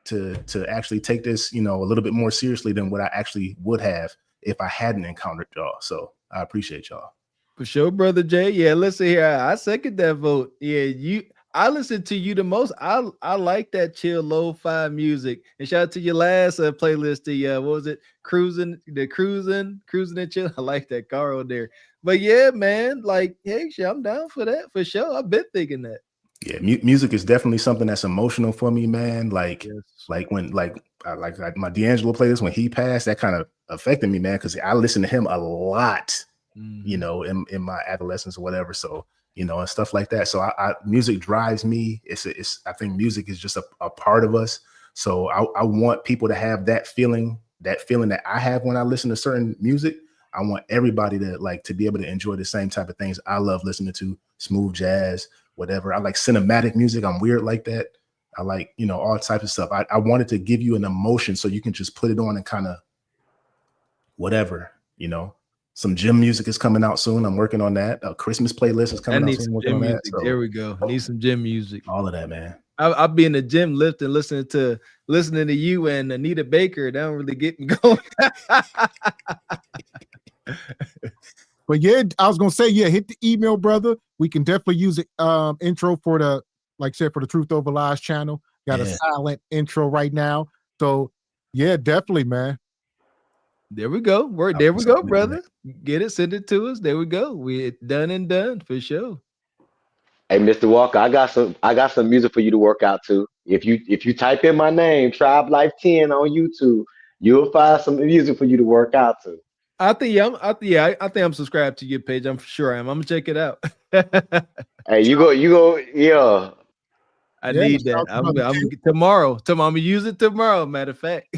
to actually take this, you know, a little bit more seriously than what I actually would have if I hadn't encountered y'all. So I appreciate y'all. For sure, brother Jay. Yeah, listen here. I second that vote. Yeah, I listen to you the most. I like that chill lo-fi music. And shout out to your last playlist, the what was it? Cruising and chill. I like that car on there. But yeah, man, like, hey, I'm down for that for sure. I've been thinking that. Yeah, music is definitely something that's emotional for me, man. Like when like my D'Angelo playlist when he passed, that kind of affected me, man, because I listened to him a lot, you know, in my adolescence or whatever. So, you know, and stuff like that. So I music drives me. I think music is just a part of us. So I want people to have that feeling that I have when I listen to certain music. I want everybody to be able to enjoy the same type of things I love listening to, smooth jazz, whatever. I like cinematic music. I'm weird like that. I like, you know, all types of stuff. I wanted to give you an emotion so you can just put it on and kind of whatever, you know. Some gym music is coming out soon. I'm working on that. A Christmas playlist is coming out soon. I'm working on that. So, there we go. Need some gym music. All of that, man. I'll be in the gym lifting, listening to you and Anita Baker. That don't really get me going. But yeah, I was gonna say, yeah, hit the email, brother. We can definitely use it intro for the, like I said, for the Truth Over Lies channel. Got a silent intro right now. So yeah, definitely, man. There we go. There we go, brother. Get it, send it to us. There we go. We done and done for sure. Hey, Mr. Walker, I got some music for you to work out to. If you type in my name, Tribe Life 10 on YouTube, you'll find some music for you to work out to. I think I'm subscribed to your page. I'm sure I am. I'm gonna check it out. Hey, you go, yeah. I need that. I'm tomorrow. I'm gonna use it tomorrow. Matter of fact,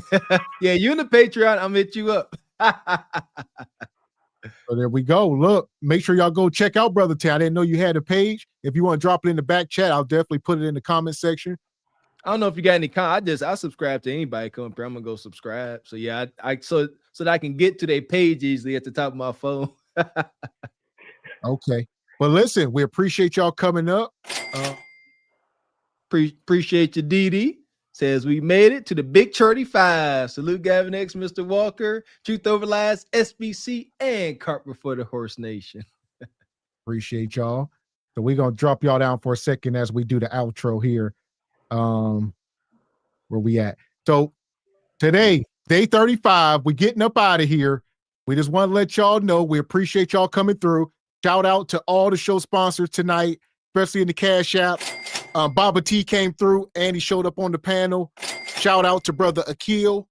yeah, you in the Patreon. I'm gonna hit you up. So there we go. Look, make sure y'all go check out Brother T. I didn't know you had a page. If you want to drop it in the back chat, I'll definitely put it in the comment section. I don't know if you got any I subscribe to anybody coming through. I'm gonna go subscribe. So yeah, so that I can get to their page easily at the top of my phone. Okay. But listen, we appreciate y'all coming up. Appreciate you, DD. Says we made it to the Big 35. Salute Gavin X, Mr. Walker, Truth Over Lies, SBC, and Carper for the Horse Nation. Appreciate y'all. So we're gonna drop y'all down for a second as we do the outro here. Where we at? So today, day 35, we getting up out of here. We just want to let y'all know we appreciate y'all coming through. Shout out to all the show sponsors tonight, especially in the Cash App. Baba T came through and he showed up on the panel. Shout out to Brother Akil.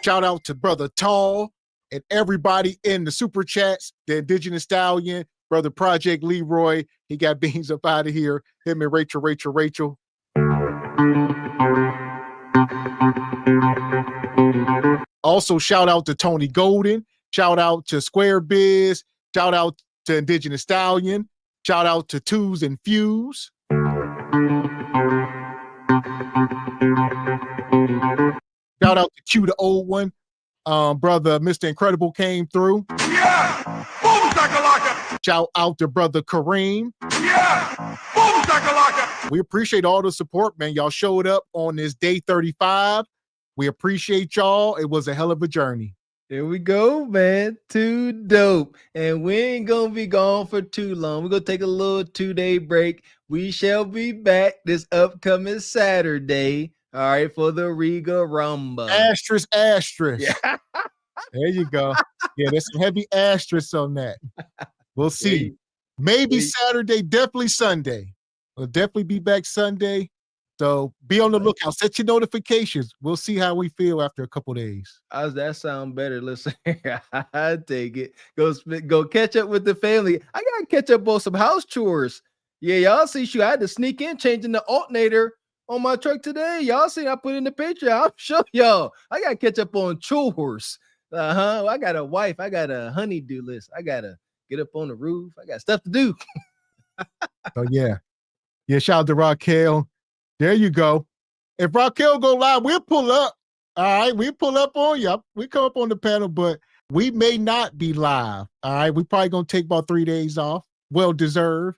Shout out to Brother Tall and everybody in the super chats. The Indigenous Stallion, Brother Project Leroy. He got beans up out of here. Him and Rachel. Also, shout out to Tony Golden. Shout out to Square Biz. Shout out to Indigenous Stallion. Shout out to Twos and Fuse. Shout out to Q, the old one. Brother Mr. Incredible came through. Yeah! Boom, shakalaka! Shout out to Brother Kareem. Yeah! Boom, shakalaka! We appreciate all the support, man. Y'all showed up on this day 35. We appreciate y'all. It was a hell of a journey. There we go, man. Too dope. And we ain't gonna be gone for too long. We're gonna take a little 2-day break. We shall be back this upcoming Saturday. All right, for the Riga Rumba. Asterisk. Yeah. There you go. Yeah, there's some heavy asterisks on that. We'll see. Maybe Saturday, definitely Sunday. We'll definitely be back Sunday. So be on the lookout. Set your notifications. We'll see how we feel after a couple days. That sound better. Listen, I take it. Go catch up with the family. I gotta catch up on some house chores. Yeah, y'all see, I had to sneak in changing the alternator on my truck today. Y'all see, I put in the picture. I'll show y'all. I gotta catch up on chores. I got a wife. I got a honey-do list. I gotta get up on the roof. I got stuff to do. Oh yeah. Shout out to Raquel. There you go. If Raquel go live, we'll pull up. All right, we'll pull up on you. We come up on the panel, but we may not be live. All right, we probably gonna take about 3 days off, well deserved,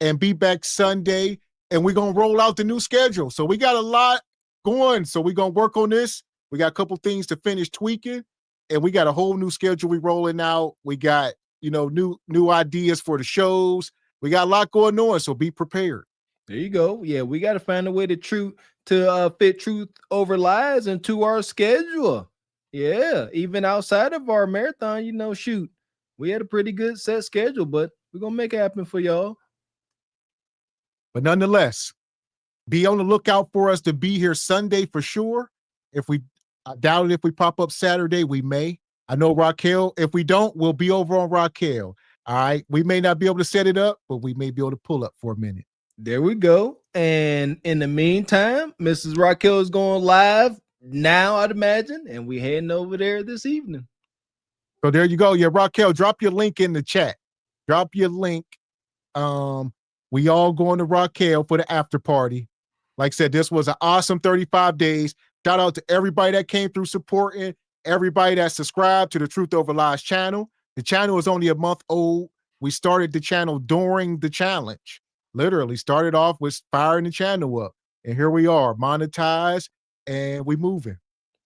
and be back Sunday. And we're gonna roll out the new schedule. So we got a lot going. So we're gonna work on this. We got a couple things to finish tweaking, and we got a whole new schedule we rolling out. We got new ideas for the shows. We got a lot going on. So be prepared. There you go. Yeah, we got to find a way to fit Truth Over Lies into our schedule. Yeah, even outside of our marathon, shoot, we had a pretty good set schedule, but we're gonna make it happen for y'all. But nonetheless, be on the lookout for us to be here Sunday for sure. I doubt it if we pop up Saturday, we may. I know Raquel. If we don't, we'll be over on Raquel. All right. We may not be able to set it up, but we may be able to pull up for a minute. There we go. And in the meantime, Mrs. Raquel is going live now, I'd imagine, and we heading over there this evening. So there you go. Yeah, Raquel, drop your link in the chat. Drop your link. We all going to Raquel for the after party. Like I said, this was an awesome 35 days. Shout out to everybody that came through supporting, everybody that subscribed to the Truth Over Lies channel. The channel is only a month old. We started the channel during the challenge. Literally started off with firing the channel up. And here we are, monetized, and we moving.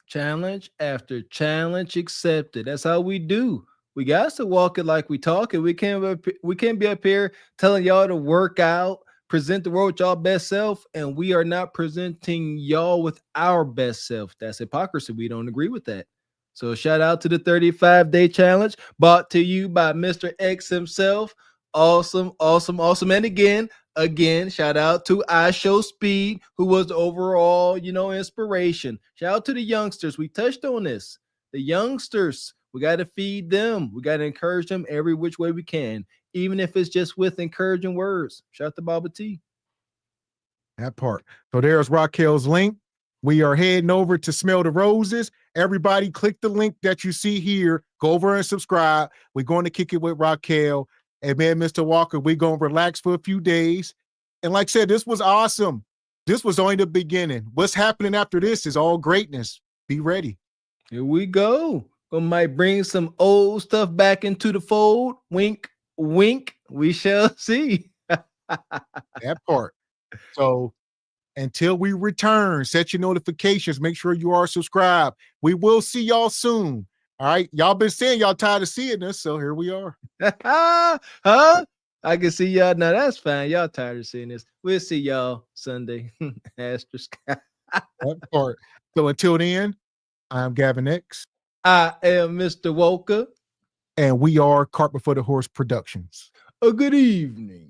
Challenge after challenge accepted. That's how we do. We got to walk it like we talk it. We can't be up here telling y'all to work out, present the world with y'all best self, and we are not presenting y'all with our best self. That's hypocrisy. We don't agree with that. So shout out to the 35-day challenge brought to you by Mr. X himself. Awesome, awesome, awesome. And again, shout out to I Show Speed, who was the overall, inspiration. Shout out to the youngsters. We touched on this. The youngsters, we got to feed them. We got to encourage them every which way we can, even if it's just with encouraging words. Shout out to Baba T. That part. So there's Raquel's link. We are heading over to Smell the Roses. Everybody click the link that you see here. Go over and subscribe. We're going to kick it with Raquel. And man, Mr. Walker, we're going to relax for a few days. And like I said, this was awesome. This was only the beginning. What's happening after this is all greatness. Be ready. Here we go. We might bring some old stuff back into the fold. Wink, wink. We shall see. That part. So until we return, set your notifications. Make sure you are subscribed. We will see y'all soon. All right. Y'all been saying y'all tired of seeing us, so here we are. Huh? I can see y'all now. That's fine. Y'all tired of seeing this. We'll see y'all Sunday. Asterisk. That part. So until then, I'm Gavin X. I am Mr. Walker. And we are Cart Before the Horse Productions. A good evening.